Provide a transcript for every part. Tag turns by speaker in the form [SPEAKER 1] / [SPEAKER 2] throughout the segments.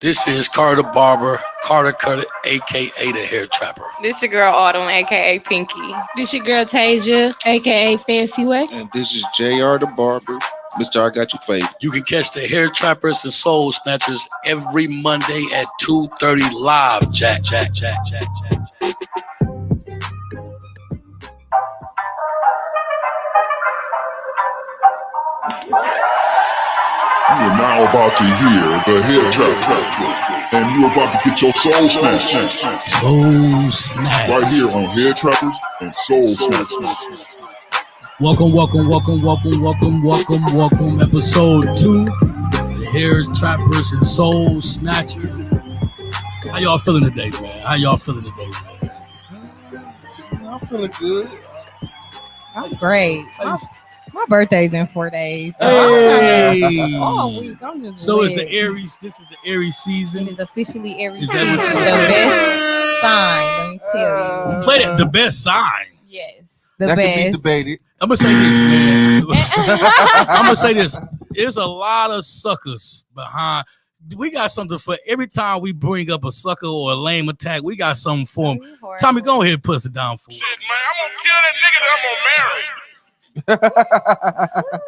[SPEAKER 1] This is Carter Barber, Carter Cutter, aka the Hair Trapper.
[SPEAKER 2] This your girl Autumn, aka Pinky.
[SPEAKER 3] This your girl Tasia, aka Fancy Way.
[SPEAKER 4] And this is JR the Barber. Mr. I Got You Fade.
[SPEAKER 1] You can catch the Hair Trappers and Soul Snatchers every Monday at 2:30 live. Jack.
[SPEAKER 5] You are now about to hear the Hair Trapper, and you're about to get your soul snatched.
[SPEAKER 1] Soul Snatch.
[SPEAKER 5] Right here on Hair Trappers and Soul Snatch.
[SPEAKER 1] Welcome. Episode 2, the Hair Trappers and Soul Snatchers. How y'all feeling today, man?
[SPEAKER 4] I'm feeling good.
[SPEAKER 3] I'm great. My birthday's in 4 days. So
[SPEAKER 1] Hey.
[SPEAKER 3] all week, I'm just
[SPEAKER 1] So
[SPEAKER 3] lit.
[SPEAKER 1] is the Aries. This is the Aries season.
[SPEAKER 3] It is officially Aries
[SPEAKER 1] Is
[SPEAKER 3] season.
[SPEAKER 1] that what
[SPEAKER 3] The
[SPEAKER 1] you
[SPEAKER 3] best sign, let me tell you.
[SPEAKER 1] Play that the best sign.
[SPEAKER 3] Yes, the
[SPEAKER 4] That
[SPEAKER 3] best.
[SPEAKER 4] could be debated.
[SPEAKER 1] I'm gonna say this, man. I'm gonna say this. There's a lot of suckers behind. We got something for every time we bring up a sucker or a lame attack. We got something for him. Tommy, go ahead and push it down for him.
[SPEAKER 5] Shit, man, I'm gonna kill that nigga that I'm gonna marry.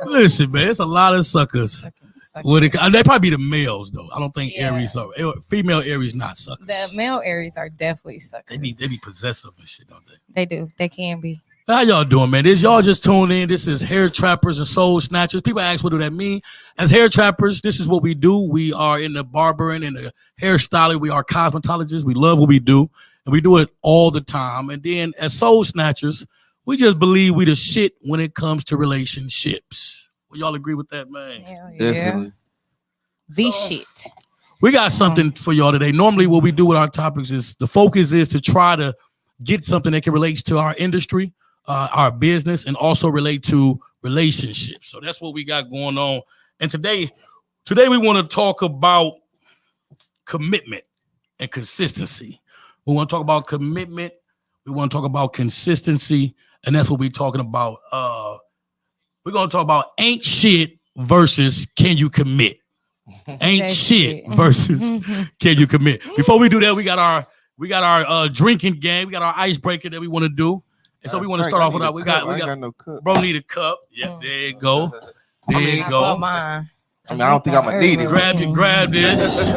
[SPEAKER 1] Listen, man, it's a lot of suckers. They probably be the males though. I don't think Aries are female Aries not suckers.
[SPEAKER 3] The male Aries are definitely suckers.
[SPEAKER 1] They be possessive and shit, don't they?
[SPEAKER 3] They do. They can be.
[SPEAKER 1] How y'all doing, man? Y'all just tuned in. This is Hair Trappers and Soul Snatchers. People ask, what do that mean? As hair trappers, this is what we do. We are in the barbering and the hairstyling. We are cosmetologists. We love what we do, and we do it all the time. And then as Soul Snatchers, we just believe we the shit when it comes to relationships. Will y'all agree with that, man?
[SPEAKER 3] Hell yeah.
[SPEAKER 4] Definitely.
[SPEAKER 3] The shit.
[SPEAKER 1] We got something for y'all today. Normally, what we do with our topics is the focus is to try to get something that can relate to our industry, our business, and also relate to relationships. So that's what we got going on. And today we want to talk about commitment and consistency. We want to talk about commitment. We want to talk about consistency. And that's what we're talking about. We're going to talk about ain't shit versus can you commit. Ain't
[SPEAKER 3] That's
[SPEAKER 1] shit
[SPEAKER 3] it.
[SPEAKER 1] versus can you commit. Before we do that, we got our drinking game. We got our icebreaker that we want to do. And so we want to start off with our, we got
[SPEAKER 4] no cup.
[SPEAKER 1] bro need a cup. Yeah, there you go. There you
[SPEAKER 3] Oh,
[SPEAKER 1] go.
[SPEAKER 3] mine.
[SPEAKER 4] I mean, I don't think I'm gonna need it.
[SPEAKER 1] Grab this.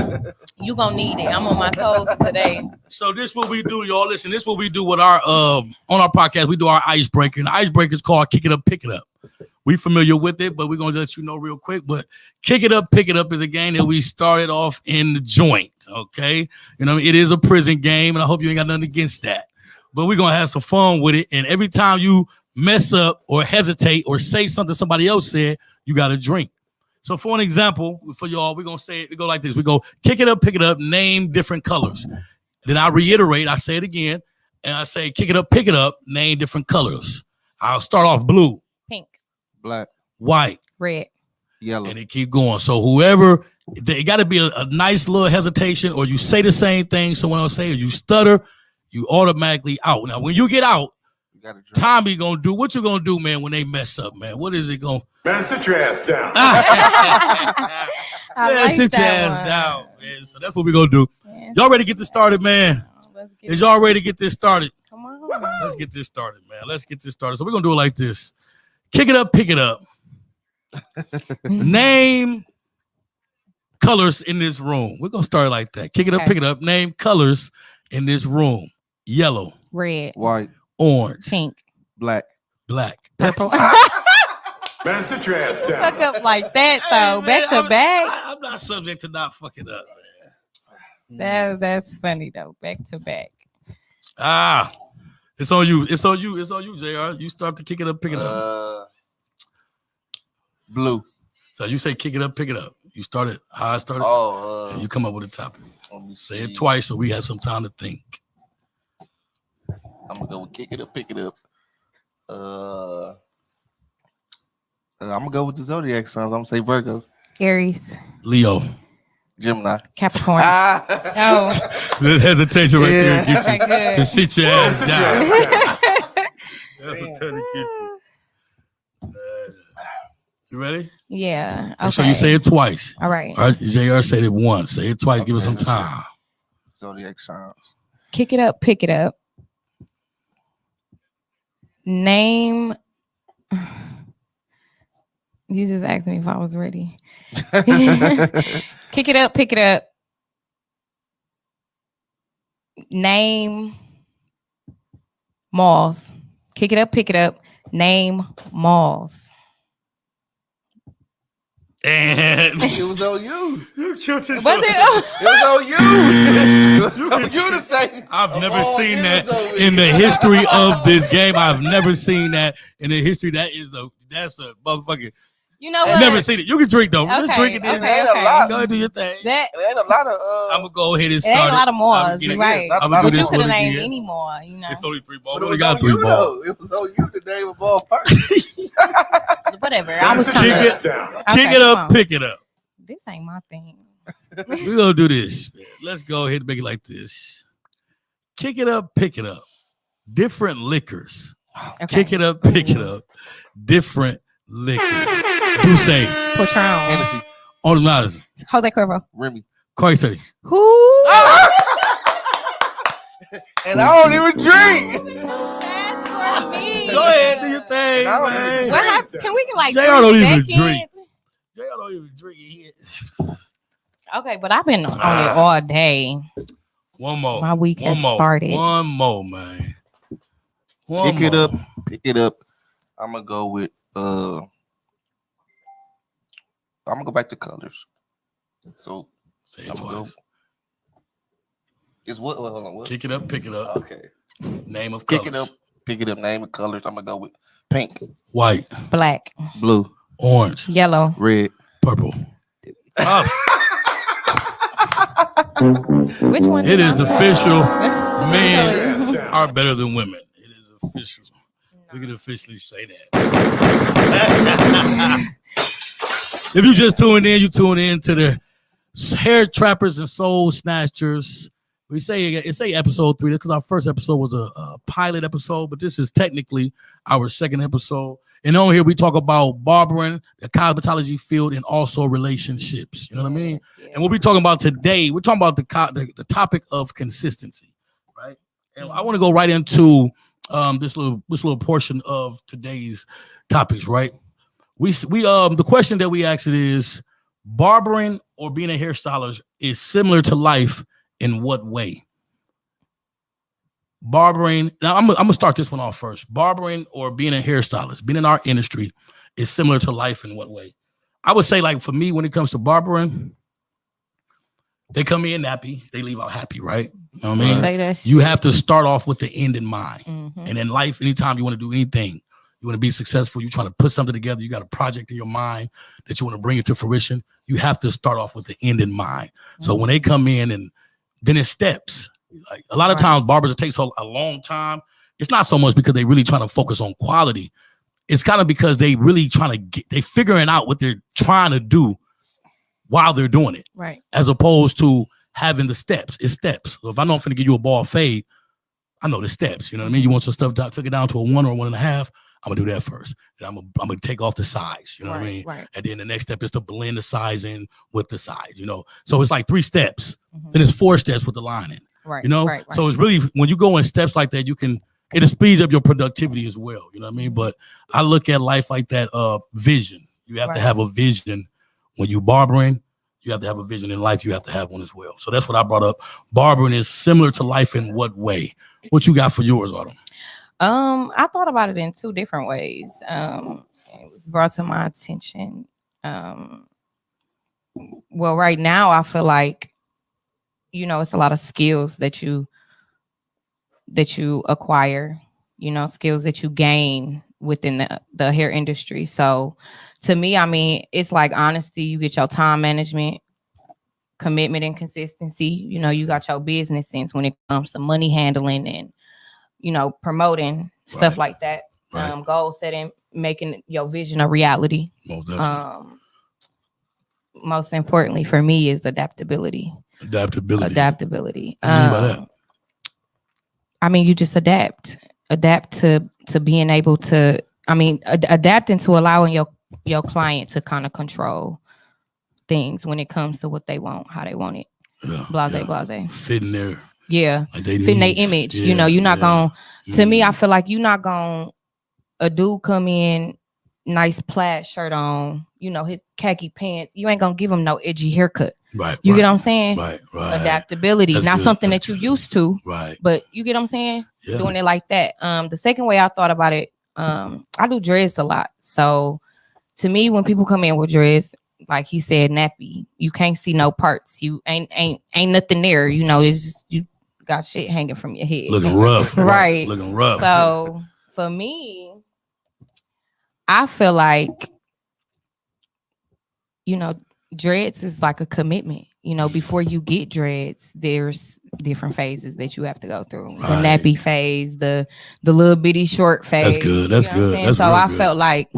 [SPEAKER 3] You gonna need it. I'm on my toes today.
[SPEAKER 1] So this what we do, y'all. Listen, this what we do with our on our podcast. We do our icebreaker. And the icebreaker is called Kick It Up, Pick It Up. We familiar with it, but we're gonna let you know real quick. But Kick It Up, Pick It Up is a game that we started off in the joint. Okay, you know, it is a prison game, and I hope you ain't got nothing against that. But we're gonna have some fun with it. And every time you mess up or hesitate or say something somebody else said, you got to drink. So for an example, for y'all, we're gonna say it. We go like this. We go kick it up, pick it up, name different colors. Then I reiterate, I say it again, and I say kick it up, pick it up, name different colors. I'll start off blue,
[SPEAKER 3] Pink,
[SPEAKER 4] Black,
[SPEAKER 1] white,
[SPEAKER 3] red.
[SPEAKER 4] yellow.
[SPEAKER 1] and it keep going. So whoever, it got to be a nice little hesitation, or you say the same thing someone else say, or you stutter, you automatically out. Now, when you get out,
[SPEAKER 4] You gotta drink.
[SPEAKER 1] Tommy gonna do what you gonna do, man, when they mess up, man. What is it gonna?
[SPEAKER 5] Man, sit your ass down.
[SPEAKER 3] I
[SPEAKER 1] Yeah,
[SPEAKER 3] like
[SPEAKER 1] sit your
[SPEAKER 3] that
[SPEAKER 1] ass
[SPEAKER 3] one.
[SPEAKER 1] down, man. So that's what we're gonna do.
[SPEAKER 3] Yeah.
[SPEAKER 1] Y'all ready to get this started, man?
[SPEAKER 3] Let's get
[SPEAKER 1] Is y'all ready to get this started?
[SPEAKER 3] Come on.
[SPEAKER 1] Let's get this started, man. Let's get this started. So we're gonna do it like this. Kick it up, pick it up. Name colors in this room. We're gonna start it like that. Kick it up,
[SPEAKER 3] Okay.
[SPEAKER 1] pick it up. Name colors in this room. Yellow,
[SPEAKER 3] Red,
[SPEAKER 4] White,
[SPEAKER 1] orange,
[SPEAKER 3] pink,
[SPEAKER 4] black.
[SPEAKER 1] black.
[SPEAKER 3] purple.
[SPEAKER 5] Man, sit your ass down.
[SPEAKER 3] Fuck up like that though, back to back.
[SPEAKER 1] I'm not subject to not fucking up, man.
[SPEAKER 3] That's funny though, back to back.
[SPEAKER 1] It's on you. It's on you. It's on you, JR. You start to kick it up, pick it up.
[SPEAKER 4] Blue.
[SPEAKER 1] So you say kick it up, pick it up. You started how I started. And you come up with a topic.
[SPEAKER 4] Let me
[SPEAKER 1] Say
[SPEAKER 4] see.
[SPEAKER 1] it twice so we have some time to think.
[SPEAKER 4] I'm gonna go with kick it up, pick it up. I'm gonna go with the zodiac signs. I'm gonna say Virgo,
[SPEAKER 3] Aries,
[SPEAKER 1] Leo.
[SPEAKER 4] Gemini.
[SPEAKER 3] Capricorn.
[SPEAKER 4] Ah.
[SPEAKER 3] Oh,
[SPEAKER 1] The hesitation right there
[SPEAKER 4] Yeah.
[SPEAKER 1] gets you
[SPEAKER 3] okay, good.
[SPEAKER 1] to sit your ass
[SPEAKER 5] Sit your
[SPEAKER 1] down.
[SPEAKER 5] ass down.
[SPEAKER 1] That's what Teddy gets you. You ready?
[SPEAKER 3] Yeah.
[SPEAKER 1] Make sure you say it twice.
[SPEAKER 3] All right.
[SPEAKER 1] All right, JR said it once. Say it twice. Give us some time.
[SPEAKER 4] Zodiac signs.
[SPEAKER 3] Kick it up, pick it up. Name. You just asked me if I was ready. Kick it up, pick it up. Name malls. Kick it up, pick it up. Name malls.
[SPEAKER 1] And
[SPEAKER 4] It was on you.
[SPEAKER 1] you killed this.
[SPEAKER 3] Was it?
[SPEAKER 4] It was on you. It was on you to say.
[SPEAKER 1] I've never
[SPEAKER 4] Oh,
[SPEAKER 1] seen
[SPEAKER 4] it
[SPEAKER 1] that
[SPEAKER 4] was over
[SPEAKER 1] in the
[SPEAKER 4] you.
[SPEAKER 1] history of this game. I've never seen that in the history. That's a motherfucking.
[SPEAKER 3] You know
[SPEAKER 1] I've
[SPEAKER 3] what?
[SPEAKER 1] never seen it. You can drink though. Let's
[SPEAKER 3] Okay,
[SPEAKER 1] drink it. This.
[SPEAKER 3] okay,
[SPEAKER 4] Ain't a
[SPEAKER 3] okay.
[SPEAKER 4] lot.
[SPEAKER 1] Go ahead, do your thing.
[SPEAKER 3] That
[SPEAKER 4] It ain't a lot of.
[SPEAKER 1] I'm gonna go ahead and
[SPEAKER 3] it ain't
[SPEAKER 1] start.
[SPEAKER 3] a lot of malls,
[SPEAKER 1] I'm gonna
[SPEAKER 3] right?
[SPEAKER 4] Not a
[SPEAKER 1] I'm
[SPEAKER 4] lot
[SPEAKER 1] gonna
[SPEAKER 3] But
[SPEAKER 1] do
[SPEAKER 3] you
[SPEAKER 1] this
[SPEAKER 3] could
[SPEAKER 1] one
[SPEAKER 3] have named
[SPEAKER 1] again.
[SPEAKER 3] any more, you know.
[SPEAKER 1] It's only 3 balls.
[SPEAKER 4] But
[SPEAKER 1] We
[SPEAKER 4] it
[SPEAKER 1] only
[SPEAKER 4] was
[SPEAKER 1] got
[SPEAKER 4] on
[SPEAKER 1] 3
[SPEAKER 4] you,
[SPEAKER 1] balls.
[SPEAKER 4] though. It was on you to name a ball first.
[SPEAKER 3] Whatever. I was trying
[SPEAKER 1] Kick
[SPEAKER 3] to
[SPEAKER 1] it, kick it
[SPEAKER 3] come
[SPEAKER 1] up,
[SPEAKER 3] on.
[SPEAKER 1] pick it up.
[SPEAKER 3] This ain't my thing.
[SPEAKER 1] We're gonna do this. Let's go ahead and make it like this. Kick it up, pick it up. Different liquors.
[SPEAKER 3] Okay.
[SPEAKER 1] Kick it up, pick it up. Different liquors. Do say
[SPEAKER 3] Patron.
[SPEAKER 4] Hennessy,
[SPEAKER 1] on the Madison.
[SPEAKER 3] Jose Cuervo.
[SPEAKER 4] Remy.
[SPEAKER 1] Corey say.
[SPEAKER 3] Who?
[SPEAKER 4] And I don't even drink.
[SPEAKER 3] That's for me.
[SPEAKER 1] Go ahead, do your thing,
[SPEAKER 4] I don't
[SPEAKER 1] man.
[SPEAKER 4] even
[SPEAKER 3] What happened? Can we get like
[SPEAKER 1] JR
[SPEAKER 3] 3
[SPEAKER 1] don't even
[SPEAKER 3] seconds?
[SPEAKER 1] drink. JR don't even drink it.
[SPEAKER 3] Okay, but I've been on it all day.
[SPEAKER 1] One more.
[SPEAKER 3] My week
[SPEAKER 1] One
[SPEAKER 3] has
[SPEAKER 1] more.
[SPEAKER 3] started.
[SPEAKER 1] One more, man. One
[SPEAKER 4] Pick it
[SPEAKER 1] more.
[SPEAKER 4] up, pick it up. I'm gonna go with I'm gonna go back to colors. So
[SPEAKER 1] Say it
[SPEAKER 4] I'm gonna go.
[SPEAKER 1] twice.
[SPEAKER 4] It's what? Hold on. What?
[SPEAKER 1] Kick it up, pick it up.
[SPEAKER 4] Okay.
[SPEAKER 1] Name of
[SPEAKER 4] Pick
[SPEAKER 1] colors.
[SPEAKER 4] it up, pick it up. Name of colors. I'm gonna go with pink,
[SPEAKER 1] White,
[SPEAKER 3] Black,
[SPEAKER 4] blue,
[SPEAKER 1] orange,
[SPEAKER 3] yellow.
[SPEAKER 4] red.
[SPEAKER 1] purple. Oh,
[SPEAKER 3] Which one?
[SPEAKER 1] it is official.
[SPEAKER 3] That's too many
[SPEAKER 1] Men
[SPEAKER 3] colors.
[SPEAKER 1] are better than women. It is official. We can officially say that. If you just tuned in, you tune in to the Hair Trappers and Soul Snatchers. We say episode 3 because our first episode was a pilot episode, but this is technically our second episode. And on here we talk about barbering, the cosmetology field, and also relationships. You know what I mean? And we'll be talking about today. We're talking about the topic of consistency, right? And I want to go right into this little portion of today's topics, right? We the question that we asked it is: barbering or being a hairstylist is similar to life in what way? Barbering. Now I'm gonna start this one off first. Barbering or being a hairstylist, being in our industry, is similar to life in what way? I would say, like for me, when it comes to barbering, they come in happy, they leave out happy, right? You know what I mean?
[SPEAKER 3] Say that shit.
[SPEAKER 1] You have to start off with the end in mind.
[SPEAKER 3] Mhm.
[SPEAKER 1] And in life, anytime you want to do anything, you want to be successful, you're trying to put something together, you got a project in your mind that you want to bring it to fruition, you have to start off with the end in mind. So when they come in and then it steps, like a lot of times barbers, it takes a long time. It's not so much because they really trying to focus on quality. It's kind of because they really trying to they figuring out what they're trying to do while they're doing it,
[SPEAKER 3] Right.
[SPEAKER 1] as opposed to having the steps. It's steps. So if I know I'm going to give you a ball fade, I know the steps. You know what I mean? You want your stuff took it down to a 1 or 1.5. I'm gonna do that first. And I'm gonna take off the size. You know what I mean?
[SPEAKER 3] Right.
[SPEAKER 1] And then the next step is to blend the size in with the size. You know, so it's like 3 steps.
[SPEAKER 3] Mhm.
[SPEAKER 1] Then it's 4 steps with the lining.
[SPEAKER 3] Right.
[SPEAKER 1] You know,
[SPEAKER 3] Right.
[SPEAKER 1] so it's really when you go in steps like that, it speeds up your productivity as well. You know what I mean? But I look at life like that. Vision. You have to have a vision when you barbering. You have to have a vision in life. You have to have one as well. So that's what I brought up. Barbering is similar to life in what way? What you got for yours, Autumn?
[SPEAKER 3] I thought about it in 2 different ways. It was brought to my attention. Well, right now I feel like, it's a lot of skills that you acquire, skills that you gain within the hair industry. So to me, I mean, it's like honesty. You get your time management, commitment, and consistency. You got your business sense when it comes to money handling and, promoting stuff like that.
[SPEAKER 1] Right.
[SPEAKER 3] Goal setting, making your vision a reality.
[SPEAKER 1] Most definitely.
[SPEAKER 3] Most importantly for me is adaptability.
[SPEAKER 1] Adaptability.
[SPEAKER 3] What do you mean by that? I mean, you just adapt to being able to, adapting to allowing your client to kind of control things when it comes to what they want, how they want it.
[SPEAKER 1] Yeah,
[SPEAKER 3] Blase.
[SPEAKER 1] fitting their
[SPEAKER 3] Yeah.
[SPEAKER 1] like
[SPEAKER 3] Fitting their image.
[SPEAKER 1] Yeah,
[SPEAKER 3] you know, you're not going to me, I
[SPEAKER 1] Mm.
[SPEAKER 3] feel like you're not going a dude come in, nice plaid shirt on, you know, his khaki pants. You ain't gonna give him no edgy haircut.
[SPEAKER 1] Right.
[SPEAKER 3] You get what I'm saying?
[SPEAKER 1] Right.
[SPEAKER 3] Adaptability,
[SPEAKER 1] That's
[SPEAKER 3] not
[SPEAKER 1] good.
[SPEAKER 3] something
[SPEAKER 1] That's
[SPEAKER 3] that you
[SPEAKER 1] good.
[SPEAKER 3] used to.
[SPEAKER 1] Right.
[SPEAKER 3] But you get what I'm saying?
[SPEAKER 1] Yeah.
[SPEAKER 3] Doing it like that. The second way I thought about it, I do dreads a lot. So to me, when people come in with dreads, like he said, nappy, you can't see no parts. You ain't nothing there. You know, it's just you got shit hanging from your head.
[SPEAKER 1] Looking rough.
[SPEAKER 3] Right.
[SPEAKER 1] Looking rough.
[SPEAKER 3] So for me, I feel like, you know, dreads is like a commitment. You know, before you get dreads, there's different phases that you have to go through.
[SPEAKER 1] Right.
[SPEAKER 3] The nappy phase, the little bitty short phase.
[SPEAKER 1] That's good. That's
[SPEAKER 3] you know what I'm
[SPEAKER 1] good.
[SPEAKER 3] saying?
[SPEAKER 1] That's
[SPEAKER 3] so
[SPEAKER 1] real
[SPEAKER 3] I
[SPEAKER 1] good.
[SPEAKER 3] felt like,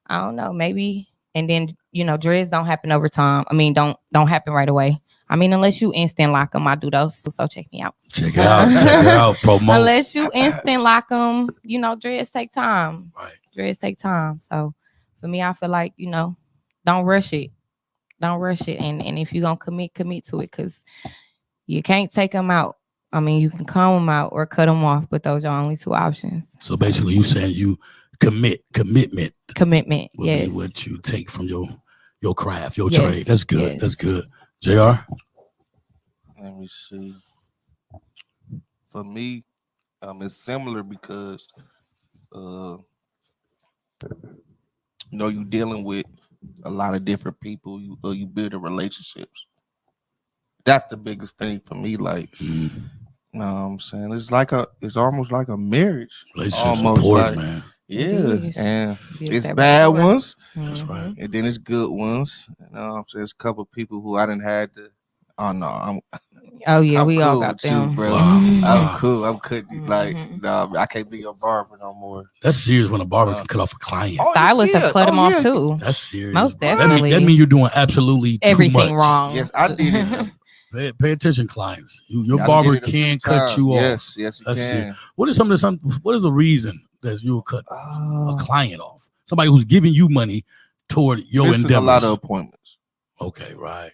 [SPEAKER 3] I don't know, maybe, and then, you know, dreads don't happen over time. I mean, don't happen right away. I mean, unless you instant lock them, I do those. So check me out.
[SPEAKER 1] Check it out. Check it out. Promote.
[SPEAKER 3] Unless you instant lock them, you know, dreads take time.
[SPEAKER 1] Right.
[SPEAKER 3] Dreads take time. So for me, I feel like, you know, don't rush it. Don't rush it. And if you're going to commit to it, because you can't take them out. I mean, you can comb them out or cut them off, but those are only two options.
[SPEAKER 1] So basically, you saying you commitment would
[SPEAKER 3] Yes.
[SPEAKER 1] be what you take from your craft, your
[SPEAKER 3] Yes,
[SPEAKER 1] trade. That's good.
[SPEAKER 3] yes.
[SPEAKER 1] That's good. JR?
[SPEAKER 4] Let me see. For me, it's similar because, you know, you dealing with a lot of different people. You building relationships. That's the biggest thing for me. Like, you know what I'm saying? It's almost like a marriage.
[SPEAKER 1] Relationships
[SPEAKER 4] Almost
[SPEAKER 1] important,
[SPEAKER 4] like-
[SPEAKER 1] man.
[SPEAKER 4] Yeah,
[SPEAKER 3] It is.
[SPEAKER 4] and
[SPEAKER 3] Build
[SPEAKER 4] it's
[SPEAKER 3] that
[SPEAKER 4] bad
[SPEAKER 3] rapport.
[SPEAKER 4] ones,
[SPEAKER 1] That's
[SPEAKER 3] Mhm.
[SPEAKER 1] right.
[SPEAKER 4] and then it's good ones. You know what I'm saying? There's a couple people who I didn't had to. Oh no,
[SPEAKER 3] Oh yeah,
[SPEAKER 4] I'm
[SPEAKER 3] we all
[SPEAKER 4] cool
[SPEAKER 3] got
[SPEAKER 4] with you,
[SPEAKER 3] them.
[SPEAKER 4] bro.
[SPEAKER 1] Wow.
[SPEAKER 4] I'm cool. I'm cooking. Like,
[SPEAKER 3] Mhm.
[SPEAKER 4] no, I can't be your barber no more.
[SPEAKER 1] That's serious when a barber can cut off a client.
[SPEAKER 4] Oh,
[SPEAKER 3] Stylists have cut them off too.
[SPEAKER 1] That's serious.
[SPEAKER 3] Most
[SPEAKER 1] bro.
[SPEAKER 3] definitely.
[SPEAKER 1] That mean you're doing absolutely too
[SPEAKER 3] Everything
[SPEAKER 1] much.
[SPEAKER 3] wrong.
[SPEAKER 4] Yes, I did it.
[SPEAKER 1] Pay attention, clients. Your
[SPEAKER 4] I
[SPEAKER 1] barber
[SPEAKER 4] did it a few
[SPEAKER 1] can cut
[SPEAKER 4] times.
[SPEAKER 1] you off.
[SPEAKER 4] Yes, yes, you
[SPEAKER 1] That's
[SPEAKER 4] can.
[SPEAKER 1] it. What is what is a reason that you'll cut a
[SPEAKER 4] Uh,
[SPEAKER 1] client off? Somebody who's giving you money toward your
[SPEAKER 4] missing
[SPEAKER 1] endeavors.
[SPEAKER 4] a lot of appointments.
[SPEAKER 1] Okay, right.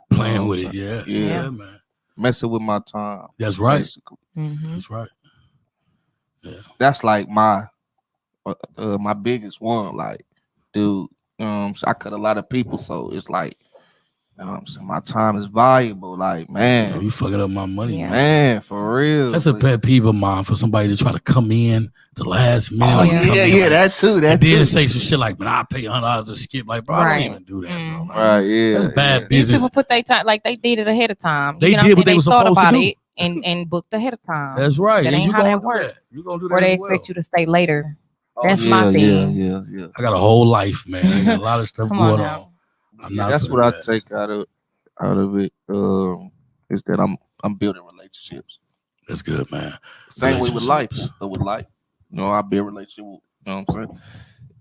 [SPEAKER 1] Playing
[SPEAKER 4] know
[SPEAKER 1] with
[SPEAKER 4] what
[SPEAKER 1] it,
[SPEAKER 4] I'm
[SPEAKER 1] yeah,
[SPEAKER 4] Yeah.
[SPEAKER 1] man.
[SPEAKER 4] Messing with my time.
[SPEAKER 1] That's right.
[SPEAKER 4] Basically.
[SPEAKER 3] Mhm.
[SPEAKER 1] That's right.
[SPEAKER 4] That's like my biggest one. Like, dude, so I cut a lot of people, so it's like, so my time is valuable. Like, man,
[SPEAKER 1] You fucking up my money,
[SPEAKER 3] Yeah.
[SPEAKER 1] man.
[SPEAKER 4] man, for real.
[SPEAKER 1] That's a pet peeve of mine for somebody to try to come in the last minute.
[SPEAKER 4] Oh,
[SPEAKER 1] like,
[SPEAKER 3] Yeah.
[SPEAKER 1] come in,
[SPEAKER 4] yeah,
[SPEAKER 1] like,
[SPEAKER 4] that too. That
[SPEAKER 1] and
[SPEAKER 4] too.
[SPEAKER 1] then say some shit like, man, I'll pay you $100 to skip. Like, bro, I
[SPEAKER 3] Right.
[SPEAKER 1] don't even do that, bro.
[SPEAKER 3] Mhm.
[SPEAKER 1] Like,
[SPEAKER 4] Right, yeah.
[SPEAKER 1] That's bad
[SPEAKER 4] yeah.
[SPEAKER 3] These
[SPEAKER 1] business.
[SPEAKER 3] people put their time like they did it ahead of time.
[SPEAKER 1] They
[SPEAKER 3] You know
[SPEAKER 1] did what
[SPEAKER 3] I'm
[SPEAKER 1] they
[SPEAKER 3] saying?
[SPEAKER 1] was
[SPEAKER 3] thought
[SPEAKER 1] supposed to
[SPEAKER 3] about
[SPEAKER 1] do.
[SPEAKER 3] it and booked ahead of time.
[SPEAKER 1] That's right.
[SPEAKER 3] That
[SPEAKER 1] And
[SPEAKER 3] ain't
[SPEAKER 1] you
[SPEAKER 3] how
[SPEAKER 1] gonna
[SPEAKER 3] that
[SPEAKER 1] do
[SPEAKER 3] work.
[SPEAKER 1] that. You gonna do that
[SPEAKER 3] Or they
[SPEAKER 1] as
[SPEAKER 3] expect
[SPEAKER 1] well.
[SPEAKER 3] you to stay later.
[SPEAKER 4] Oh,
[SPEAKER 3] That's
[SPEAKER 4] yeah,
[SPEAKER 3] my thing.
[SPEAKER 4] Yeah.
[SPEAKER 1] I got a whole life, man. I got a lot of stuff
[SPEAKER 3] Come on
[SPEAKER 1] going
[SPEAKER 3] now.
[SPEAKER 1] on. I'm
[SPEAKER 4] Yeah,
[SPEAKER 1] not
[SPEAKER 4] that's
[SPEAKER 1] finna
[SPEAKER 4] what
[SPEAKER 1] do
[SPEAKER 4] I
[SPEAKER 1] that.
[SPEAKER 4] take out of it. Is that I'm building relationships.
[SPEAKER 1] That's good, man.
[SPEAKER 4] Same way with life.
[SPEAKER 1] Relationships.
[SPEAKER 4] With life, I build relationship. With, you know what I'm saying?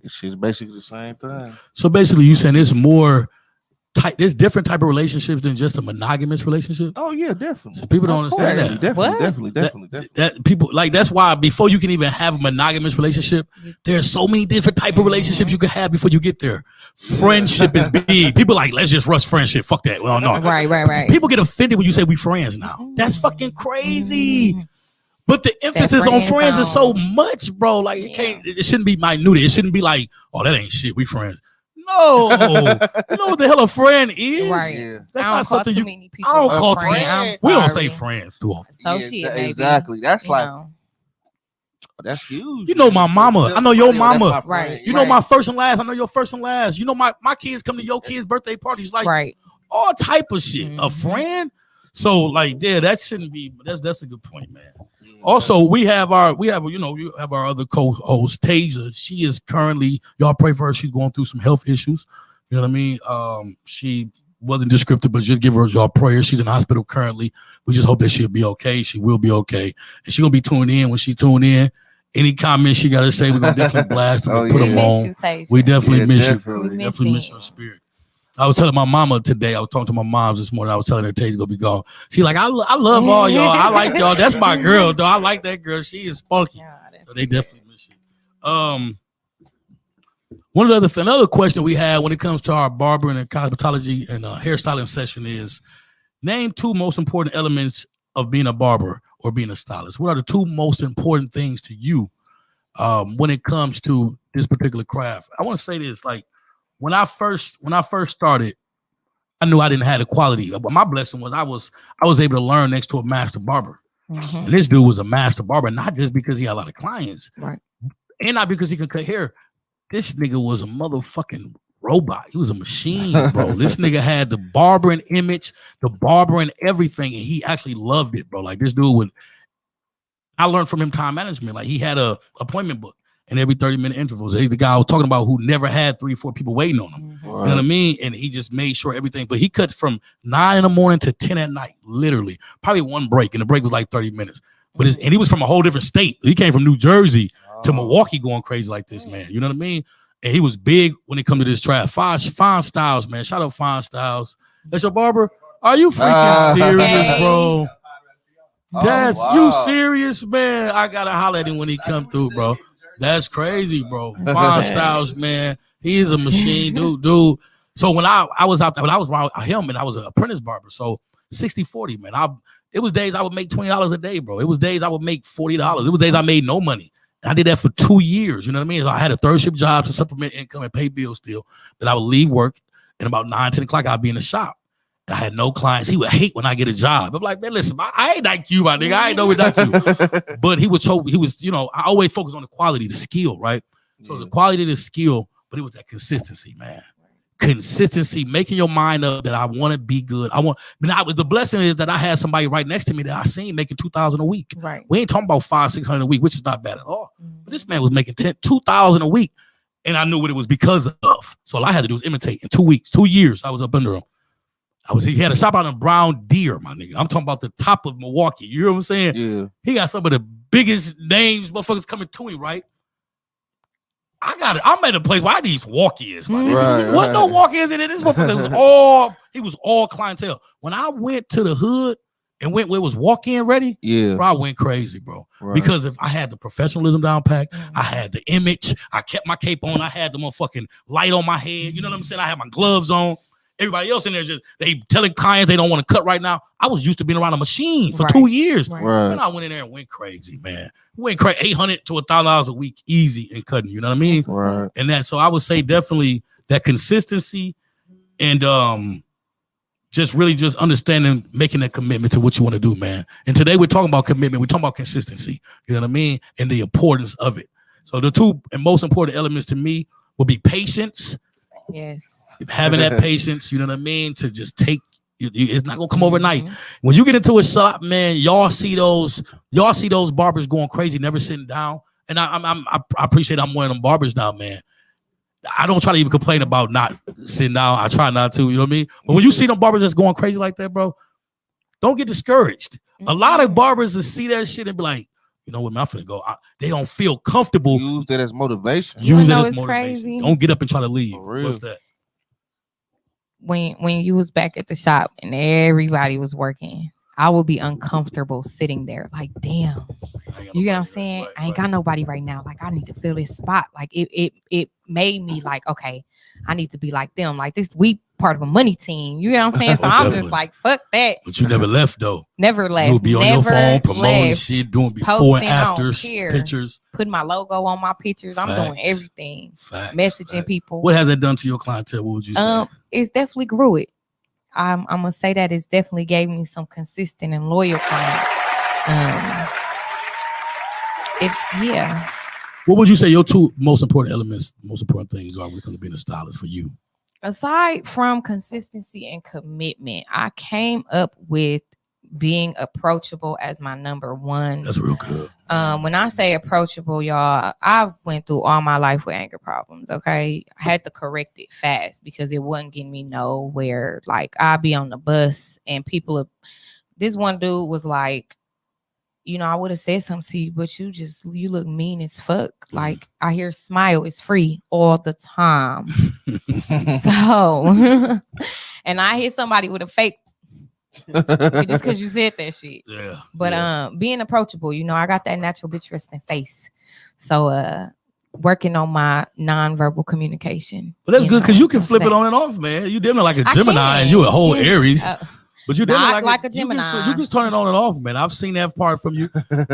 [SPEAKER 4] It's just basically the same thing.
[SPEAKER 1] So basically, you saying it's more type. There's different type of relationships than just a monogamous relationship.
[SPEAKER 4] Oh yeah, definitely.
[SPEAKER 1] So people don't
[SPEAKER 3] Of
[SPEAKER 1] understand
[SPEAKER 3] course.
[SPEAKER 1] that.
[SPEAKER 4] Definitely,
[SPEAKER 3] What?
[SPEAKER 4] definitely.
[SPEAKER 1] That people like that's why before you can even have a monogamous relationship, there's so many different type of relationships you can have before you get there. Friendship is big. People like let's just rush friendship. Fuck that. Well, no.
[SPEAKER 3] Right.
[SPEAKER 1] People get offended when you say we friends now. That's fucking crazy.
[SPEAKER 3] Mhm.
[SPEAKER 1] But the emphasis on
[SPEAKER 3] friend
[SPEAKER 1] friends is so
[SPEAKER 3] zone.
[SPEAKER 1] much, bro. Like it
[SPEAKER 3] Yeah.
[SPEAKER 1] can't. It shouldn't be minute. It shouldn't be like, oh, that ain't shit. We friends. No, you know what the hell a friend is?
[SPEAKER 3] Right.
[SPEAKER 4] Yeah.
[SPEAKER 1] That's
[SPEAKER 3] I
[SPEAKER 1] not
[SPEAKER 3] don't call
[SPEAKER 1] something
[SPEAKER 3] too
[SPEAKER 1] you.
[SPEAKER 3] many people
[SPEAKER 1] I don't
[SPEAKER 3] my
[SPEAKER 1] call
[SPEAKER 3] friend.
[SPEAKER 4] friends.
[SPEAKER 3] I'm
[SPEAKER 1] We don't say
[SPEAKER 3] sorry.
[SPEAKER 1] friends too often.
[SPEAKER 3] Associate, maybe.
[SPEAKER 4] Exactly. That's
[SPEAKER 3] You
[SPEAKER 4] like
[SPEAKER 3] know.
[SPEAKER 4] that's huge.
[SPEAKER 1] You know my mama. I know your mama.
[SPEAKER 3] Right.
[SPEAKER 1] You know my first and last. I know your first and last. You know my kids come to your kids' birthday parties. Like
[SPEAKER 3] Right.
[SPEAKER 1] all type of shit. A
[SPEAKER 3] Mhm.
[SPEAKER 1] friend. So like, yeah, that shouldn't be. That's a good point, man. Also, you have our other co-host, Tasia. She is currently, y'all pray for her. She's going through some health issues. You know what I mean? She wasn't descriptive, but just give her y'all prayers. She's in the hospital currently. We just hope that she'll be okay. She will be okay. And she's going to be tuned in when she tune in. Any comments she got to say, we're going to definitely blast them and put them
[SPEAKER 3] Miss
[SPEAKER 1] on.
[SPEAKER 3] you, Tasia.
[SPEAKER 1] We definitely miss you.
[SPEAKER 4] definitely.
[SPEAKER 3] We miss
[SPEAKER 1] Definitely miss
[SPEAKER 3] you.
[SPEAKER 1] your spirit. I was telling my mama today. I was talking to my moms this morning. I was telling her Tay's gonna be gone. She like, I love all y'all. I like y'all. That's my girl, though. I like that girl. She is spunky.
[SPEAKER 3] Yeah, that's
[SPEAKER 1] So they definitely miss you. One of the another question we had when it comes to our barbering and cosmetology and hairstyling session is name 2 most important elements of being a barber or being a stylist. What are the 2 most important things to you when it comes to this particular craft? I want to say this, like when I first started, I knew I didn't have the quality. But my blessing was I was able to learn next to a master barber.
[SPEAKER 3] Mm-hmm.
[SPEAKER 1] And this dude was a master barber, not just because he had a lot of clients,
[SPEAKER 3] Right.
[SPEAKER 1] and not because he could cut hair. This nigga was a motherfucking robot. He was a machine, bro. This nigga had the barbering image, the barbering everything, and he actually loved it, bro. Like this dude would. I learned from him time management. Like he had a appointment book in every 30-minute intervals. He's the guy I was talking about who never had 3-4 people waiting on him.
[SPEAKER 3] Mm-hmm.
[SPEAKER 1] You know what I mean? And he just made sure everything. But he cut from 9 in the morning to 10 at night, literally. Probably one break, and the break was like 30 minutes. But and he was from a whole different state. He came from New Jersey to Milwaukee going crazy like this, man. You know what I mean? And he was big when it come to this trap. Fine Styles, man. Shout out Fine Styles. That's your barber? Are you freaking serious, bro? That's you serious, man? I gotta holler at him when he come through, bro. That's crazy, bro. Fine Styles, man. He is a machine, dude. So when I was out there, when I was around him and I was an apprentice barber, so 60-40, man. It was days I would make $20 a day, bro. It was days I would make $40. It was days I made no money. I did that for 2 years. You know what I mean? So I had a third shift job to supplement income and pay bills still. Then I would leave work, and about 9-10 o'clock, I'd be in the shop. And I had no clients. He would hate when I get a job. I'm like, man, listen, I ain't like you, my nigga. I ain't know it's not you. But he was, I always focus on the quality, the skill, right? So the quality of the skill, but it was that consistency, man. Consistency, making your mind up that I want to be good. The blessing is that I had somebody right next to me that I seen making $2,000 a week.
[SPEAKER 3] Right.
[SPEAKER 1] We ain't talking about $500-600 a week, which is not bad at all. But this man was making $2,000 a week, and I knew what it was because of. So all I had to do was imitate. In 2 weeks, 2 years, I was up under him. He had a shop out in Brown Deer, my nigga. I'm talking about the top of Milwaukee. You know what I'm saying? Yeah. He got some of the biggest names, motherfuckers coming to him, right? I'm at a place where I need walk-ins, my nigga. What no walk-ins in it? This motherfucker was all clientele. When I went to the hood and went where it was walk-in ready, bro, I went crazy, bro. Right. Because if I had the professionalism down pat, I had the image, I kept my cape on, I had the motherfucking light on my head, you know what I'm saying? I had my gloves on. Everybody else in there they telling clients they don't want to cut right now. I was used to being around a machine for 2 years. Right. And I went in there and went crazy, man. Went crazy, $800 to $1,000 a week, easy and cutting. You know what I mean? Right. And so I would say definitely that consistency and just really just understanding, making that commitment to what you want to do, man. And today we're talking about commitment. We're talking about consistency. You know what I mean? And the importance of it. So the 2 most important elements to me will be patience.
[SPEAKER 3] Yes.
[SPEAKER 1] Having that patience, you know what I mean, to just take it's not gonna come overnight. When you get into a shop, man, y'all see those barbers going crazy, never sitting down. And I appreciate I'm one of them barbers now, man. I don't try to even complain about not sitting down. I try not to, you know what I mean? But when you see them barbers that's going crazy like that, bro, don't get discouraged. A lot of barbers will see that shit and be like, you know what, man, I'm finna go. They don't feel comfortable.
[SPEAKER 4] Use that as motivation.
[SPEAKER 1] Use it as motivation. Crazy. Don't get up and try to leave. What's that?
[SPEAKER 3] When you was back at the shop and everybody was working, I would be uncomfortable sitting there. Like, damn, you get what I'm saying? I ain't got nobody right now. Like, I need to fill this spot. Like, it made me like, okay, I need to be like them. Like, we part of a money team. You know what I'm saying? So I'm just like, fuck that.
[SPEAKER 1] But you never left though.
[SPEAKER 3] Never left.
[SPEAKER 1] You'll be on your phone promoting shit, doing before and after pictures,
[SPEAKER 3] putting my logo on my pictures. I'm doing everything. Messaging people.
[SPEAKER 1] What has that done to your clientele? What would you say?
[SPEAKER 3] It's definitely grew it. I'm gonna say that it's definitely gave me some consistent and loyal clients.
[SPEAKER 1] What would you say your 2 most important elements, most important things are when it comes to being a stylist for you?
[SPEAKER 3] Aside from consistency and commitment, I came up with being approachable as my number 1.
[SPEAKER 1] That's real good.
[SPEAKER 3] When I say approachable, y'all, I went through all my life with anger problems. Okay, I had to correct it fast because it wasn't getting me nowhere. Like, I'd be on the bus and this one dude was like, you know, I would have said something to you, but you look mean as fuck. Like, I hear smile is free all the time. So, and I hear somebody with a fake just because you said that shit.
[SPEAKER 1] Yeah.
[SPEAKER 3] But being approachable, you know, I got that natural bitch resting face. So working on my nonverbal communication.
[SPEAKER 1] But that's good because you can
[SPEAKER 3] that's
[SPEAKER 1] flip it
[SPEAKER 3] that.
[SPEAKER 1] on and off, man. You damn near like a
[SPEAKER 3] I
[SPEAKER 1] Gemini, and
[SPEAKER 3] can.
[SPEAKER 1] you a whole
[SPEAKER 3] Yeah.
[SPEAKER 1] Aries. But you damn near
[SPEAKER 3] Not like a
[SPEAKER 1] You
[SPEAKER 3] Gemini.
[SPEAKER 1] can turn it on and off, man. I've seen that part from you.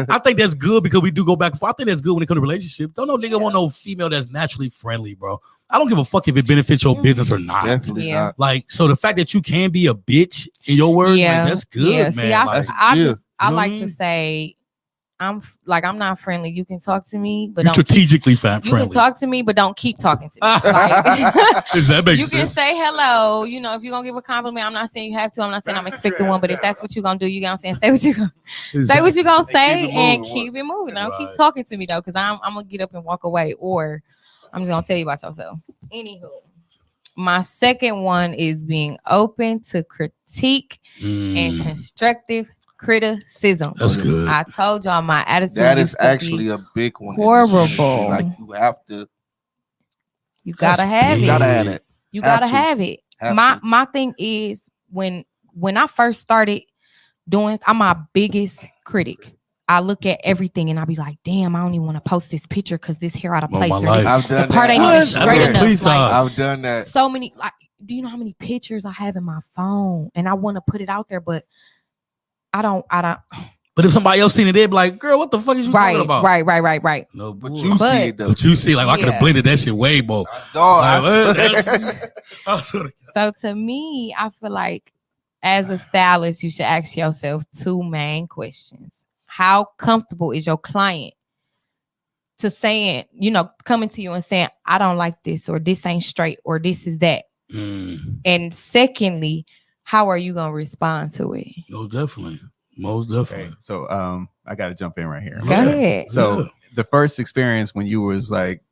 [SPEAKER 1] I think that's good because we do go back and forth. I think that's good when it comes to relationships. Don't no nigga want no female that's naturally friendly, bro. I don't give a fuck if it benefits your business or not.
[SPEAKER 4] Definitely
[SPEAKER 3] Yeah.
[SPEAKER 4] not.
[SPEAKER 1] Like, so the fact that you can be a bitch in your words, like, that's good,
[SPEAKER 3] Yeah.
[SPEAKER 1] man.
[SPEAKER 3] See,
[SPEAKER 1] Like,
[SPEAKER 3] I
[SPEAKER 4] yeah.
[SPEAKER 3] just I
[SPEAKER 1] You know what I
[SPEAKER 3] like
[SPEAKER 1] mean?
[SPEAKER 3] to say I'm not friendly. You can talk to me, but
[SPEAKER 1] you
[SPEAKER 3] don't
[SPEAKER 1] strategically
[SPEAKER 3] you
[SPEAKER 1] friendly.
[SPEAKER 3] can talk to me, but don't keep talking to me. Like,
[SPEAKER 1] Does that make
[SPEAKER 3] you can
[SPEAKER 1] sense?
[SPEAKER 3] say hello. You know, if you're gonna give a compliment, I'm not saying you have to. I'm not saying I'm expecting one, but if that's what you're gonna do, you know what I'm saying, say what you're gonna say
[SPEAKER 4] keep it
[SPEAKER 3] and
[SPEAKER 4] moving.
[SPEAKER 3] keep it moving. Don't keep
[SPEAKER 1] Right.
[SPEAKER 3] talking to me though, because I'm gonna get up and walk away, or I'm just gonna tell you about yourself. Anywho, my second one is being open to critique and constructive criticism.
[SPEAKER 1] That's good.
[SPEAKER 3] I told y'all my attitude.
[SPEAKER 4] That is
[SPEAKER 3] used to be
[SPEAKER 4] actually a big one. in this
[SPEAKER 3] horrible.
[SPEAKER 4] industry. Like you have to.
[SPEAKER 3] you gotta
[SPEAKER 1] That's
[SPEAKER 3] have
[SPEAKER 1] big.
[SPEAKER 3] it.
[SPEAKER 4] Gotta have it.
[SPEAKER 3] You
[SPEAKER 4] Have
[SPEAKER 3] gotta
[SPEAKER 4] to.
[SPEAKER 3] have it.
[SPEAKER 4] Have
[SPEAKER 3] my
[SPEAKER 4] to.
[SPEAKER 3] my thing is when I first started doing, I'm my biggest critic. I look at everything and I be like, damn, I don't even want to post this picture because this hair out of
[SPEAKER 1] Oh,
[SPEAKER 3] place.
[SPEAKER 1] my
[SPEAKER 3] or
[SPEAKER 1] life.
[SPEAKER 3] this,
[SPEAKER 4] I've done
[SPEAKER 3] the part
[SPEAKER 4] that.
[SPEAKER 3] ain't
[SPEAKER 1] What?
[SPEAKER 3] even
[SPEAKER 1] I've
[SPEAKER 3] straight
[SPEAKER 1] done it 3
[SPEAKER 3] enough. Like,
[SPEAKER 1] times.
[SPEAKER 4] I've done that.
[SPEAKER 3] so many, like, do you know how many pictures I have in my phone? And I want to put it out there, but I don't.
[SPEAKER 1] But if somebody else seen it, they'd be like, girl, what the fuck is you talking about?
[SPEAKER 3] Right.
[SPEAKER 1] No,
[SPEAKER 4] But
[SPEAKER 1] bull.
[SPEAKER 4] you
[SPEAKER 3] But-
[SPEAKER 4] see it though.
[SPEAKER 1] But you see, like, I could
[SPEAKER 3] Yeah.
[SPEAKER 1] have blended that shit way more.
[SPEAKER 4] Dog,
[SPEAKER 1] Like, what?
[SPEAKER 3] So to me, I feel like as a stylist, you should ask yourself 2 main questions. How comfortable is your client to saying, coming to you and saying, I don't like this, or this ain't straight, or this is that? And secondly, how are you going to respond to it?
[SPEAKER 1] Most definitely. Most definitely.
[SPEAKER 6] Okay, so I got to jump in right here.
[SPEAKER 3] Go ahead.
[SPEAKER 6] So
[SPEAKER 1] Yeah.
[SPEAKER 6] the first experience when you was like,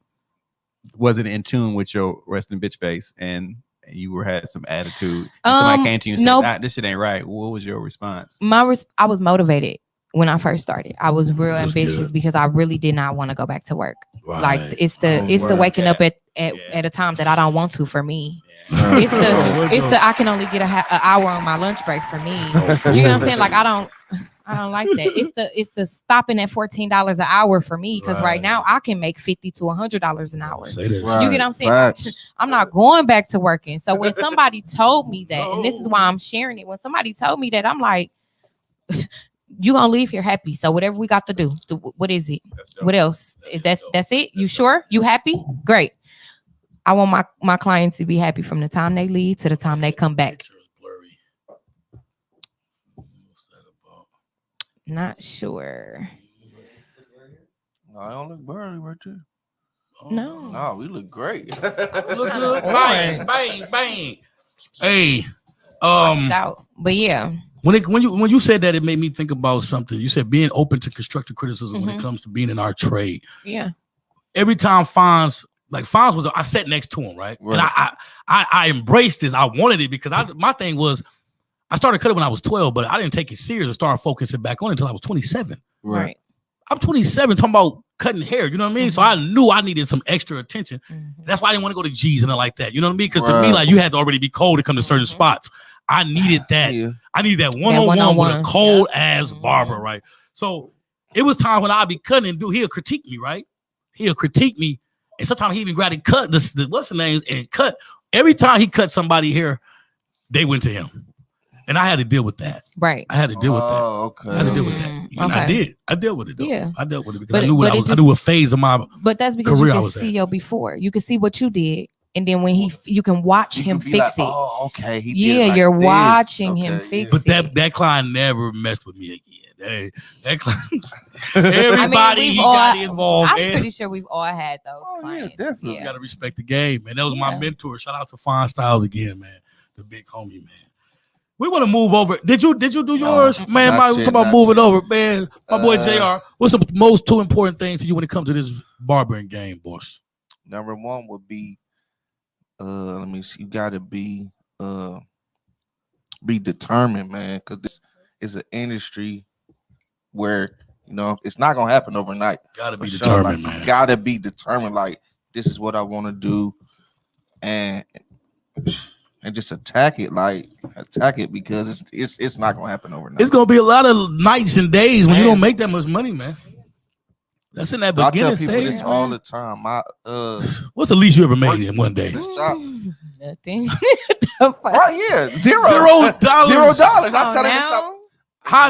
[SPEAKER 6] wasn't in tune with your resting bitch face, and you had some attitude, and somebody came to you and said,
[SPEAKER 3] nope.
[SPEAKER 6] nah, this shit ain't right. What was your response?
[SPEAKER 3] I was motivated when I first started. I was real
[SPEAKER 1] That's
[SPEAKER 3] ambitious
[SPEAKER 1] good.
[SPEAKER 3] because I really did not want to go back to work.
[SPEAKER 1] Right.
[SPEAKER 3] Like it's the
[SPEAKER 4] word.
[SPEAKER 3] waking up at
[SPEAKER 6] Yeah.
[SPEAKER 3] a time that I don't want to for me.
[SPEAKER 4] Yeah.
[SPEAKER 3] It's the I can only get an hour on my lunch break for me. You know what I'm saying? Like I don't like that. It's the stopping at $14 an hour for me, because right
[SPEAKER 1] Right.
[SPEAKER 3] now I can make $50 to $100 an hour.
[SPEAKER 1] Say this.
[SPEAKER 4] Right.
[SPEAKER 3] You get what I'm saying?
[SPEAKER 4] Facts.
[SPEAKER 3] I'm not going back to working. So when somebody told me that, and this is why I'm sharing it, when somebody told me that, I'm like, you gonna leave here happy. So whatever we got to do, what is it? What else? Is that's it? You sure? You happy? Great. I want my clients to be happy from the time they leave to the time they come back.
[SPEAKER 1] Picture is blurry. What's that about?
[SPEAKER 3] Not sure.
[SPEAKER 4] No, I don't look burly right there.
[SPEAKER 1] Oh,
[SPEAKER 3] No.
[SPEAKER 4] No, we look great.
[SPEAKER 1] Look good.
[SPEAKER 3] Orange.
[SPEAKER 1] Bang. Hey,
[SPEAKER 3] Washed out. But yeah.
[SPEAKER 1] when you said that, it made me think about something. You said being open to constructive criticism when it
[SPEAKER 3] Mhm.
[SPEAKER 1] comes to being in our trade.
[SPEAKER 3] Yeah.
[SPEAKER 1] Every time Fonz was, I sat next to him, right?
[SPEAKER 4] Right.
[SPEAKER 1] And I embraced this. I wanted it because my thing was, I started cutting when I was 12, but I didn't take it serious and start focusing back on it until I was 27.
[SPEAKER 3] Right.
[SPEAKER 1] I'm 27 talking about cutting hair, you know what I mean? So I knew I needed some extra attention.
[SPEAKER 3] Mhm.
[SPEAKER 1] That's why I didn't want to go to G's and like that. You know what I mean? Because to me,
[SPEAKER 4] Right.
[SPEAKER 1] like, you had to already be cold to come to certain
[SPEAKER 3] Mhm.
[SPEAKER 1] spots. I needed that.
[SPEAKER 4] Yeah.
[SPEAKER 1] I needed that one-on-one with a
[SPEAKER 3] one-on-one.
[SPEAKER 1] cold ass
[SPEAKER 3] Mhm.
[SPEAKER 1] barber, right? So it was time when I'd be cutting and he'll critique me, right? He'll critique me. And sometimes he even grabbed and cut the what's the names and cut. Every time he cut somebody here, they went to him. And I had to deal with that.
[SPEAKER 3] Right.
[SPEAKER 1] I had to deal with that.
[SPEAKER 4] Oh, okay.
[SPEAKER 1] I had to deal with that.
[SPEAKER 3] Mm,
[SPEAKER 1] And I
[SPEAKER 3] okay.
[SPEAKER 1] did. I dealt with it though.
[SPEAKER 3] Yeah.
[SPEAKER 1] I dealt with it because
[SPEAKER 3] But
[SPEAKER 1] I knew
[SPEAKER 3] but it
[SPEAKER 1] I
[SPEAKER 3] just-
[SPEAKER 1] knew what phase of my
[SPEAKER 3] But that's because
[SPEAKER 1] career
[SPEAKER 3] you
[SPEAKER 1] I
[SPEAKER 3] can
[SPEAKER 1] was
[SPEAKER 3] see
[SPEAKER 1] at.
[SPEAKER 3] your before. You can see what you did. And then when you can watch
[SPEAKER 4] You
[SPEAKER 3] him
[SPEAKER 4] could be
[SPEAKER 3] fix
[SPEAKER 4] like,
[SPEAKER 3] it.
[SPEAKER 4] Oh, okay. He did
[SPEAKER 3] Yeah,
[SPEAKER 4] it like
[SPEAKER 3] you're
[SPEAKER 4] this.
[SPEAKER 3] watching him
[SPEAKER 4] Okay,
[SPEAKER 3] fix
[SPEAKER 1] but
[SPEAKER 3] it.
[SPEAKER 1] that client never messed with me again. That client,
[SPEAKER 4] yeah.
[SPEAKER 1] everybody
[SPEAKER 3] we've
[SPEAKER 1] he
[SPEAKER 3] all-
[SPEAKER 1] got involved.
[SPEAKER 3] I'm
[SPEAKER 1] and
[SPEAKER 3] pretty sure we've all had those
[SPEAKER 4] Oh, yeah,
[SPEAKER 3] clients.
[SPEAKER 4] definitely.
[SPEAKER 1] you gotta respect the game, man. That was my
[SPEAKER 3] Yeah.
[SPEAKER 1] mentor. Shout out to Fine Styles again, man. The big homie, man. We want to move over. Did you do yours, man?
[SPEAKER 4] not
[SPEAKER 1] My,
[SPEAKER 4] yet,
[SPEAKER 1] talking about
[SPEAKER 4] not
[SPEAKER 1] moving
[SPEAKER 4] yet.
[SPEAKER 1] over, man. My boy
[SPEAKER 4] Uh,
[SPEAKER 1] JR. What's the most 2 important things to you when it comes to this barbering game, boss?
[SPEAKER 4] Number one would be, let me see. You gotta be determined, man, because this is an industry where it's not gonna happen overnight.
[SPEAKER 1] Gotta
[SPEAKER 4] For
[SPEAKER 1] be
[SPEAKER 4] sure.
[SPEAKER 1] determined,
[SPEAKER 4] Like,
[SPEAKER 1] man.
[SPEAKER 4] You gotta be determined. Like, this is what I want to do, and just attack it. Like, attack it because it's not gonna happen overnight.
[SPEAKER 1] It's gonna be a lot of nights and days when you don't make that much money, man. That's in that
[SPEAKER 4] I tell
[SPEAKER 1] beginning
[SPEAKER 4] people
[SPEAKER 1] stage.
[SPEAKER 4] this all the time.
[SPEAKER 1] What's the least you ever made in one day?
[SPEAKER 3] Nothing.
[SPEAKER 4] Right, yeah, $0.
[SPEAKER 1] $0.
[SPEAKER 4] $0. I
[SPEAKER 3] Oh,
[SPEAKER 4] said in the
[SPEAKER 3] now?
[SPEAKER 4] shop.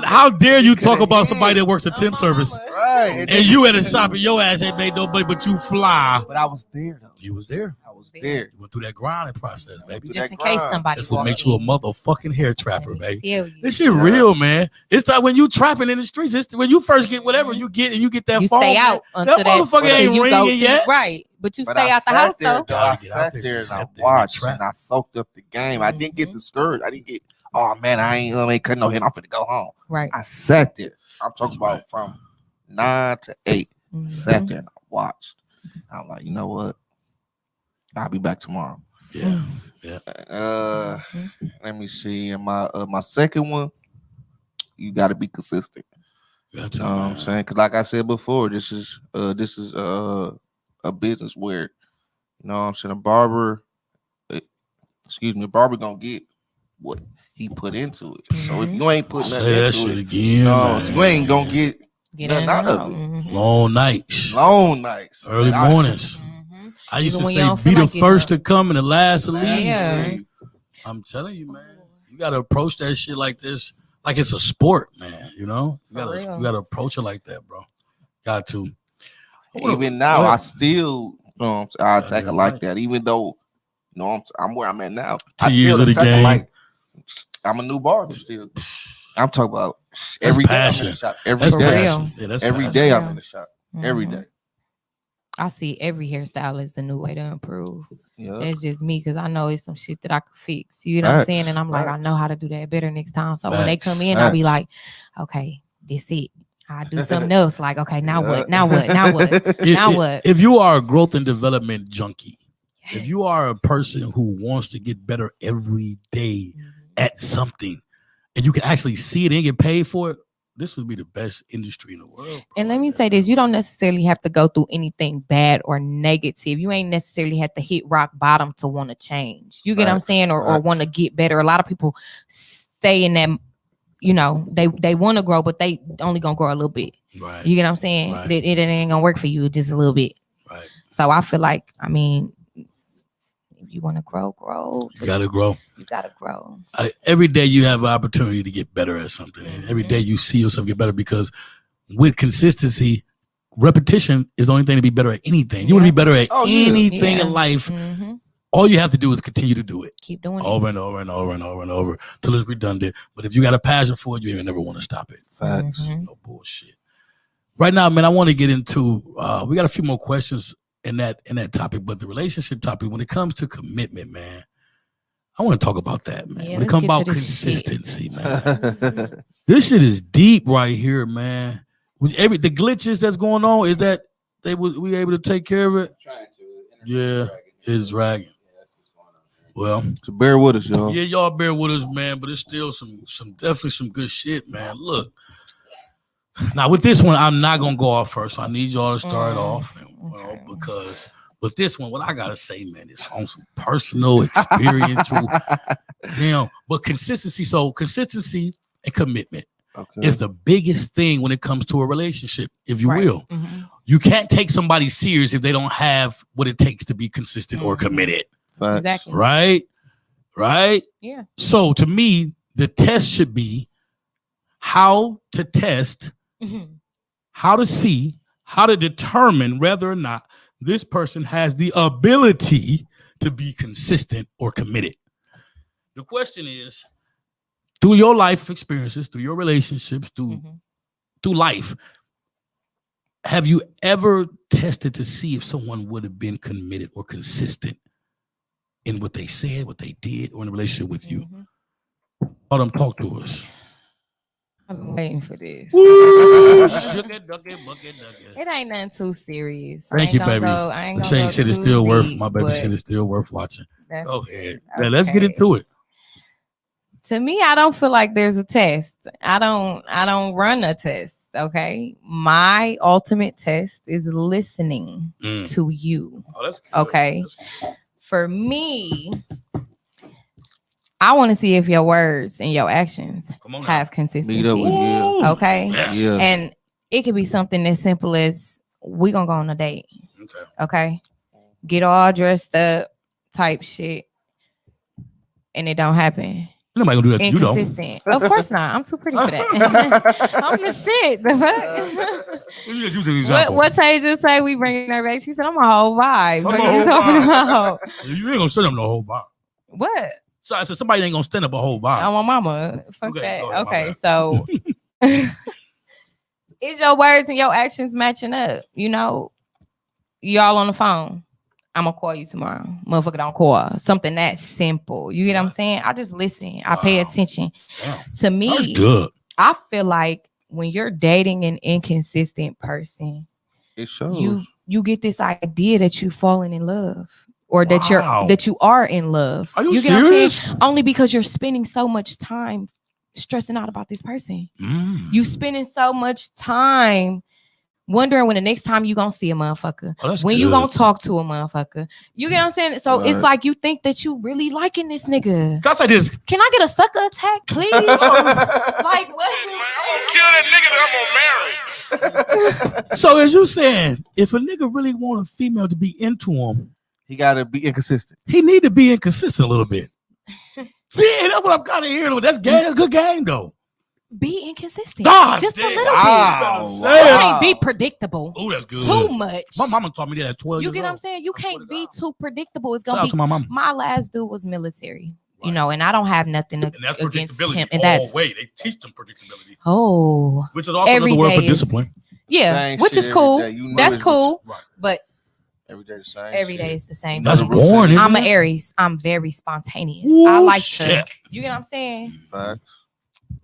[SPEAKER 1] How dare you talk
[SPEAKER 4] Coulda
[SPEAKER 1] about
[SPEAKER 4] hit.
[SPEAKER 1] somebody that works a temp
[SPEAKER 3] my
[SPEAKER 1] service?
[SPEAKER 3] mama.
[SPEAKER 4] Right.
[SPEAKER 1] And you at a shop and your ass ain't made no money, but you fly.
[SPEAKER 4] But I was there though.
[SPEAKER 1] You was there.
[SPEAKER 4] I was there.
[SPEAKER 1] You went through that grinding process, baby.
[SPEAKER 3] Just in case somebody
[SPEAKER 1] That's what
[SPEAKER 3] walk
[SPEAKER 1] makes you a
[SPEAKER 3] in.
[SPEAKER 1] motherfucking hair trapper, baby.
[SPEAKER 3] Tell you.
[SPEAKER 1] This shit real, man. It's like when you trapping in the streets. It's when you first get whatever you get, and you get that
[SPEAKER 3] You
[SPEAKER 1] phone.
[SPEAKER 3] stay out until
[SPEAKER 1] that motherfucker
[SPEAKER 3] until
[SPEAKER 1] ain't
[SPEAKER 3] you go
[SPEAKER 1] ringing
[SPEAKER 3] to,
[SPEAKER 1] yet.
[SPEAKER 3] right? But you
[SPEAKER 4] But
[SPEAKER 3] stay
[SPEAKER 4] I
[SPEAKER 3] out the
[SPEAKER 4] sat
[SPEAKER 3] house
[SPEAKER 4] there,
[SPEAKER 3] though.
[SPEAKER 4] though. I
[SPEAKER 1] Gotta get out
[SPEAKER 4] sat
[SPEAKER 1] there.
[SPEAKER 4] there
[SPEAKER 1] You
[SPEAKER 4] and
[SPEAKER 1] sat
[SPEAKER 4] I
[SPEAKER 1] there and
[SPEAKER 4] watched
[SPEAKER 1] trapped.
[SPEAKER 4] and I soaked up the game. I didn't get discouraged. I didn't get, oh man, I ain't cutting no head. I'm finna go home.
[SPEAKER 3] Right.
[SPEAKER 4] I sat there. I'm talking about from 9 to 8.
[SPEAKER 3] Mhm.
[SPEAKER 4] Sat there and I watched. I'm like, you know what? I'll be back tomorrow.
[SPEAKER 1] Yeah.
[SPEAKER 4] Let me see. And my second one, you got to be consistent.
[SPEAKER 1] You
[SPEAKER 4] You know what I'm saying? Because like I said before, this is a business where, you know what I'm saying, a barber gonna get what he put into it. So if you ain't putting nothing
[SPEAKER 1] Say that
[SPEAKER 4] into
[SPEAKER 1] shit
[SPEAKER 4] it,
[SPEAKER 1] again,
[SPEAKER 4] no,
[SPEAKER 1] man.
[SPEAKER 4] so you ain't gonna get
[SPEAKER 3] Get
[SPEAKER 4] nothing
[SPEAKER 3] in
[SPEAKER 4] out
[SPEAKER 3] and
[SPEAKER 4] of it.
[SPEAKER 3] Mhm.
[SPEAKER 1] Long nights,
[SPEAKER 4] Long nights,
[SPEAKER 1] early
[SPEAKER 4] man.
[SPEAKER 1] mornings.
[SPEAKER 3] Mhm.
[SPEAKER 1] I used
[SPEAKER 3] Even
[SPEAKER 1] to
[SPEAKER 3] when you
[SPEAKER 1] say,
[SPEAKER 3] don't
[SPEAKER 1] be
[SPEAKER 3] feel
[SPEAKER 1] the
[SPEAKER 3] like getting
[SPEAKER 1] first
[SPEAKER 3] up.
[SPEAKER 1] to come and the last to leave.
[SPEAKER 3] Yeah.
[SPEAKER 1] Man. I'm telling you, man. You gotta approach that shit like this, like it's a sport, man. You know, you
[SPEAKER 3] For real.
[SPEAKER 1] gotta approach it like that, bro. Got to.
[SPEAKER 4] Even now, I still, I attack it
[SPEAKER 1] Goddamn
[SPEAKER 4] like
[SPEAKER 1] right.
[SPEAKER 4] that. Even though, you know, I'm where I'm at now.
[SPEAKER 1] 2
[SPEAKER 4] I
[SPEAKER 1] years
[SPEAKER 4] still
[SPEAKER 1] of the
[SPEAKER 4] attack it
[SPEAKER 1] game.
[SPEAKER 4] like I'm a new barber still. I'm talking about
[SPEAKER 1] That's
[SPEAKER 4] every day I'm in
[SPEAKER 1] passion.
[SPEAKER 4] the shop. Every
[SPEAKER 1] That's
[SPEAKER 3] For
[SPEAKER 4] day.
[SPEAKER 3] real.
[SPEAKER 1] passion. Yeah, that's
[SPEAKER 4] Every
[SPEAKER 1] passion.
[SPEAKER 4] day I'm
[SPEAKER 3] Yeah.
[SPEAKER 4] in the shop. Every
[SPEAKER 3] Mhm.
[SPEAKER 4] day.
[SPEAKER 3] I see every hairstyle is the new way to improve.
[SPEAKER 4] Yeah.
[SPEAKER 3] That's just me because I know it's some shit that I could fix. You know what I'm
[SPEAKER 4] Facts.
[SPEAKER 3] saying? And I'm like, I
[SPEAKER 4] Facts.
[SPEAKER 3] know how to do that better next time. So when they
[SPEAKER 1] Facts.
[SPEAKER 3] come in, I'll be like, okay, this it. I do something else. Like, okay, now what? Now what? Now what? Now what?
[SPEAKER 1] If you are a growth and development junkie, if
[SPEAKER 3] Yes.
[SPEAKER 1] you are a person who wants to get better every day
[SPEAKER 3] Mhm.
[SPEAKER 1] at something, and you can actually see it and get paid for it, this would be the best industry in the world. Bro.
[SPEAKER 3] And let me say this, you don't necessarily have to go through anything bad or negative. You ain't necessarily have to hit rock bottom to want to change. You get what I'm
[SPEAKER 4] Right.
[SPEAKER 3] saying? Or
[SPEAKER 4] Right.
[SPEAKER 3] want to get better. A lot of people stay in that, you know, they want to grow, but they only gonna grow a little bit.
[SPEAKER 1] Right.
[SPEAKER 3] You get what I'm saying?
[SPEAKER 1] Right.
[SPEAKER 3] It ain't gonna work for you just a little bit.
[SPEAKER 1] Right.
[SPEAKER 3] So I feel like, I mean, if you want to grow,
[SPEAKER 1] You gotta grow.
[SPEAKER 3] You gotta grow.
[SPEAKER 1] Every day you have an opportunity to get better at something. And every day you see yourself get better because with consistency, repetition is the only thing to be better at anything. You want to be better at anything in life.
[SPEAKER 3] Mm-hmm.
[SPEAKER 1] All you have to do is continue to do it.
[SPEAKER 3] Keep doing
[SPEAKER 1] over and over and over and over and over till it's redundant. But if you got a passion for it, you even never want to stop it.
[SPEAKER 4] Facts.
[SPEAKER 3] Mhm.
[SPEAKER 1] No bullshit. Right now, man, I want to get into we got a few more questions in that topic, but the relationship topic, when it comes to commitment, man, I want to talk about that, man.
[SPEAKER 3] Yeah,
[SPEAKER 1] when it
[SPEAKER 3] let's
[SPEAKER 1] comes
[SPEAKER 3] get
[SPEAKER 1] about
[SPEAKER 3] to this shit.
[SPEAKER 1] consistency, man. This shit is deep right here, man. With the glitches that's going on, is that we able to take care of it?
[SPEAKER 6] Trying to.
[SPEAKER 1] Yeah, it's dragging. Well,
[SPEAKER 4] So bear with us, y'all.
[SPEAKER 1] yeah, y'all bear with us, man, but it's still some definitely some good shit, man. Look. Now with this one, I'm not gonna go off first. So I need y'all to start off,
[SPEAKER 3] okay.
[SPEAKER 1] because with this one, what I gotta say, man, it's on some personal experiential. Damn, but consistency. So consistency and commitment
[SPEAKER 4] Okay.
[SPEAKER 1] is the biggest thing when it comes to a relationship, if you
[SPEAKER 3] Right.
[SPEAKER 1] will.
[SPEAKER 3] Mhm.
[SPEAKER 1] You can't take somebody serious if they don't have what it takes to be consistent or
[SPEAKER 3] Mhm.
[SPEAKER 1] committed.
[SPEAKER 4] Facts.
[SPEAKER 3] Exactly.
[SPEAKER 1] Right?
[SPEAKER 3] Yeah.
[SPEAKER 1] So to me, the test should be how to test,
[SPEAKER 3] Mhm.
[SPEAKER 1] how to see, how to determine whether or not this person has the ability to be consistent or committed. The question is, through your life experiences, through your relationships, through life, have you ever tested to see if someone would have been committed or consistent in what they said, what they did, or in a relationship with you? All them talk to us.
[SPEAKER 3] I've been waiting for this.
[SPEAKER 1] Woo! Sugar ducky, bucket ducky.
[SPEAKER 3] It ain't nothing too serious.
[SPEAKER 1] Thank you, baby.
[SPEAKER 3] I ain't gonna
[SPEAKER 1] Shane
[SPEAKER 3] go
[SPEAKER 1] said it's
[SPEAKER 3] too
[SPEAKER 1] still worth.
[SPEAKER 3] deep,
[SPEAKER 1] My baby
[SPEAKER 3] but
[SPEAKER 1] said it's still worth watching.
[SPEAKER 3] that's-
[SPEAKER 1] Go ahead. Yeah, let's get
[SPEAKER 3] okay.
[SPEAKER 1] into it.
[SPEAKER 3] To me, I don't feel like there's a test. I don't run a test. Okay. My ultimate test is listening to you.
[SPEAKER 1] Oh, that's good.
[SPEAKER 3] Okay.
[SPEAKER 1] That's good.
[SPEAKER 3] For me, I want to see if your words and your actions
[SPEAKER 1] Come on now.
[SPEAKER 3] have consistency.
[SPEAKER 4] Meet up with you.
[SPEAKER 3] Okay.
[SPEAKER 1] Yeah.
[SPEAKER 4] Yeah.
[SPEAKER 3] And it could be something as simple as we gonna go on a date.
[SPEAKER 1] Okay.
[SPEAKER 3] Okay. Get all dressed up type shit. And it don't happen.
[SPEAKER 1] Nobody gonna do that to you though.
[SPEAKER 3] Inconsistent. Of course not. I'm too pretty for that. I'm the shit. The fuck?
[SPEAKER 1] You do the example.
[SPEAKER 3] What Tay just say? We bringing her back. She said, "I'm a whole vibe."
[SPEAKER 1] I'm
[SPEAKER 3] What
[SPEAKER 1] a
[SPEAKER 3] are you
[SPEAKER 1] whole
[SPEAKER 3] talking
[SPEAKER 1] vibe.
[SPEAKER 3] about?
[SPEAKER 1] You ain't gonna send them the whole vibe.
[SPEAKER 3] What?
[SPEAKER 1] So I said somebody ain't gonna stand up a whole vibe.
[SPEAKER 3] Oh, my mama. Fuck
[SPEAKER 1] Okay,
[SPEAKER 3] that.
[SPEAKER 1] go ahead, my
[SPEAKER 3] Okay,
[SPEAKER 1] bad.
[SPEAKER 3] so is your words and your actions matching up? You know, y'all on the phone. I'm gonna call you tomorrow. Motherfucker, don't call. Something that simple. You get what I'm saying? I just listen. I pay
[SPEAKER 1] Wow.
[SPEAKER 3] attention.
[SPEAKER 1] Damn.
[SPEAKER 3] To
[SPEAKER 1] That's
[SPEAKER 3] me,
[SPEAKER 1] good.
[SPEAKER 3] I feel like when you're dating an inconsistent person,
[SPEAKER 4] It shows.
[SPEAKER 3] you get this idea that you've fallen in love or that
[SPEAKER 1] Wow.
[SPEAKER 3] you are in love.
[SPEAKER 1] Are you
[SPEAKER 3] get what I'm saying?
[SPEAKER 1] serious?
[SPEAKER 3] Only because you're spending so much time stressing out about this person. You spending so much time wondering when the next time you gonna see a motherfucker,
[SPEAKER 1] Oh, that's
[SPEAKER 3] when you
[SPEAKER 1] good.
[SPEAKER 3] gonna talk to a motherfucker. You get what I'm saying? So it's
[SPEAKER 4] Right.
[SPEAKER 3] like you think that you really liking this nigga.
[SPEAKER 1] Can I say this?
[SPEAKER 3] Can I get a sucker attack, please? Like what?
[SPEAKER 1] So as you saying, if a nigga really want a female to be into him,
[SPEAKER 4] He gotta be inconsistent.
[SPEAKER 1] he need to be inconsistent a little bit. See, that's what I'm kind of hearing. That's game. That's a good game though.
[SPEAKER 3] Be inconsistent.
[SPEAKER 1] God
[SPEAKER 3] Just
[SPEAKER 1] damn.
[SPEAKER 3] a little
[SPEAKER 4] Wow.
[SPEAKER 3] bit.
[SPEAKER 1] Wow.
[SPEAKER 3] You can't be predictable
[SPEAKER 1] Oh, that's good.
[SPEAKER 3] too much.
[SPEAKER 1] My mama taught me that at 12
[SPEAKER 3] You
[SPEAKER 1] years
[SPEAKER 3] get what I'm
[SPEAKER 1] old.
[SPEAKER 3] saying? You
[SPEAKER 1] I swear
[SPEAKER 3] can't
[SPEAKER 1] to
[SPEAKER 3] be
[SPEAKER 1] God.
[SPEAKER 3] too predictable. It's
[SPEAKER 1] Shout
[SPEAKER 3] gonna
[SPEAKER 1] out
[SPEAKER 3] be.
[SPEAKER 1] to my mama.
[SPEAKER 3] My last dude was military, you
[SPEAKER 1] Right.
[SPEAKER 3] know, and I don't have nothing
[SPEAKER 1] And that's
[SPEAKER 3] against
[SPEAKER 1] predictability.
[SPEAKER 3] him. And
[SPEAKER 1] all
[SPEAKER 3] that's
[SPEAKER 1] way. They teach them predictability,
[SPEAKER 3] oh,
[SPEAKER 1] which is also
[SPEAKER 3] Every
[SPEAKER 1] another word for
[SPEAKER 3] day is-
[SPEAKER 1] discipline.
[SPEAKER 3] yeah,
[SPEAKER 4] Same
[SPEAKER 3] which
[SPEAKER 4] shit
[SPEAKER 3] is
[SPEAKER 4] every
[SPEAKER 3] cool.
[SPEAKER 4] day. You know
[SPEAKER 3] That's
[SPEAKER 4] it's-
[SPEAKER 3] cool.
[SPEAKER 1] Right.
[SPEAKER 3] But
[SPEAKER 4] Every day the same.
[SPEAKER 3] every
[SPEAKER 4] shit.
[SPEAKER 3] day is the same.
[SPEAKER 1] That's
[SPEAKER 4] Another routine.
[SPEAKER 1] boring. Isn't
[SPEAKER 3] I'm an
[SPEAKER 1] it?
[SPEAKER 3] Aries. I'm very spontaneous.
[SPEAKER 1] Ooh,
[SPEAKER 3] I like
[SPEAKER 1] shit.
[SPEAKER 3] to. You get what I'm saying?
[SPEAKER 4] Facts.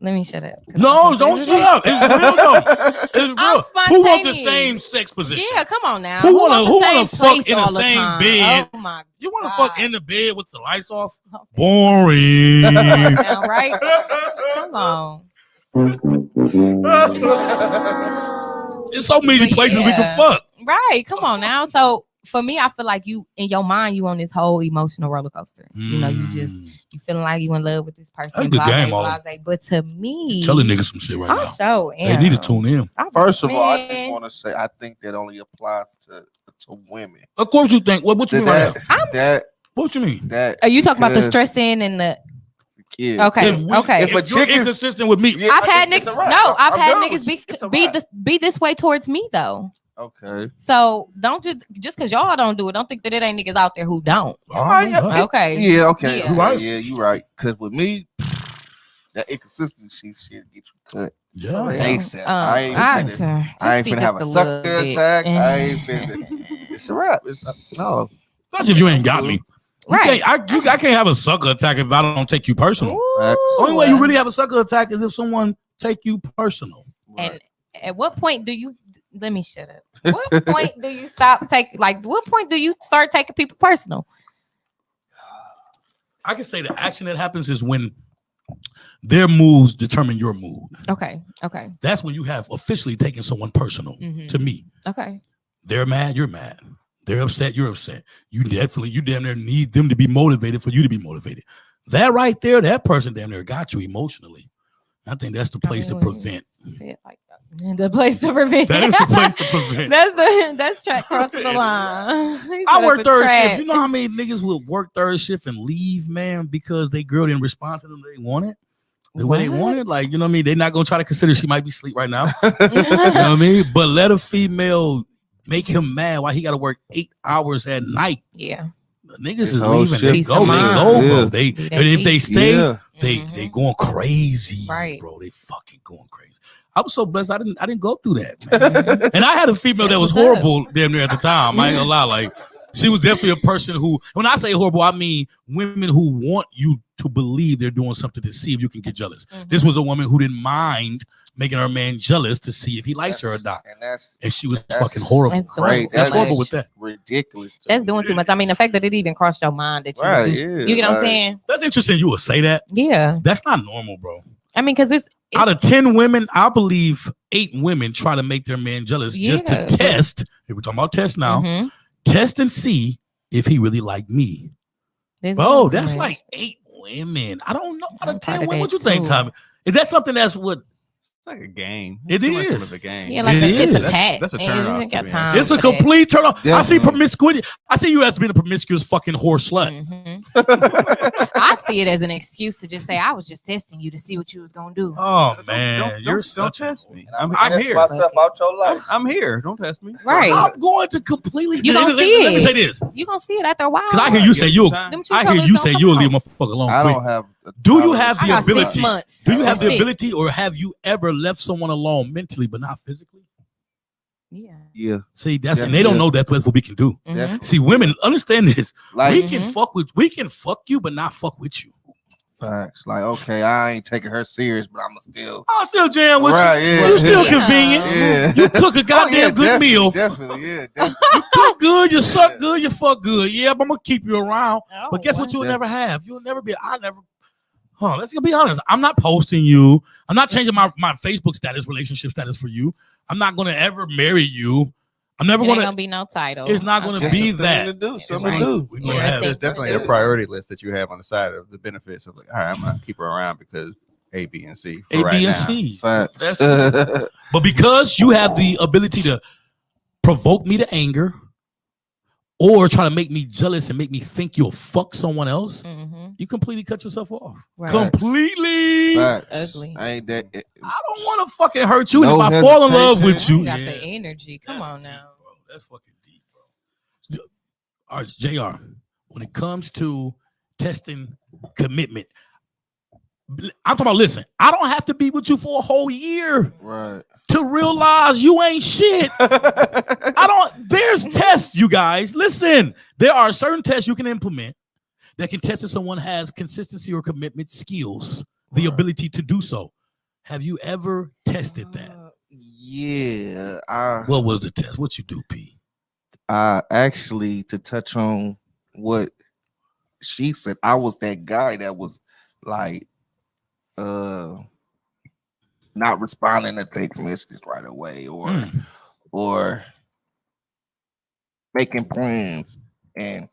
[SPEAKER 3] Let me shut up.
[SPEAKER 1] No, don't shut up. It's real though. It's real. Who want the
[SPEAKER 3] spontaneous.
[SPEAKER 1] same sex position?
[SPEAKER 3] Yeah, come on now.
[SPEAKER 1] Who wanna-
[SPEAKER 3] want the
[SPEAKER 1] who wanna
[SPEAKER 3] same
[SPEAKER 1] fuck
[SPEAKER 3] place
[SPEAKER 1] in the
[SPEAKER 3] all
[SPEAKER 1] same
[SPEAKER 3] time?
[SPEAKER 1] bed?
[SPEAKER 3] Oh my
[SPEAKER 1] You want to
[SPEAKER 3] God.
[SPEAKER 1] fuck in the bed with the lights off?
[SPEAKER 3] Okay.
[SPEAKER 1] Boring.
[SPEAKER 3] Now, right? Come on.
[SPEAKER 1] There's so many
[SPEAKER 3] But
[SPEAKER 1] places we
[SPEAKER 3] yeah.
[SPEAKER 1] can fuck.
[SPEAKER 3] Right. Come on now. So for me, I feel like you in your mind, you on this whole emotional roller coaster. You know, you feeling like you in love with this person.
[SPEAKER 1] That's a good game, Olive.
[SPEAKER 3] blase. But to me,
[SPEAKER 1] Telling niggas some shit right
[SPEAKER 3] I'm
[SPEAKER 1] now.
[SPEAKER 3] so
[SPEAKER 1] They need to tune in.
[SPEAKER 4] First of all, I just
[SPEAKER 3] Man.
[SPEAKER 4] want to say I think that only applies to women.
[SPEAKER 1] Of course you think. What you mean right now?
[SPEAKER 4] That
[SPEAKER 1] What you mean?
[SPEAKER 4] that
[SPEAKER 3] Are you talking about the
[SPEAKER 4] because
[SPEAKER 3] stressing and the?
[SPEAKER 4] kid.
[SPEAKER 3] Okay.
[SPEAKER 1] If we-
[SPEAKER 3] Okay.
[SPEAKER 1] If
[SPEAKER 4] If a
[SPEAKER 1] you're
[SPEAKER 4] chick is-
[SPEAKER 1] inconsistent with me,
[SPEAKER 4] Yeah,
[SPEAKER 3] I've had
[SPEAKER 4] it's
[SPEAKER 3] niggas.
[SPEAKER 4] a wrap.
[SPEAKER 3] No, I've
[SPEAKER 4] I'm
[SPEAKER 3] had
[SPEAKER 4] done
[SPEAKER 3] niggas
[SPEAKER 4] with
[SPEAKER 3] be
[SPEAKER 4] you. It's a
[SPEAKER 3] be
[SPEAKER 4] wrap.
[SPEAKER 3] this way towards me though.
[SPEAKER 4] Okay.
[SPEAKER 3] So don't just because y'all don't do it, don't think that it ain't niggas out there who don't.
[SPEAKER 1] all right,
[SPEAKER 4] Yeah.
[SPEAKER 1] all right.
[SPEAKER 3] Okay.
[SPEAKER 4] Yeah. Okay.
[SPEAKER 3] Yeah.
[SPEAKER 4] Okay,
[SPEAKER 1] Right.
[SPEAKER 4] Yeah, you right. Because with me, that inconsistency shit get you cut.
[SPEAKER 1] Yeah.
[SPEAKER 3] Real.
[SPEAKER 4] ASAP. I ain't finna
[SPEAKER 3] just
[SPEAKER 4] finna
[SPEAKER 3] be
[SPEAKER 4] have
[SPEAKER 3] just
[SPEAKER 4] a
[SPEAKER 3] little
[SPEAKER 4] sucker
[SPEAKER 3] bit.
[SPEAKER 4] attack. I ain't finna. It's a wrap. It's no.
[SPEAKER 1] Not if you ain't got me. You
[SPEAKER 3] Right.
[SPEAKER 1] can't, I can't have a sucker attack if I don't take you personal.
[SPEAKER 4] Facts.
[SPEAKER 1] The only way you really have a sucker attack is if someone take you personal.
[SPEAKER 3] And at what point do you? Let me shut up. What point do you stop taking? Like, what point do you start taking people personal?
[SPEAKER 1] I can say the action that happens is when their moves determine your mood.
[SPEAKER 3] Okay. Okay.
[SPEAKER 1] That's when you have officially taken someone personal.
[SPEAKER 3] Mhm.
[SPEAKER 1] To me,
[SPEAKER 3] Okay.
[SPEAKER 1] they're mad, you're mad. They're upset, you're upset. You damn near need them to be motivated for you to be motivated. That right there, that person damn near got you emotionally. I think that's the place to prevent.
[SPEAKER 3] Like that. The place to prevent.
[SPEAKER 1] That is the place to prevent.
[SPEAKER 3] That's track crossing the line. He
[SPEAKER 1] I
[SPEAKER 3] said
[SPEAKER 1] work
[SPEAKER 3] it's a
[SPEAKER 1] third
[SPEAKER 3] track.
[SPEAKER 1] shift. You know how many niggas will work third shift and leave, man, because they girl didn't respond to them they wanted? The way they
[SPEAKER 3] What?
[SPEAKER 1] wanted, like, you know what I mean? They're not gonna try to consider she might be asleep right now. You know what I mean? But let a female make him mad while he gotta work 8 hours at night.
[SPEAKER 3] Yeah.
[SPEAKER 1] The niggas
[SPEAKER 4] His
[SPEAKER 1] is
[SPEAKER 4] whole
[SPEAKER 1] leaving.
[SPEAKER 4] shift
[SPEAKER 1] They
[SPEAKER 3] Peace
[SPEAKER 1] go,
[SPEAKER 3] of
[SPEAKER 1] they
[SPEAKER 3] mind.
[SPEAKER 1] go, bro.
[SPEAKER 4] Yeah.
[SPEAKER 1] They
[SPEAKER 3] Be that
[SPEAKER 1] and if they
[SPEAKER 3] peace.
[SPEAKER 1] stay,
[SPEAKER 4] Yeah.
[SPEAKER 1] they
[SPEAKER 3] Mhm.
[SPEAKER 1] going crazy,
[SPEAKER 3] Right.
[SPEAKER 1] bro. They fucking going crazy. I was so blessed. I didn't go through that, man. And I had a female that was
[SPEAKER 3] That's what's up.
[SPEAKER 1] horrible damn near at the time. I ain't gonna lie. Like, she was definitely a person who, when I say horrible, I mean women who want you to believe they're doing something to see if you can get jealous.
[SPEAKER 3] Mhm.
[SPEAKER 1] This was a woman who didn't mind making her man jealous to see if he likes her or not.
[SPEAKER 4] And that's
[SPEAKER 1] And she was
[SPEAKER 4] That's
[SPEAKER 1] fucking horrible.
[SPEAKER 3] That's doing
[SPEAKER 4] great.
[SPEAKER 3] too
[SPEAKER 1] That's
[SPEAKER 3] much.
[SPEAKER 1] horrible with that.
[SPEAKER 4] ridiculous. to
[SPEAKER 3] That's
[SPEAKER 4] me.
[SPEAKER 3] doing too much. I mean, the fact that it even crossed your mind that you
[SPEAKER 4] Right,
[SPEAKER 3] would do,
[SPEAKER 4] yeah,
[SPEAKER 3] you get what I'm
[SPEAKER 4] like-
[SPEAKER 3] saying?
[SPEAKER 1] That's interesting. You would say that.
[SPEAKER 3] Yeah.
[SPEAKER 1] That's not normal, bro.
[SPEAKER 3] I mean, because it's
[SPEAKER 1] Out of 10 women, I believe 8 women try to make their man jealous just
[SPEAKER 3] Yeah.
[SPEAKER 1] to test. If we're talking about test now,
[SPEAKER 3] Mhm.
[SPEAKER 1] test and see if he really like me.
[SPEAKER 3] It's
[SPEAKER 1] Bro,
[SPEAKER 3] doing too
[SPEAKER 1] that's
[SPEAKER 3] much.
[SPEAKER 1] like 8 women. I don't know. Out
[SPEAKER 3] I'm
[SPEAKER 1] of
[SPEAKER 3] part
[SPEAKER 1] 10
[SPEAKER 3] of
[SPEAKER 1] women, what
[SPEAKER 3] that
[SPEAKER 1] you think,
[SPEAKER 3] too.
[SPEAKER 1] Tommy? Is that something that's what
[SPEAKER 6] It's like a game.
[SPEAKER 1] It
[SPEAKER 6] Too much
[SPEAKER 1] is.
[SPEAKER 6] of a game.
[SPEAKER 3] Yeah, like
[SPEAKER 1] It
[SPEAKER 3] a tit
[SPEAKER 1] is.
[SPEAKER 3] for tat.
[SPEAKER 6] That's a
[SPEAKER 3] Man,
[SPEAKER 6] turn
[SPEAKER 3] you
[SPEAKER 6] off,
[SPEAKER 3] ain't got
[SPEAKER 6] to be
[SPEAKER 3] time
[SPEAKER 6] honest.
[SPEAKER 1] It's a
[SPEAKER 3] for that.
[SPEAKER 1] complete turn off. I see
[SPEAKER 4] Definitely.
[SPEAKER 1] promiscuity. I see you as being a promiscuous fucking whore slut.
[SPEAKER 3] Mhm. I see it as an excuse to just say I was just testing you to see what you was gonna do.
[SPEAKER 1] Oh man,
[SPEAKER 6] Don't
[SPEAKER 1] you're
[SPEAKER 6] don't
[SPEAKER 1] such a
[SPEAKER 6] test me.
[SPEAKER 4] I'm
[SPEAKER 6] I'm
[SPEAKER 4] test
[SPEAKER 6] here.
[SPEAKER 4] myself out your life.
[SPEAKER 6] I'm here. Don't test me.
[SPEAKER 3] Right.
[SPEAKER 1] I'm going to completely.
[SPEAKER 3] You gonna
[SPEAKER 1] let,
[SPEAKER 3] see
[SPEAKER 1] let me
[SPEAKER 3] it.
[SPEAKER 1] say this,
[SPEAKER 3] You gonna see it after a while.
[SPEAKER 1] because I hear you say you'll.
[SPEAKER 3] Them true
[SPEAKER 1] I hear
[SPEAKER 3] colors
[SPEAKER 1] you
[SPEAKER 3] don't
[SPEAKER 1] say
[SPEAKER 3] come
[SPEAKER 1] you'll
[SPEAKER 3] out.
[SPEAKER 1] leave a motherfucker alone.
[SPEAKER 4] I
[SPEAKER 1] quick.
[SPEAKER 4] don't have.
[SPEAKER 1] Do you have
[SPEAKER 3] I
[SPEAKER 1] the
[SPEAKER 3] got 6
[SPEAKER 1] ability?
[SPEAKER 3] months.
[SPEAKER 1] Do you have the
[SPEAKER 3] That's it.
[SPEAKER 1] ability, or have you ever left someone alone mentally but not physically?
[SPEAKER 3] Yeah.
[SPEAKER 4] Yeah,
[SPEAKER 1] See, that's
[SPEAKER 4] Yeah,
[SPEAKER 1] and they don't
[SPEAKER 4] yeah.
[SPEAKER 1] know that's what we can do.
[SPEAKER 3] Mhm.
[SPEAKER 4] definitely.
[SPEAKER 1] See, women understand this.
[SPEAKER 4] Like
[SPEAKER 1] We can
[SPEAKER 3] Mhm.
[SPEAKER 1] we can fuck you, but not fuck with you.
[SPEAKER 4] facts. Like, okay, I ain't taking her serious, but I'm still
[SPEAKER 1] I'll still jam with
[SPEAKER 4] right.
[SPEAKER 1] you.
[SPEAKER 4] Yeah,
[SPEAKER 1] You still
[SPEAKER 3] Yeah.
[SPEAKER 1] convenient.
[SPEAKER 4] Yeah,
[SPEAKER 1] You cook a goddamn
[SPEAKER 4] yeah,
[SPEAKER 1] good
[SPEAKER 4] definitely,
[SPEAKER 1] meal.
[SPEAKER 4] Definitely, yeah, definitely.
[SPEAKER 1] You cook good. You suck
[SPEAKER 4] Yeah.
[SPEAKER 1] good. You fuck good. Yeah, but I'm gonna keep you around.
[SPEAKER 3] Oh,
[SPEAKER 1] But guess what?
[SPEAKER 3] wow.
[SPEAKER 1] You'll
[SPEAKER 4] Yeah.
[SPEAKER 1] never have. You'll never be. I never. Let's be honest. I'm not posting you. I'm not changing my Facebook status, relationship status for you. I'm not gonna ever marry you. I'm never
[SPEAKER 3] It ain't
[SPEAKER 1] gonna.
[SPEAKER 3] gonna be no title.
[SPEAKER 1] It's not gonna
[SPEAKER 3] Okay.
[SPEAKER 4] Just
[SPEAKER 1] be
[SPEAKER 4] something
[SPEAKER 1] that.
[SPEAKER 4] to do,
[SPEAKER 3] It's
[SPEAKER 4] something
[SPEAKER 3] right.
[SPEAKER 4] to do.
[SPEAKER 1] We're
[SPEAKER 3] Yeah,
[SPEAKER 1] gonna
[SPEAKER 3] I
[SPEAKER 1] have.
[SPEAKER 3] think-
[SPEAKER 6] There's definitely a priority list that you have on the side of the benefits of like, all right, I'm gonna keep her around because A, B, and C. For
[SPEAKER 1] A,
[SPEAKER 6] right
[SPEAKER 1] B, and
[SPEAKER 6] now.
[SPEAKER 1] C.
[SPEAKER 4] Facts.
[SPEAKER 1] That's it. But because you have the ability to provoke me to anger or try to make me jealous and make me think you'll fuck someone else,
[SPEAKER 3] Mhm.
[SPEAKER 1] you completely cut yourself off.
[SPEAKER 3] Right.
[SPEAKER 1] Completely.
[SPEAKER 4] Facts.
[SPEAKER 3] ugly.
[SPEAKER 4] I ain't that.
[SPEAKER 1] I don't want to fucking hurt you. And
[SPEAKER 4] No
[SPEAKER 1] if I fall in love with
[SPEAKER 4] hesitation.
[SPEAKER 1] you,
[SPEAKER 3] got
[SPEAKER 1] yeah,
[SPEAKER 3] the energy. Come
[SPEAKER 1] that's
[SPEAKER 3] on
[SPEAKER 1] deep,
[SPEAKER 3] now.
[SPEAKER 1] bro. That's fucking deep, bro. All right, JR, when it comes to testing commitment, I'm talking about, listen, I don't have to be with you for a whole year
[SPEAKER 4] Right.
[SPEAKER 1] to realize you ain't shit. There's tests, you guys. Listen, there are certain tests you can implement that can test if someone has consistency or commitment skills, the ability to do so. Have you ever tested that?
[SPEAKER 4] Yeah.
[SPEAKER 1] What was the test? What you do, P?
[SPEAKER 4] Actually, to touch on what she said, I was that guy that was like not responding to text messages right away or making plans and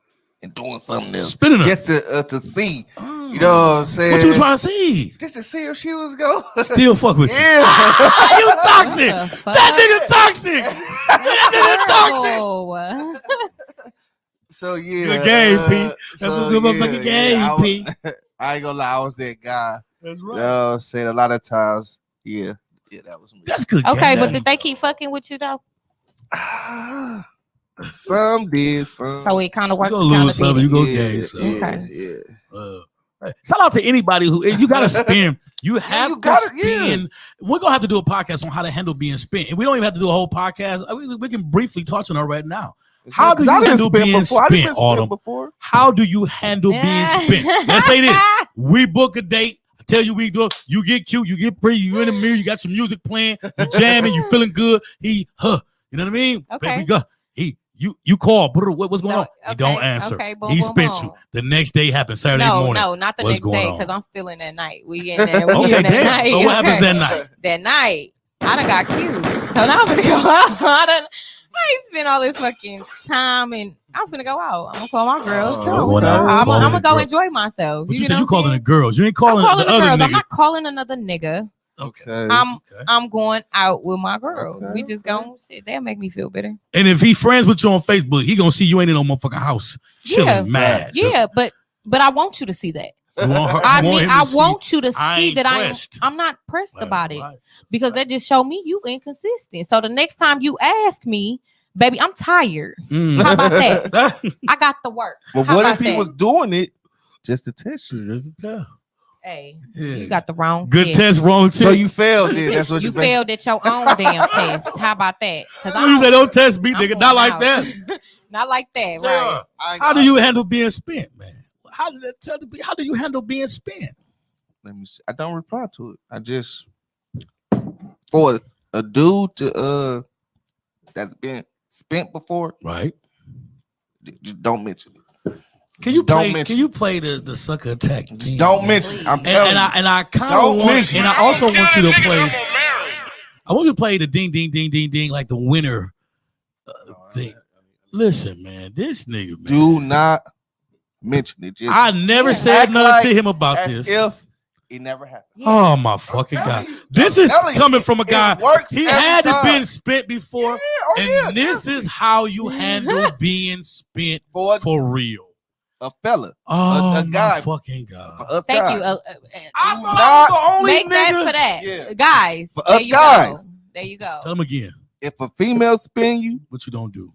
[SPEAKER 4] doing something else
[SPEAKER 1] Spinning her.
[SPEAKER 4] just to see,
[SPEAKER 1] Oh.
[SPEAKER 4] you know what I'm saying?
[SPEAKER 1] What you trying to see?
[SPEAKER 4] Just to see if she was going.
[SPEAKER 1] Still fuck with you.
[SPEAKER 4] Yeah.
[SPEAKER 1] Ah, you toxic.
[SPEAKER 3] What the fuck?
[SPEAKER 1] That nigga toxic. That nigga toxic.
[SPEAKER 3] Horrible.
[SPEAKER 4] So yeah,
[SPEAKER 1] Good game, P. That's a good motherfucking game,
[SPEAKER 4] I was-
[SPEAKER 1] P.
[SPEAKER 4] I ain't gonna lie, I was that guy.
[SPEAKER 1] That's
[SPEAKER 4] You know what I'm saying? A lot of times, yeah, that was me.
[SPEAKER 1] That's good.
[SPEAKER 3] Okay,
[SPEAKER 1] game.
[SPEAKER 3] but did they keep fucking with you though?
[SPEAKER 4] Some did, some.
[SPEAKER 3] So it kind of
[SPEAKER 1] You
[SPEAKER 3] worked.
[SPEAKER 1] go
[SPEAKER 3] Kinda
[SPEAKER 1] lose some,
[SPEAKER 3] did.
[SPEAKER 1] you go
[SPEAKER 4] yeah,
[SPEAKER 1] gain some.
[SPEAKER 3] Okay.
[SPEAKER 4] yeah.
[SPEAKER 1] Shout out to anybody who you gotta spin. You have
[SPEAKER 4] you
[SPEAKER 1] to
[SPEAKER 4] gotta-
[SPEAKER 1] spin. We're gonna have to do a podcast on how to handle being spent, and we don't even have to do a whole podcast. We can briefly touch on it right now. How do you
[SPEAKER 4] I didn't
[SPEAKER 1] handle
[SPEAKER 4] spin
[SPEAKER 1] being
[SPEAKER 4] before. I
[SPEAKER 1] spent,
[SPEAKER 4] didn't spin
[SPEAKER 1] Autumn?
[SPEAKER 4] before.
[SPEAKER 1] How do you handle being spent? Let's say this: we book a date. I tell you we do it. You get cute, you get pretty, you in the mirror, you got your music playing, you jamming, you feeling good. You know what I mean?
[SPEAKER 3] Okay.
[SPEAKER 1] Baby, go. You call. What's going
[SPEAKER 3] No,
[SPEAKER 1] on? He don't
[SPEAKER 3] okay,
[SPEAKER 1] answer.
[SPEAKER 3] okay, boom,
[SPEAKER 1] He
[SPEAKER 3] boom,
[SPEAKER 1] spent
[SPEAKER 3] boom.
[SPEAKER 1] you. The next day happens Saturday
[SPEAKER 3] No,
[SPEAKER 1] morning.
[SPEAKER 3] no, not the
[SPEAKER 1] What's
[SPEAKER 3] next
[SPEAKER 1] going
[SPEAKER 3] day
[SPEAKER 1] on?
[SPEAKER 3] because I'm still in that night. We in there. We
[SPEAKER 1] Okay,
[SPEAKER 3] in that
[SPEAKER 1] damn.
[SPEAKER 3] night.
[SPEAKER 1] So what happens
[SPEAKER 3] Okay.
[SPEAKER 1] that night?
[SPEAKER 3] That night, I done got cute. So now I'm gonna go out. I ain't spend all this fucking time and I'm finna go out. I'm gonna call my girls.
[SPEAKER 4] Oh,
[SPEAKER 3] Come
[SPEAKER 1] going
[SPEAKER 3] on.
[SPEAKER 1] out,
[SPEAKER 3] I'm
[SPEAKER 1] calling
[SPEAKER 3] gonna
[SPEAKER 1] the
[SPEAKER 3] go
[SPEAKER 1] girl.
[SPEAKER 3] enjoy myself.
[SPEAKER 1] But you
[SPEAKER 3] get
[SPEAKER 1] said
[SPEAKER 3] what
[SPEAKER 1] you
[SPEAKER 3] I'm
[SPEAKER 1] calling
[SPEAKER 3] saying?
[SPEAKER 1] the girls. You ain't
[SPEAKER 3] I'm
[SPEAKER 1] calling,
[SPEAKER 3] calling
[SPEAKER 1] the
[SPEAKER 3] the
[SPEAKER 1] other
[SPEAKER 3] girls.
[SPEAKER 1] nigga.
[SPEAKER 3] I'm not calling another nigga.
[SPEAKER 1] Okay.
[SPEAKER 4] Okay.
[SPEAKER 3] I'm going out with my girls.
[SPEAKER 4] Okay,
[SPEAKER 3] We just going shit. That'll make me feel better.
[SPEAKER 1] And if he friends with you on Facebook, he gonna see you ain't in no motherfucking house chilling
[SPEAKER 3] Yeah.
[SPEAKER 1] mad.
[SPEAKER 3] Yeah, but I want you to see that.
[SPEAKER 1] You want her,
[SPEAKER 3] I
[SPEAKER 1] you want
[SPEAKER 3] mean,
[SPEAKER 1] him to
[SPEAKER 3] I
[SPEAKER 1] see-
[SPEAKER 3] want you to
[SPEAKER 1] I
[SPEAKER 3] see
[SPEAKER 1] ain't
[SPEAKER 3] that
[SPEAKER 1] pressed.
[SPEAKER 3] I'm not pressed
[SPEAKER 1] Right,
[SPEAKER 3] about it
[SPEAKER 1] right.
[SPEAKER 3] because that just show me you inconsistent. So the next time you ask me, baby, I'm tired.
[SPEAKER 1] Mm.
[SPEAKER 3] How about that? I got the work.
[SPEAKER 4] But
[SPEAKER 3] How
[SPEAKER 4] what
[SPEAKER 3] about
[SPEAKER 4] if he
[SPEAKER 3] that?
[SPEAKER 4] was doing it just to test you?
[SPEAKER 1] Yeah.
[SPEAKER 3] Hey,
[SPEAKER 1] Yeah.
[SPEAKER 3] you got the wrong
[SPEAKER 1] Good test, wrong test.
[SPEAKER 4] So you failed then. That's what
[SPEAKER 3] You
[SPEAKER 4] you think.
[SPEAKER 3] failed at your own damn test. How about that? Because
[SPEAKER 1] You say don't test me,
[SPEAKER 3] I'm
[SPEAKER 1] nigga.
[SPEAKER 3] going
[SPEAKER 1] Not like
[SPEAKER 3] out.
[SPEAKER 1] that.
[SPEAKER 3] Not like that,
[SPEAKER 1] JR,
[SPEAKER 3] right?
[SPEAKER 1] how do you handle being spent, man? How do you handle being spent?
[SPEAKER 4] Let me see. I don't reply to it. I just for a dude to that's been spent before,
[SPEAKER 1] Right.
[SPEAKER 4] just don't mention it.
[SPEAKER 1] Can you
[SPEAKER 4] Just don't
[SPEAKER 1] play?
[SPEAKER 4] mention
[SPEAKER 1] Can you play the sucker attack?
[SPEAKER 4] Just
[SPEAKER 1] theme,
[SPEAKER 4] don't
[SPEAKER 1] man?
[SPEAKER 4] mention it. I'm
[SPEAKER 3] Please.
[SPEAKER 4] telling you.
[SPEAKER 1] And I kind
[SPEAKER 4] Don't
[SPEAKER 1] of want,
[SPEAKER 4] mention
[SPEAKER 1] and
[SPEAKER 4] it.
[SPEAKER 1] I also want you to play. I want you to play the ding, ding, ding, ding, ding, like the winner thing. Listen, man, this nigga, man.
[SPEAKER 4] Do not mention it. Just
[SPEAKER 1] I never
[SPEAKER 3] Yeah.
[SPEAKER 1] said
[SPEAKER 4] Act
[SPEAKER 1] nothing
[SPEAKER 4] like-
[SPEAKER 1] to him about
[SPEAKER 4] as
[SPEAKER 1] this.
[SPEAKER 4] if It never happened.
[SPEAKER 1] Oh my fucking God! This is coming from a guy. He had to been spent before, and this is how you handle being spent for real.
[SPEAKER 4] A fella,
[SPEAKER 1] Oh
[SPEAKER 4] a guy,
[SPEAKER 1] my fucking God!
[SPEAKER 3] Thank
[SPEAKER 4] guy.
[SPEAKER 3] you.
[SPEAKER 1] I thought I was the only
[SPEAKER 3] Make that
[SPEAKER 1] nigga.
[SPEAKER 3] for that,
[SPEAKER 4] Yeah.
[SPEAKER 3] guys.
[SPEAKER 4] For
[SPEAKER 3] there
[SPEAKER 4] us
[SPEAKER 3] you
[SPEAKER 4] guys.
[SPEAKER 3] Go. There you go.
[SPEAKER 1] Tell him again.
[SPEAKER 4] If a female spin you,
[SPEAKER 1] What you don't do.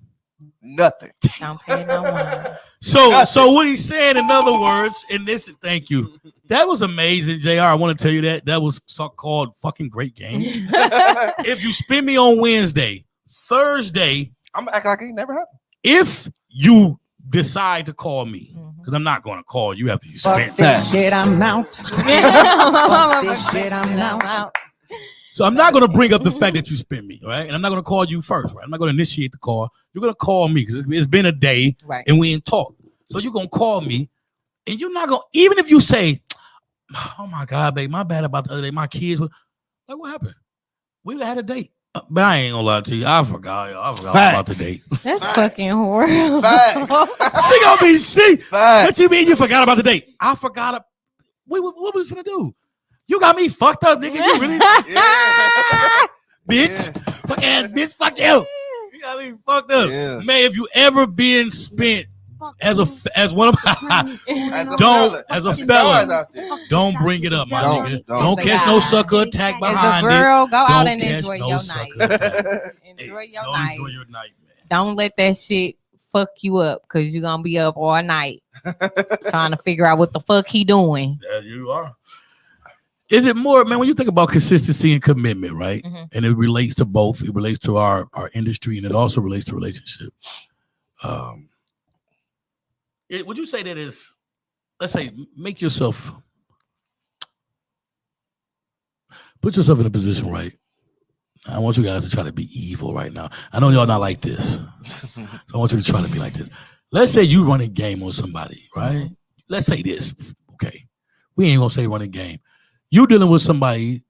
[SPEAKER 4] nothing.
[SPEAKER 3] Don't pay no mind.
[SPEAKER 1] So what he's saying, in other words, and this, thank you. That was amazing, JR. I want to tell you that was so-called fucking great game. If you spin me on Wednesday, Thursday,
[SPEAKER 4] I'm acting like it never happened.
[SPEAKER 1] if you decide to call me, because I'm not going to call you after you spent
[SPEAKER 7] This shit, I'm out. Fuck this shit, I'm out.
[SPEAKER 1] So I'm not going to bring up the fact that you spent me, right? And I'm not going to call you first, right? I'm not going to initiate the call. You're going to call me because it's been a day
[SPEAKER 3] Right.
[SPEAKER 1] and we ain't talked. So you're going to call me and you're not going to, even if you say, oh my God, babe, my bad about the other day. My kids were like, what happened? We had a date. But I ain't gonna lie to you. I forgot about the date.
[SPEAKER 3] That's fucking horrible.
[SPEAKER 4] Facts.
[SPEAKER 1] She gonna be sick.
[SPEAKER 4] Facts.
[SPEAKER 1] What you mean you forgot about the date? I forgot. What was we gonna do? You got me fucked up, nigga. You really,
[SPEAKER 4] Yeah.
[SPEAKER 1] bitch. Fucking bitch. Fuck you. You got me fucked up.
[SPEAKER 4] Yeah.
[SPEAKER 1] Man, if you ever been spent as one of as a fella, don't bring it up, my nigga. Don't catch no sucker attack
[SPEAKER 3] As
[SPEAKER 1] behind
[SPEAKER 3] a girl, go out
[SPEAKER 1] Don't
[SPEAKER 3] and
[SPEAKER 1] catch
[SPEAKER 3] enjoy
[SPEAKER 1] no
[SPEAKER 3] your
[SPEAKER 1] sucker
[SPEAKER 3] night.
[SPEAKER 1] attack.
[SPEAKER 3] Enjoy
[SPEAKER 1] Hey,
[SPEAKER 3] your
[SPEAKER 1] go
[SPEAKER 3] night.
[SPEAKER 1] enjoy your night, man.
[SPEAKER 3] Don't let that shit fuck you up because you're gonna be up all night trying to figure out what the fuck he doing.
[SPEAKER 1] There you are. Is it more, man, when you think about consistency and commitment, right?
[SPEAKER 3] Mhm.
[SPEAKER 1] And it relates to both. It relates to our industry and it also relates to relationships. Would you say that is, let's say, put yourself in a position, right? I want you guys to try to be evil right now. I know y'all not like this. So I want you to try to be like this. Let's say you run a game on somebody, right? Let's say this. Okay. We ain't gonna say run a game. You dealing with somebody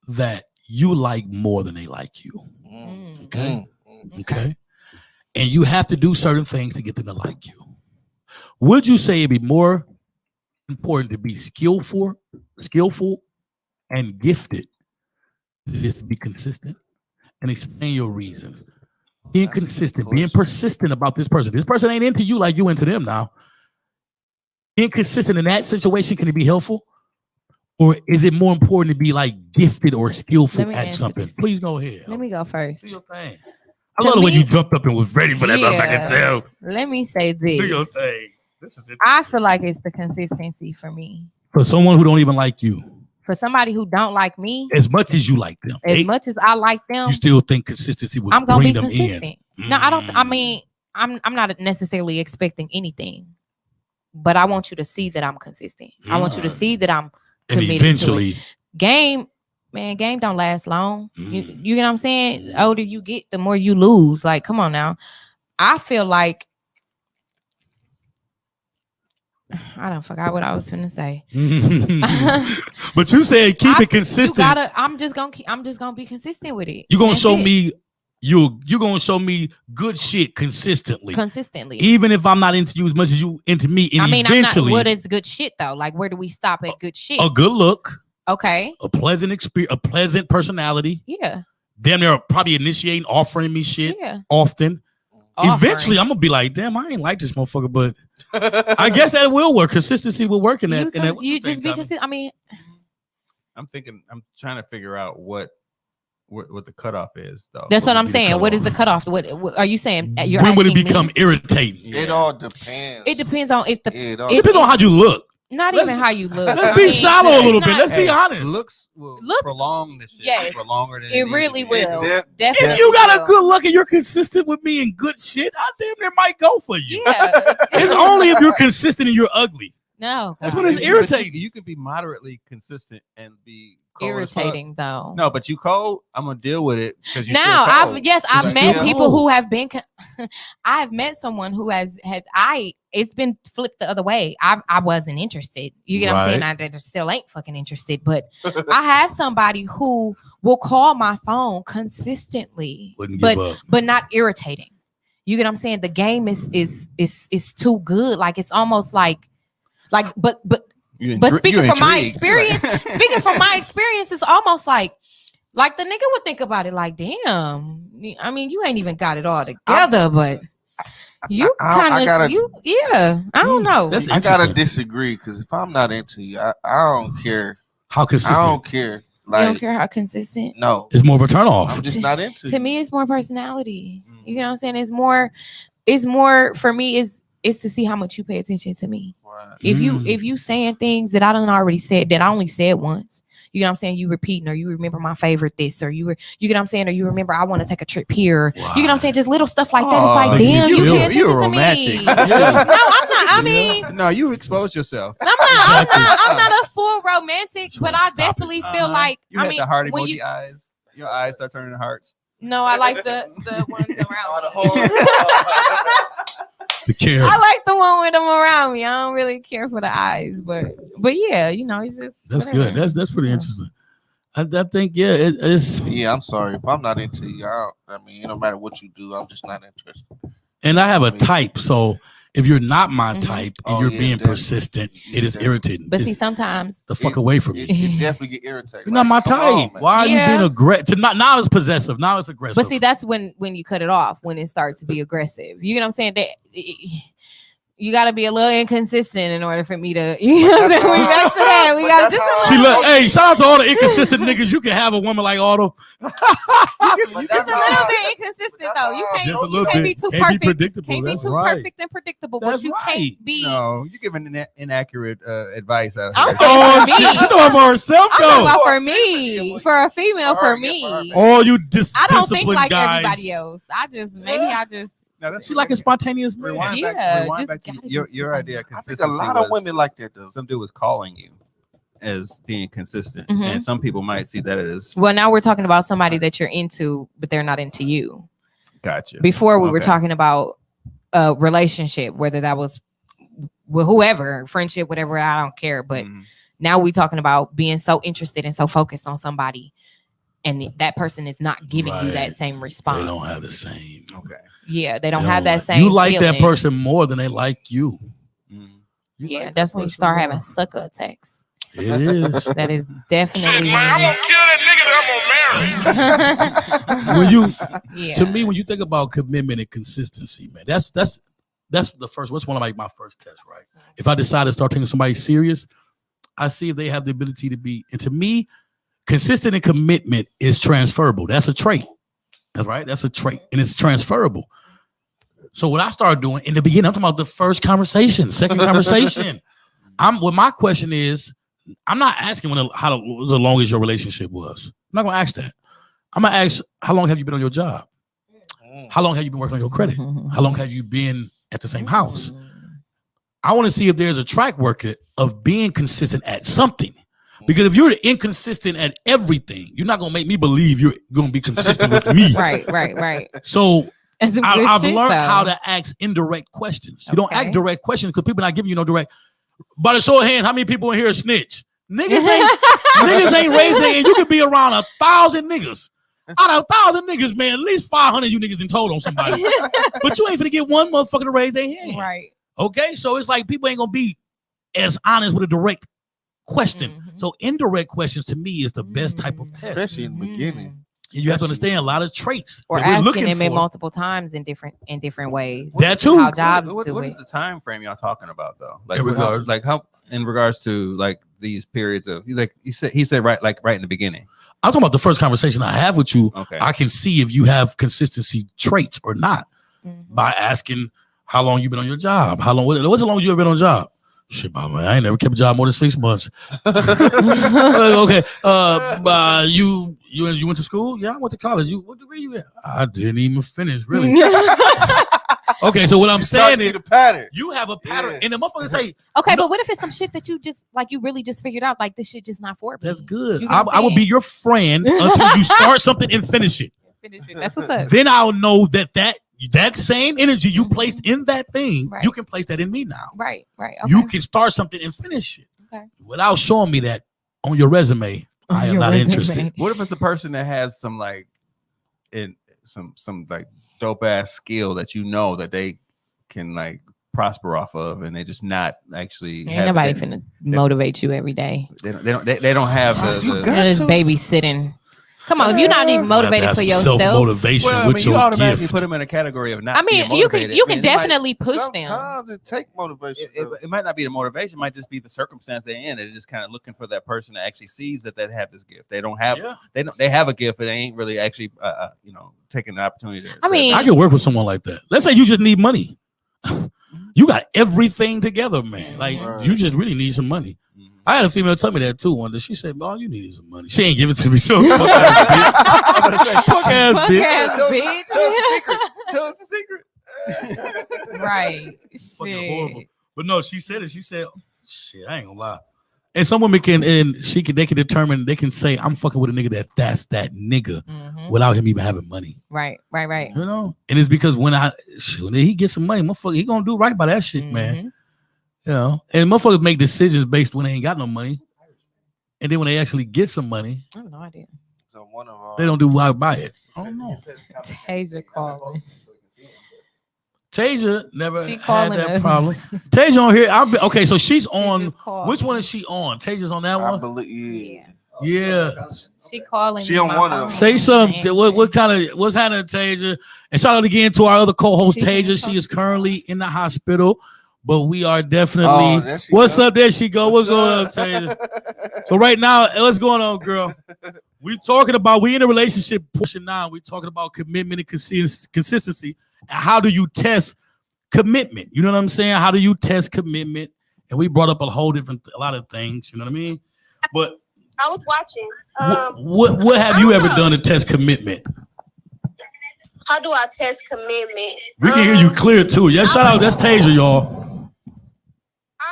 [SPEAKER 1] that you like more than they like you. Okay. Okay. And you have to do certain things to get them to like you. Would you say it'd be more important to be skillful and gifted than to be consistent? And explain your reasons. Being consistent, being persistent about this person. This person ain't into you like you into them now. Being consistent in that situation, can it be helpful? Or is it more important to be like gifted or skillful at something? Please go ahead.
[SPEAKER 3] Let me go first.
[SPEAKER 1] Do your thing. I love the way you jumped up and was ready for that.
[SPEAKER 3] Yeah.
[SPEAKER 1] I can tell.
[SPEAKER 3] Let me say
[SPEAKER 1] Do your
[SPEAKER 3] this.
[SPEAKER 1] thing. This is it.
[SPEAKER 3] I feel like it's the consistency for me.
[SPEAKER 1] For someone who don't even like you,
[SPEAKER 3] For somebody who don't like me,
[SPEAKER 1] as much as you like them,
[SPEAKER 3] as much as I like them,
[SPEAKER 1] you still think consistency would
[SPEAKER 3] I'm gonna
[SPEAKER 1] bring
[SPEAKER 3] be
[SPEAKER 1] them
[SPEAKER 3] consistent.
[SPEAKER 1] in.
[SPEAKER 3] No, I don't. I mean, I'm not necessarily expecting anything, but I want you to see that I'm consistent. I want you to see that I'm
[SPEAKER 1] And
[SPEAKER 3] committed
[SPEAKER 1] eventually,
[SPEAKER 3] to it. Game don't last long. You get what I'm saying? The older you get, the more you lose. Like, come on now. I feel like I don't forgot what I was going to say.
[SPEAKER 1] but you said keep it consistent.
[SPEAKER 3] I'm just gonna be consistent with it.
[SPEAKER 1] You're gonna
[SPEAKER 3] That's
[SPEAKER 1] show
[SPEAKER 3] it.
[SPEAKER 1] me you're gonna show me good shit consistently.
[SPEAKER 3] Even
[SPEAKER 1] if I'm not into you as much as you into me. And
[SPEAKER 3] I mean,
[SPEAKER 1] eventually,
[SPEAKER 3] what is good shit though? Like, where do we stop at good shit?
[SPEAKER 1] a good look,
[SPEAKER 3] Okay.
[SPEAKER 1] a pleasant experience, a pleasant personality.
[SPEAKER 3] Yeah.
[SPEAKER 1] Damn, they're probably initiating, offering me shit
[SPEAKER 3] Yeah.
[SPEAKER 1] often.
[SPEAKER 3] Offering.
[SPEAKER 1] Eventually, I'm gonna be like, damn, I ain't like this motherfucker, but I guess that will work. Consistency will work in that.
[SPEAKER 3] You just be consistent. I mean,
[SPEAKER 6] I'm trying to figure out what the cutoff is, though.
[SPEAKER 3] that's what I'm
[SPEAKER 1] would be the
[SPEAKER 3] saying. What
[SPEAKER 1] cutoff?
[SPEAKER 3] is the cutoff? What are you saying? You're
[SPEAKER 1] When would it
[SPEAKER 3] asking me?
[SPEAKER 1] become irritating?
[SPEAKER 4] It all depends.
[SPEAKER 3] It depends on if the
[SPEAKER 4] It all
[SPEAKER 3] it-
[SPEAKER 1] Depends on how you look.
[SPEAKER 3] not
[SPEAKER 1] Let's
[SPEAKER 3] even
[SPEAKER 1] be-
[SPEAKER 3] how you look.
[SPEAKER 1] Let's
[SPEAKER 3] I
[SPEAKER 1] be
[SPEAKER 3] mean,
[SPEAKER 1] shallow a
[SPEAKER 3] it's
[SPEAKER 1] little bit.
[SPEAKER 3] not-
[SPEAKER 1] Let's be honest.
[SPEAKER 6] Looks will
[SPEAKER 3] Looks-
[SPEAKER 6] prolong this shit
[SPEAKER 3] yes.
[SPEAKER 6] for longer than
[SPEAKER 3] It really
[SPEAKER 6] needs to be.
[SPEAKER 3] will.
[SPEAKER 4] If
[SPEAKER 3] Definitely.
[SPEAKER 1] If you got a
[SPEAKER 3] will.
[SPEAKER 1] good look and you're consistent with me and good shit, I damn near might go for you.
[SPEAKER 3] Yeah.
[SPEAKER 1] It's only if you're consistent and you're ugly.
[SPEAKER 3] No.
[SPEAKER 1] That's
[SPEAKER 3] God.
[SPEAKER 1] what it's irritating.
[SPEAKER 6] You can be moderately consistent and be cold as fuck.
[SPEAKER 3] Irritating though.
[SPEAKER 6] No, but you cold. I'm gonna deal with it because you
[SPEAKER 3] Now
[SPEAKER 6] still cold.
[SPEAKER 3] I've
[SPEAKER 6] Like,
[SPEAKER 3] met
[SPEAKER 6] yeah.
[SPEAKER 3] people who have been I've met someone who it's been flipped the other way. I wasn't interested. You get what I'm saying? I still ain't fucking interested, but I have somebody who will call my phone consistently,
[SPEAKER 1] Wouldn't give up.
[SPEAKER 3] but not irritating. You get what I'm saying? The game is too good. Like it's almost like but But speaking from my experience, it's almost like the nigga would think about it like, damn. I mean, you ain't even got it all together, but you kind of I don't know.
[SPEAKER 4] I gotta disagree because if I'm not into you, I don't care
[SPEAKER 1] how consistent.
[SPEAKER 4] I don't care. Like,
[SPEAKER 3] you don't care how consistent.
[SPEAKER 4] No,
[SPEAKER 1] it's more of a turn off.
[SPEAKER 4] I'm just not into.
[SPEAKER 3] To me, it's more personality. You know what I'm saying? It's more for me. Is to see how much you pay attention to me. Right. If you saying things that I don't already said that I only said once. You know what I'm saying? You repeating, or you remember my favorite this, or you get what I'm saying, or you remember I want to take a trip here. Wow. You get what I'm saying? Just little stuff like that. It's like, damn, you pay attention to me. No, I'm not. I mean,
[SPEAKER 6] no, you expose yourself.
[SPEAKER 3] I'm not a full romantic, but I definitely feel like
[SPEAKER 6] you had the heart emoji eyes. Your eyes start turning to hearts.
[SPEAKER 3] No, I like the ones around
[SPEAKER 1] the care.
[SPEAKER 3] I like the one with them around me. I don't really care for the eyes, but yeah, you know, it's just
[SPEAKER 1] that's whatever. Good. That's pretty interesting. I think it's.
[SPEAKER 4] Yeah, I'm sorry if I'm not into you. I mean, no matter what you do, I'm just not interested.
[SPEAKER 1] And I have a type, so if you're not my type and you're being persistent, it is irritating.
[SPEAKER 3] But see, sometimes
[SPEAKER 1] the fuck away from me.
[SPEAKER 4] You definitely get irritated.
[SPEAKER 1] You're not my type. Why are you being aggressive? Now it's possessive. Now it's aggressive.
[SPEAKER 3] But see, that's when you cut it off, when it starts to be aggressive. You know what I'm saying? That you got to be a little inconsistent in order for me to. You know what I'm saying? We back to that. We got just.
[SPEAKER 1] See, look, hey, shout out to all the inconsistent niggas. You can have a woman like Otto.
[SPEAKER 3] It's a little bit inconsistent though. You can't be too perfect.
[SPEAKER 1] Predictable.
[SPEAKER 3] Can't be too perfect and predictable. But you can't be.
[SPEAKER 6] No, you're giving inaccurate advice out
[SPEAKER 3] here.
[SPEAKER 1] She's talking about for herself though.
[SPEAKER 3] I'm talking about for me, for a female, for me.
[SPEAKER 1] All you
[SPEAKER 3] I don't think like
[SPEAKER 1] guys.
[SPEAKER 3] Everybody else. I just.
[SPEAKER 1] No, she like a spontaneous man.
[SPEAKER 6] Rewind back to your idea.
[SPEAKER 4] I think a lot of women like that though.
[SPEAKER 6] Some dude was calling you as being consistent, and some people might see that as.
[SPEAKER 3] Well, now we're talking about somebody that you're into, but they're not into you.
[SPEAKER 6] Gotcha.
[SPEAKER 3] Before we were talking about a relationship, whether that was with whoever, friendship, whatever. I don't care, but now we're talking about being so interested and so focused on somebody, and that person is not giving you that same response.
[SPEAKER 1] They don't have the same.
[SPEAKER 6] Okay.
[SPEAKER 3] Yeah, they don't have that same.
[SPEAKER 1] You like
[SPEAKER 3] feeling.
[SPEAKER 1] that person more than they like you.
[SPEAKER 3] Yeah, that's when you start having sucker attacks.
[SPEAKER 1] It is.
[SPEAKER 3] That is definitely.
[SPEAKER 8] Man, I'm gonna kill that nigga that I'm gonna marry.
[SPEAKER 1] To me, when you think about commitment and consistency, man, that's the first. What's one of my first tests, right? If I decide to start taking somebody serious, I see if they have the ability to be. And to me, consistent and commitment is transferable. That's a trait. That's right. That's a trait, and it's transferable. So what I started doing in the beginning, I'm talking about the first conversation, second conversation. My question is, I'm not asking how long as your relationship was. I'm not gonna ask that. I'm gonna ask, how long have you been on your job? How long have you been working on your credit? How long have you been at the same house? I want to see if there's a track record of being consistent at something. Because if you're inconsistent at everything, you're not gonna make me believe you're gonna be consistent with me.
[SPEAKER 3] Right.
[SPEAKER 1] So I've learned how to ask indirect questions. You don't ask direct questions because people are not giving you no direct. By the show of hands, how many people in here are snitch? Niggas ain't raising, and you could be around 1,000 niggas. Out of 1,000 niggas, man, at least 500 you niggas in total on somebody. But you ain't gonna get one motherfucker to raise their hand.
[SPEAKER 3] Right.
[SPEAKER 1] Okay, so it's like people ain't gonna be as honest with a direct question. So indirect questions to me is the best type of test,
[SPEAKER 4] especially in the beginning.
[SPEAKER 1] And you have to understand a lot of traits,
[SPEAKER 3] or
[SPEAKER 1] that we're
[SPEAKER 3] asking
[SPEAKER 1] looking
[SPEAKER 3] them
[SPEAKER 1] for.
[SPEAKER 3] multiple times in different ways.
[SPEAKER 1] That too.
[SPEAKER 3] How jobs
[SPEAKER 6] what
[SPEAKER 3] do
[SPEAKER 6] is
[SPEAKER 3] it.
[SPEAKER 6] the time frame y'all talking about though? Like
[SPEAKER 1] In
[SPEAKER 6] in regards to like these periods of he said right in the beginning.
[SPEAKER 1] I'm talking about the first conversation I have with you.
[SPEAKER 6] Okay.
[SPEAKER 1] I can see if you have consistency traits or not by asking how long you been on your job. What's the longest you ever been on a job? Shit, man, I ain't never kept a job more than 6 months. Okay. You went to school? Yeah, I went to college. What degree you at? I didn't even finish, really. Okay, so what I'm saying is
[SPEAKER 4] the pattern.
[SPEAKER 1] You have a pattern, and the motherfucker say,
[SPEAKER 3] okay, but what if it's some shit that you just like you really just figured out like this shit just not for me?
[SPEAKER 1] That's good.
[SPEAKER 3] You know
[SPEAKER 1] I will be your friend until you start something and finish it.
[SPEAKER 3] That's what's up.
[SPEAKER 1] Then I'll know that same energy you placed in that thing, you can place that in me now.
[SPEAKER 3] Right. Okay.
[SPEAKER 1] You can start something and finish it.
[SPEAKER 3] Okay.
[SPEAKER 1] Without showing me that on your resume, I am not interested.
[SPEAKER 6] What if it's a person that has some like some like dope ass skill that you know that they can like prosper off of, and they're just not actually.
[SPEAKER 3] Ain't
[SPEAKER 6] having
[SPEAKER 3] nobody
[SPEAKER 6] that-
[SPEAKER 3] finna motivate you every day.
[SPEAKER 6] They don't have the
[SPEAKER 3] You're just babysitting. Come on, if you're not even motivated for yourself,
[SPEAKER 1] self-motivation
[SPEAKER 6] well, I
[SPEAKER 1] with
[SPEAKER 6] mean, you
[SPEAKER 1] your
[SPEAKER 6] automatically
[SPEAKER 1] gift.
[SPEAKER 6] put them in a category of not.
[SPEAKER 3] I mean,
[SPEAKER 6] being
[SPEAKER 3] you can
[SPEAKER 6] motivated.
[SPEAKER 3] you
[SPEAKER 6] I mean,
[SPEAKER 3] can definitely push them.
[SPEAKER 4] Sometimes it take motivation.
[SPEAKER 6] It might not be the motivation; it might just be the circumstance they're in. They're just kind of looking for that person that actually sees that they have this gift. They don't have.
[SPEAKER 1] Yeah.
[SPEAKER 6] They have a gift, but they ain't really actually, taking the opportunity.
[SPEAKER 3] I mean,
[SPEAKER 1] I can work with someone like that. Let's say you just need money. You got everything together, man. Like you just really need some money. I had a female tell me that too one day. She said, "Oh, you need some money." She ain't give it to me. So fuck ass bitch.
[SPEAKER 6] Tell us the secret.
[SPEAKER 3] Right.
[SPEAKER 1] Fucking horrible. But no, she said it. She said, "Shit, I ain't gonna lie." And some women can, they can determine, they can say, "I'm fucking with a nigga that's that nigga," without him even having money.
[SPEAKER 3] Right.
[SPEAKER 1] You know, and it's because when he gets some money, motherfucker, he gonna do right by that shit, man. You know, and motherfuckers make decisions based when they ain't got no money, and then when they actually get some money,
[SPEAKER 3] I have no idea.
[SPEAKER 4] So one of
[SPEAKER 1] they don't do right by it. I don't know.
[SPEAKER 3] Tasia calling.
[SPEAKER 1] Tasia never
[SPEAKER 3] She
[SPEAKER 1] had
[SPEAKER 3] calling
[SPEAKER 1] that
[SPEAKER 3] us.
[SPEAKER 1] problem. Tasia on here. Okay, so she's on.
[SPEAKER 3] just called
[SPEAKER 1] Which
[SPEAKER 3] me.
[SPEAKER 1] one is she on? Tasia's on that
[SPEAKER 4] I
[SPEAKER 1] one.
[SPEAKER 4] believe.
[SPEAKER 1] Yeah.
[SPEAKER 3] She calling.
[SPEAKER 4] She
[SPEAKER 3] me
[SPEAKER 4] on
[SPEAKER 3] my
[SPEAKER 4] one of
[SPEAKER 3] phone.
[SPEAKER 4] them.
[SPEAKER 1] Say something. What's happening, Tasia? And shout out again to our other co-host, Tasia. She is currently in the hospital, but we are definitely.
[SPEAKER 4] there she
[SPEAKER 1] What's
[SPEAKER 4] go.
[SPEAKER 1] up? There she go. What's going on, Tasia? So right now, what's going on, girl? We in a relationship portion now. We talking about commitment and consistency. How do you test commitment? You know what I'm saying? How do you test commitment? And we brought up a lot of things. You know what I mean? But
[SPEAKER 9] I was watching.
[SPEAKER 1] what have you ever done to test commitment?
[SPEAKER 9] How do I test commitment?
[SPEAKER 1] We can hear you clear too. Yeah, shout out. That's Tasia, y'all.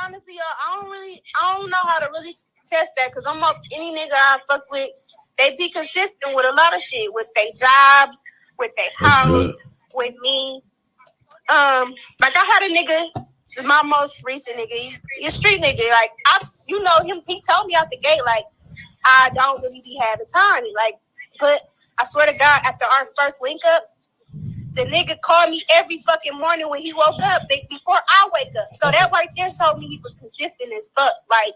[SPEAKER 9] Honestly, y'all, I don't know how to really test that because almost any nigga I fuck with, they be consistent with a lot of shit, with their jobs, with their house, with me. Like I had a nigga, my most recent nigga, he a street nigga. Like you know him, he told me out the gate, like, I don't really be having time. Like, but I swear to God, after our first link up, the nigga called me every fucking morning when he woke up, before I wake up. So that right there showed me he was consistent as fuck. Like,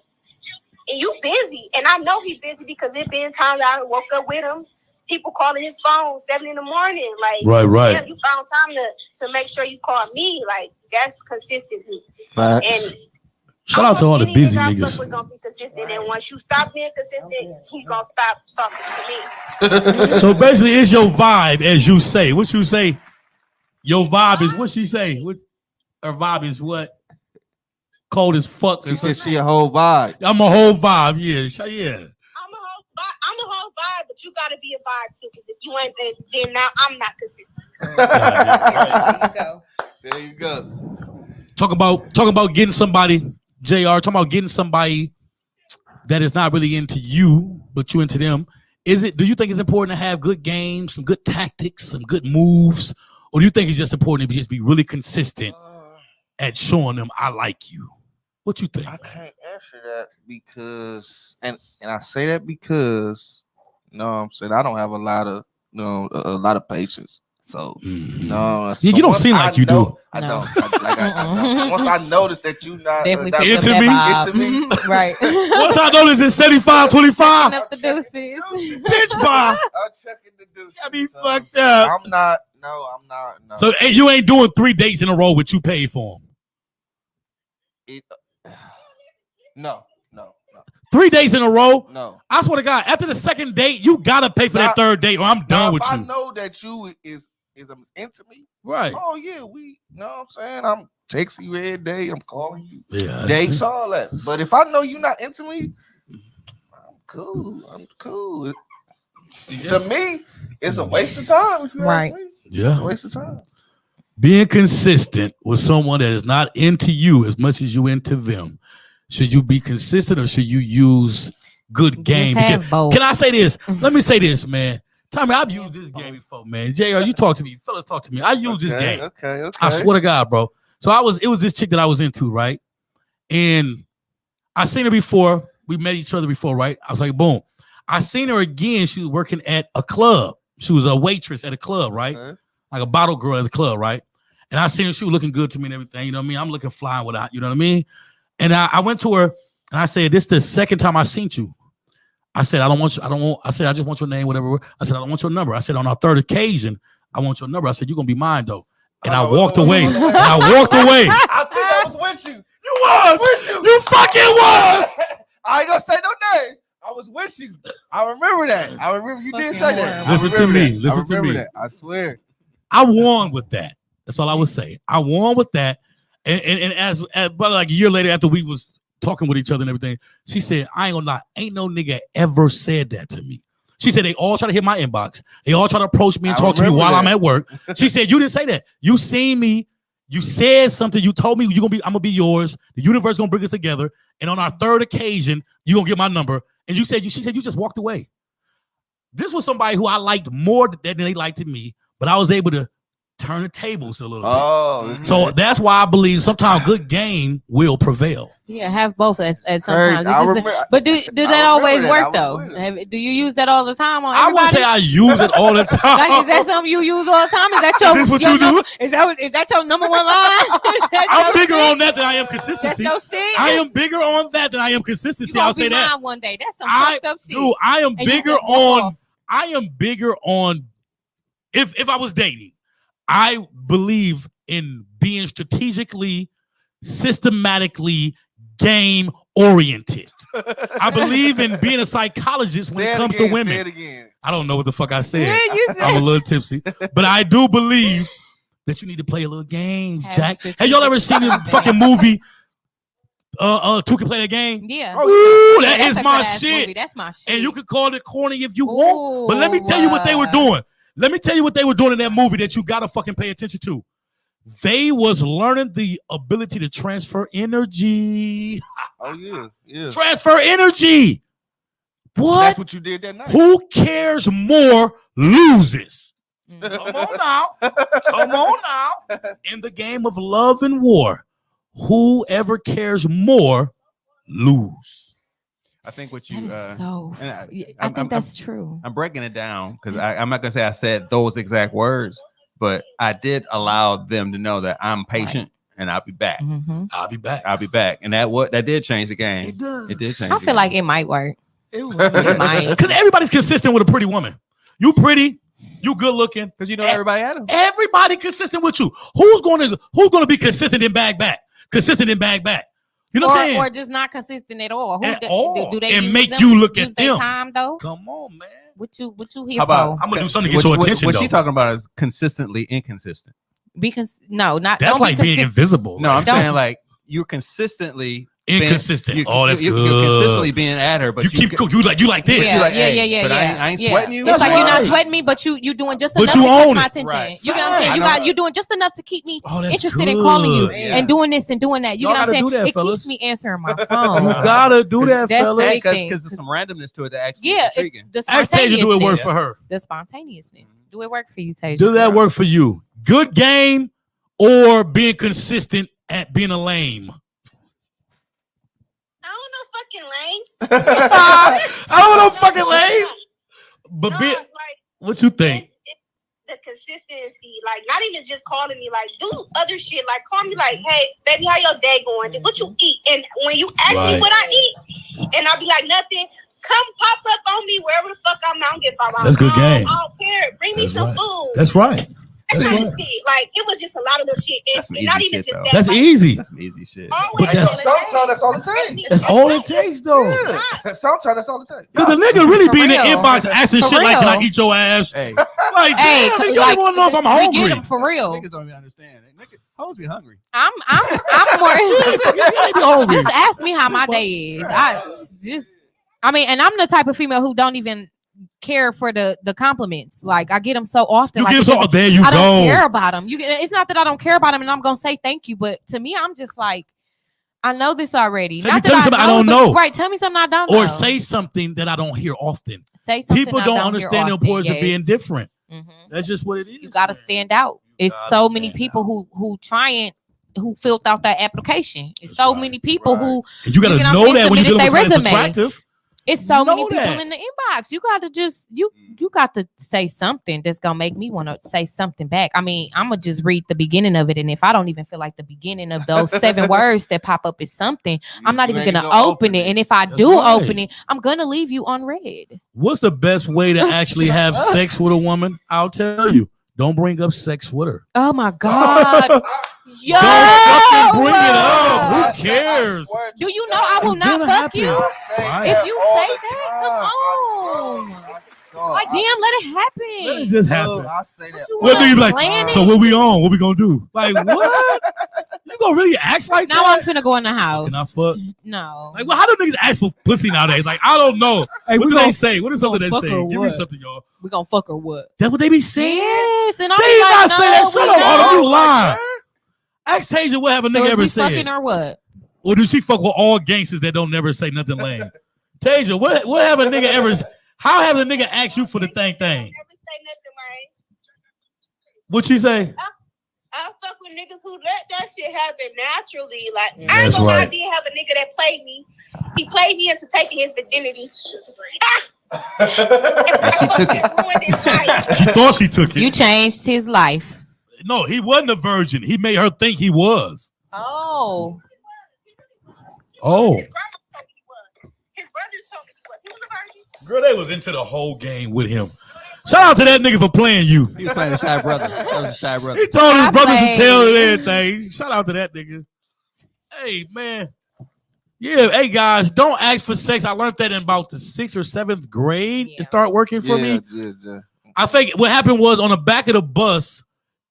[SPEAKER 9] and you busy. And I know he busy because it been times I woke up with him. People calling his phone 7 in the morning. Like,
[SPEAKER 1] Right.
[SPEAKER 9] damn, you found time to make sure you call me. Like, that's consistency. And
[SPEAKER 1] shout out to all the busy
[SPEAKER 9] niggas.
[SPEAKER 1] niggas.
[SPEAKER 9] We're gonna be consistent, and once you stop being consistent, he gonna stop talking to me.
[SPEAKER 1] So basically, it's your vibe, as you say. What you say? Your vibe is what she say. Her vibe is what? Cold as fuck.
[SPEAKER 4] She said she a whole vibe.
[SPEAKER 1] I'm a whole vibe. Yeah.
[SPEAKER 9] I'm a whole vibe, but you gotta be a vibe too. Because if you ain't, then now I'm not consistent.
[SPEAKER 4] There you go.
[SPEAKER 1] Talk about getting somebody, JR. Talking about getting somebody that is not really into you, but you into them. Do you think it's important to have good games, some good tactics, some good moves, or do you think it's just important to just be really consistent at showing them I like you? What you think?
[SPEAKER 4] I can't answer that because, and I say that because, you know what I'm saying, I don't have a lot of patience. So, no,
[SPEAKER 1] you don't seem like you do.
[SPEAKER 4] I don't. So once I notice that you not
[SPEAKER 3] Definitely
[SPEAKER 1] into me,
[SPEAKER 3] right?
[SPEAKER 1] Once I notice it's 75-25,
[SPEAKER 3] Up the deuces.
[SPEAKER 1] bitch, bye.
[SPEAKER 4] I'm checking the deuces.
[SPEAKER 1] I be fucked up.
[SPEAKER 4] I'm not. No.
[SPEAKER 1] So you ain't doing 3 dates in a row, but you paid for them.
[SPEAKER 4] No.
[SPEAKER 1] 3 days in a row?
[SPEAKER 4] No.
[SPEAKER 1] I swear to God, after the second date, you gotta pay for that third date, or I'm done with
[SPEAKER 4] if
[SPEAKER 1] you.
[SPEAKER 4] I know that you is into me,
[SPEAKER 1] right?
[SPEAKER 4] Oh yeah, we. Know what I'm saying? I'm texting you every day. I'm calling you.
[SPEAKER 1] Yeah,
[SPEAKER 4] dates, all that. But if I know you're not into me, I'm cool. Yeah. To me, it's a waste of time. If you ask me.
[SPEAKER 1] Yeah,
[SPEAKER 4] it's a waste of time.
[SPEAKER 1] Being consistent with someone that is not into you as much as you into them. Should you be consistent or should you use good game? Can I say this? Let me say this, man. Tommy, I've used this game before, man. JR, you talk to me. Fellas, talk to me. I use this game.
[SPEAKER 4] Okay.
[SPEAKER 1] I swear to God, bro. So it was this chick that I was into, right? And I seen her before. We met each other before, right? I was like, boom. I seen her again. She was working at a club. She was a waitress at a club, right? Like a bottle girl at the club, right? And I seen her, she was looking good to me and everything. You know what I mean? I'm looking fly without, you know what I mean? And I went to her and I said, this is the second time I seen you. I said, I said, I just want your name, whatever. I said, I don't want your number. I said, on our third occasion, I want your number. I said, you're going to be mine, though. And I walked away. And I walked away.
[SPEAKER 4] I think I was with you.
[SPEAKER 1] You was. You fucking was.
[SPEAKER 4] I ain't going to say no names. I was with you. I remember that. I remember you did say that.
[SPEAKER 1] Listen to me. Listen to me.
[SPEAKER 4] That. I swear.
[SPEAKER 1] I won with that. That's all I would say. I won with that. And as but like a year later, after we was talking with each other and everything, she said, I ain't gonna lie, ain't no nigga ever said that to me. She said they all try to hit my inbox. They all try to approach me and talk to me while I'm at work. She said, you didn't say that. You seen me. You said something. You told me I'm gonna be yours. The universe gonna bring us together. And on our third occasion, you gonna get my number. And she said you just walked away. This was somebody who I liked more than they liked me, but I was able to turn the tables a little bit. So that's why I believe sometimes good game will prevail.
[SPEAKER 3] Yeah, have both at sometimes. But do that always work though? Do you use that all the time on everybody?
[SPEAKER 1] I wouldn't say I use it all the time.
[SPEAKER 3] Like, is that something you use all the time? Is that your?
[SPEAKER 1] Is this what you do?
[SPEAKER 3] Is that your number one line?
[SPEAKER 1] I'm bigger on that than I am consistency.
[SPEAKER 3] That's your shit.
[SPEAKER 1] I am bigger on that than I am consistency. I'll say that.
[SPEAKER 3] One day. That's some fucked up shit.
[SPEAKER 1] Dude, I am bigger on. I am bigger on. If I was dating, I believe in being strategically, systematically game oriented. I believe in being a psychologist when it comes to women.
[SPEAKER 4] Say it again.
[SPEAKER 1] I don't know what the fuck I said. I'm a little tipsy, but I do believe that you need to play a little games, Jack. Have y'all ever seen this fucking movie? Two Can Play That Game?
[SPEAKER 3] Yeah.
[SPEAKER 1] Ooh, that is my shit.
[SPEAKER 3] Movie. That's my shit.
[SPEAKER 1] And you can call it corny if you want, but let me tell you what they were doing. Let me tell you what they were doing in that movie that you gotta fucking pay attention to. They was learning the ability to transfer energy.
[SPEAKER 4] Oh yeah.
[SPEAKER 1] Transfer energy. What?
[SPEAKER 4] That's what you did that night.
[SPEAKER 1] Who cares more loses. Come on now. Come on now. In the game of love and war, whoever cares more lose.
[SPEAKER 6] I think what you
[SPEAKER 3] I think that's true.
[SPEAKER 6] I'm breaking it down because I'm not gonna say I said those exact words, but I did allow them to know that I'm patient and I'll be back.
[SPEAKER 3] Mm-hmm.
[SPEAKER 1] I'll be back.
[SPEAKER 6] I'll be back. And that did change the game.
[SPEAKER 1] It does.
[SPEAKER 6] It did change.
[SPEAKER 3] I feel like it might work.
[SPEAKER 1] It might. Because everybody's consistent with a pretty woman. You pretty, you good looking.
[SPEAKER 6] Because you know everybody had them.
[SPEAKER 1] Everybody consistent with you. Who's gonna be consistent in bag back? Consistent in bag back. You know what I'm saying?
[SPEAKER 3] Or just not consistent at all.
[SPEAKER 1] Do they
[SPEAKER 3] use
[SPEAKER 1] make
[SPEAKER 3] them,
[SPEAKER 1] you look
[SPEAKER 3] use
[SPEAKER 1] at
[SPEAKER 3] their
[SPEAKER 1] them?
[SPEAKER 3] time though?
[SPEAKER 1] Come on, man.
[SPEAKER 3] What you here for?
[SPEAKER 1] I'm gonna do something to get your attention.
[SPEAKER 6] What
[SPEAKER 1] though.
[SPEAKER 6] she talking about is consistently inconsistent.
[SPEAKER 3] That's
[SPEAKER 1] like being invisible.
[SPEAKER 6] No, I'm saying like you're consistently
[SPEAKER 1] inconsistent.
[SPEAKER 6] You're
[SPEAKER 1] that's good.
[SPEAKER 6] You're consistently being at her, but
[SPEAKER 1] you like this.
[SPEAKER 3] Yeah.
[SPEAKER 6] But I ain't sweating you.
[SPEAKER 3] It's like you're not sweating me, but you doing just enough
[SPEAKER 1] you
[SPEAKER 3] to catch
[SPEAKER 1] own
[SPEAKER 3] my
[SPEAKER 1] it.
[SPEAKER 3] attention.
[SPEAKER 1] Right.
[SPEAKER 3] You know what I'm saying? You doing just enough to keep me interested in
[SPEAKER 1] good.
[SPEAKER 3] calling you
[SPEAKER 1] Yeah.
[SPEAKER 3] and doing this and doing that. You know what I'm saying?
[SPEAKER 1] do that,
[SPEAKER 3] It
[SPEAKER 1] fellas.
[SPEAKER 3] keeps me answering my phone.
[SPEAKER 1] You gotta do that,
[SPEAKER 3] That's
[SPEAKER 1] fellas.
[SPEAKER 6] Because there's some randomness to it that actually
[SPEAKER 3] Yeah,
[SPEAKER 6] is intriguing.
[SPEAKER 1] Ask Tasia, do it work for her?
[SPEAKER 3] The spontaneousness. Do it work for you, Tasia?
[SPEAKER 1] Do that work for you? Good game or being consistent at being a lame? I don't know fucking lame. But
[SPEAKER 9] no,
[SPEAKER 1] like, what you think?
[SPEAKER 9] The consistency, like not even just calling me, like do other shit, like call me, like, hey, baby, how your day going? What you eat? And when you ask me what I eat, and I'll be like, nothing. Come pop up on me wherever the fuck I'm at. I don't give a fuck.
[SPEAKER 1] That's good game.
[SPEAKER 9] I don't care. Bring me some food.
[SPEAKER 1] That's right.
[SPEAKER 9] That kind of shit. Like it was just a lot of little shit. And not even just that.
[SPEAKER 1] That's
[SPEAKER 9] like,
[SPEAKER 1] easy.
[SPEAKER 6] That's some easy shit.
[SPEAKER 1] But
[SPEAKER 4] Sometimes that's all it takes.
[SPEAKER 1] That's all it takes, though.
[SPEAKER 4] Yeah. Sometimes that's all it takes.
[SPEAKER 1] Because the nigga really be in the
[SPEAKER 3] real.
[SPEAKER 1] inbox asking
[SPEAKER 3] For
[SPEAKER 1] shit like, "Can I
[SPEAKER 3] real.
[SPEAKER 1] eat your ass?"
[SPEAKER 6] Hey,
[SPEAKER 1] Like, damn, you don't want to know if I'm
[SPEAKER 3] we
[SPEAKER 1] hungry.
[SPEAKER 3] get 'em for real.
[SPEAKER 6] niggas don't even understand. Hoes be hungry.
[SPEAKER 3] I'm more.
[SPEAKER 1] hungry.
[SPEAKER 3] Just ask me how my day is. And I'm the type of female who don't even care for the compliments. Like I get them so often.
[SPEAKER 1] You
[SPEAKER 3] like,
[SPEAKER 1] give so there you
[SPEAKER 3] I
[SPEAKER 1] go.
[SPEAKER 3] don't care about them. It's not that I don't care about them, and I'm gonna say thank you. But to me, I'm just like, I know this already.
[SPEAKER 1] Tell me something I don't know.
[SPEAKER 3] Right? Tell me something I don't know.
[SPEAKER 1] Or say something that I don't hear often.
[SPEAKER 3] Say something
[SPEAKER 1] People
[SPEAKER 3] I
[SPEAKER 1] don't
[SPEAKER 3] hear
[SPEAKER 1] understand the
[SPEAKER 3] often,
[SPEAKER 1] importance of being
[SPEAKER 3] yes.
[SPEAKER 1] different.
[SPEAKER 3] Mhm.
[SPEAKER 1] That's just what it is.
[SPEAKER 3] You gotta stand out. It's so many people who filled out that application. It's so many people who
[SPEAKER 1] And you gotta
[SPEAKER 3] know what I'm
[SPEAKER 1] know
[SPEAKER 3] saying,
[SPEAKER 1] that when you
[SPEAKER 3] submitted
[SPEAKER 1] get
[SPEAKER 3] their
[SPEAKER 1] somebody that's
[SPEAKER 3] resume.
[SPEAKER 1] attractive.
[SPEAKER 3] It's so many
[SPEAKER 1] Know
[SPEAKER 3] people
[SPEAKER 1] that.
[SPEAKER 3] in the inbox. You got to just you got to say something that's gonna make me want to say something back. I mean, I'm gonna just read the beginning of it, and if I don't even feel like the beginning of those 7 words that pop up is something, I'm not even gonna open it. And if I
[SPEAKER 1] That's
[SPEAKER 3] do
[SPEAKER 1] right.
[SPEAKER 3] open it, I'm gonna leave you unread.
[SPEAKER 1] What's the best way to actually have sex with a woman? I'll tell you. Don't bring up sex with her.
[SPEAKER 3] Oh my God. Yo,
[SPEAKER 1] Don't fucking bring it up. Who cares?
[SPEAKER 3] do you know I will
[SPEAKER 1] It's
[SPEAKER 3] not
[SPEAKER 1] gonna
[SPEAKER 3] fuck
[SPEAKER 1] happen.
[SPEAKER 3] you
[SPEAKER 1] Right.
[SPEAKER 3] if you say that? Come on. Like, damn, let it happen.
[SPEAKER 1] Let it just happen.
[SPEAKER 4] I say that.
[SPEAKER 3] You
[SPEAKER 1] What
[SPEAKER 3] wanna
[SPEAKER 1] do you like?
[SPEAKER 3] plan
[SPEAKER 1] So
[SPEAKER 3] it?
[SPEAKER 1] what we on? What we gonna do? Like what? You gonna really ask like
[SPEAKER 3] Now I'm
[SPEAKER 1] that?
[SPEAKER 3] finna go in the house.
[SPEAKER 1] Can I fuck?
[SPEAKER 3] No.
[SPEAKER 1] Like, well, how do niggas ask for pussy nowadays? Like, I don't know.
[SPEAKER 6] Hey,
[SPEAKER 1] What
[SPEAKER 6] we
[SPEAKER 1] do
[SPEAKER 6] gon-
[SPEAKER 1] they say? What is something they
[SPEAKER 3] fuck
[SPEAKER 1] say?
[SPEAKER 3] or
[SPEAKER 1] Give me
[SPEAKER 3] what?
[SPEAKER 1] something, y'all.
[SPEAKER 3] We gonna fuck or what?
[SPEAKER 1] That what they be saying?
[SPEAKER 3] Yes, and I'm
[SPEAKER 1] They
[SPEAKER 3] like,
[SPEAKER 1] not
[SPEAKER 3] no,
[SPEAKER 1] say that.
[SPEAKER 3] we
[SPEAKER 1] Shut up,
[SPEAKER 3] not.
[SPEAKER 1] Autumn. You lying. Ask Tasia what have a
[SPEAKER 3] So
[SPEAKER 1] nigga
[SPEAKER 3] is
[SPEAKER 1] ever
[SPEAKER 3] we
[SPEAKER 1] said.
[SPEAKER 3] fucking or what?
[SPEAKER 1] Or do she fuck with all gangsters that don't never say nothing lame? Tasia, what have a nigga ever? How have a nigga asked you for the thing?
[SPEAKER 9] Never say nothing, man.
[SPEAKER 1] What she say?
[SPEAKER 9] I fuck with niggas who let that shit happen naturally. Like, I ain't
[SPEAKER 1] That's
[SPEAKER 9] gonna lie, I
[SPEAKER 1] right.
[SPEAKER 9] did have a nigga that played me. He played me into taking his virginity. She
[SPEAKER 6] took it.
[SPEAKER 9] Ruined his life.
[SPEAKER 1] She thought she took it.
[SPEAKER 3] You changed his life.
[SPEAKER 1] No, he wasn't a virgin. He made her think he was.
[SPEAKER 3] Oh.
[SPEAKER 1] Oh.
[SPEAKER 9] His grandma told me he was. His brothers told me he was. He was a virgin.
[SPEAKER 1] Girl, they was into the whole game with him. Shout out to that nigga for playing you.
[SPEAKER 6] He was playing the shy brother. That was a shy brother.
[SPEAKER 1] He told his
[SPEAKER 3] I
[SPEAKER 1] brothers to
[SPEAKER 3] played.
[SPEAKER 1] tell and everything. Shout out to that nigga. Hey, man. Yeah, hey, guys, don't ask for sex. I learned that in about the 6th or 7th grade.
[SPEAKER 3] Yeah.
[SPEAKER 1] It started working for me.
[SPEAKER 4] Yeah.
[SPEAKER 1] I think what happened was on the back of the bus,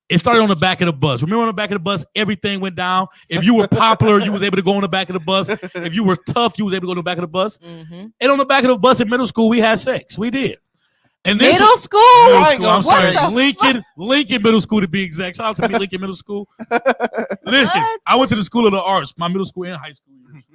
[SPEAKER 1] it started on the back of the bus. Remember on the back of the bus, everything went down. If you were popular, you was able to go on the back of the bus. If you were tough, you was able to go on the back of the bus.
[SPEAKER 3] Mm-hmm.
[SPEAKER 1] And on the back of the bus in middle school, we had sex. We did. And this
[SPEAKER 3] Middle school?
[SPEAKER 1] Middle
[SPEAKER 4] I ain't
[SPEAKER 1] school. I'm
[SPEAKER 4] gonna
[SPEAKER 1] sorry,
[SPEAKER 4] say.
[SPEAKER 1] Lincoln Middle School to be exact. Shout out to me, Lincoln Middle School. Listen,
[SPEAKER 3] What?
[SPEAKER 1] I went to the School of the Arts, my middle school and high school years.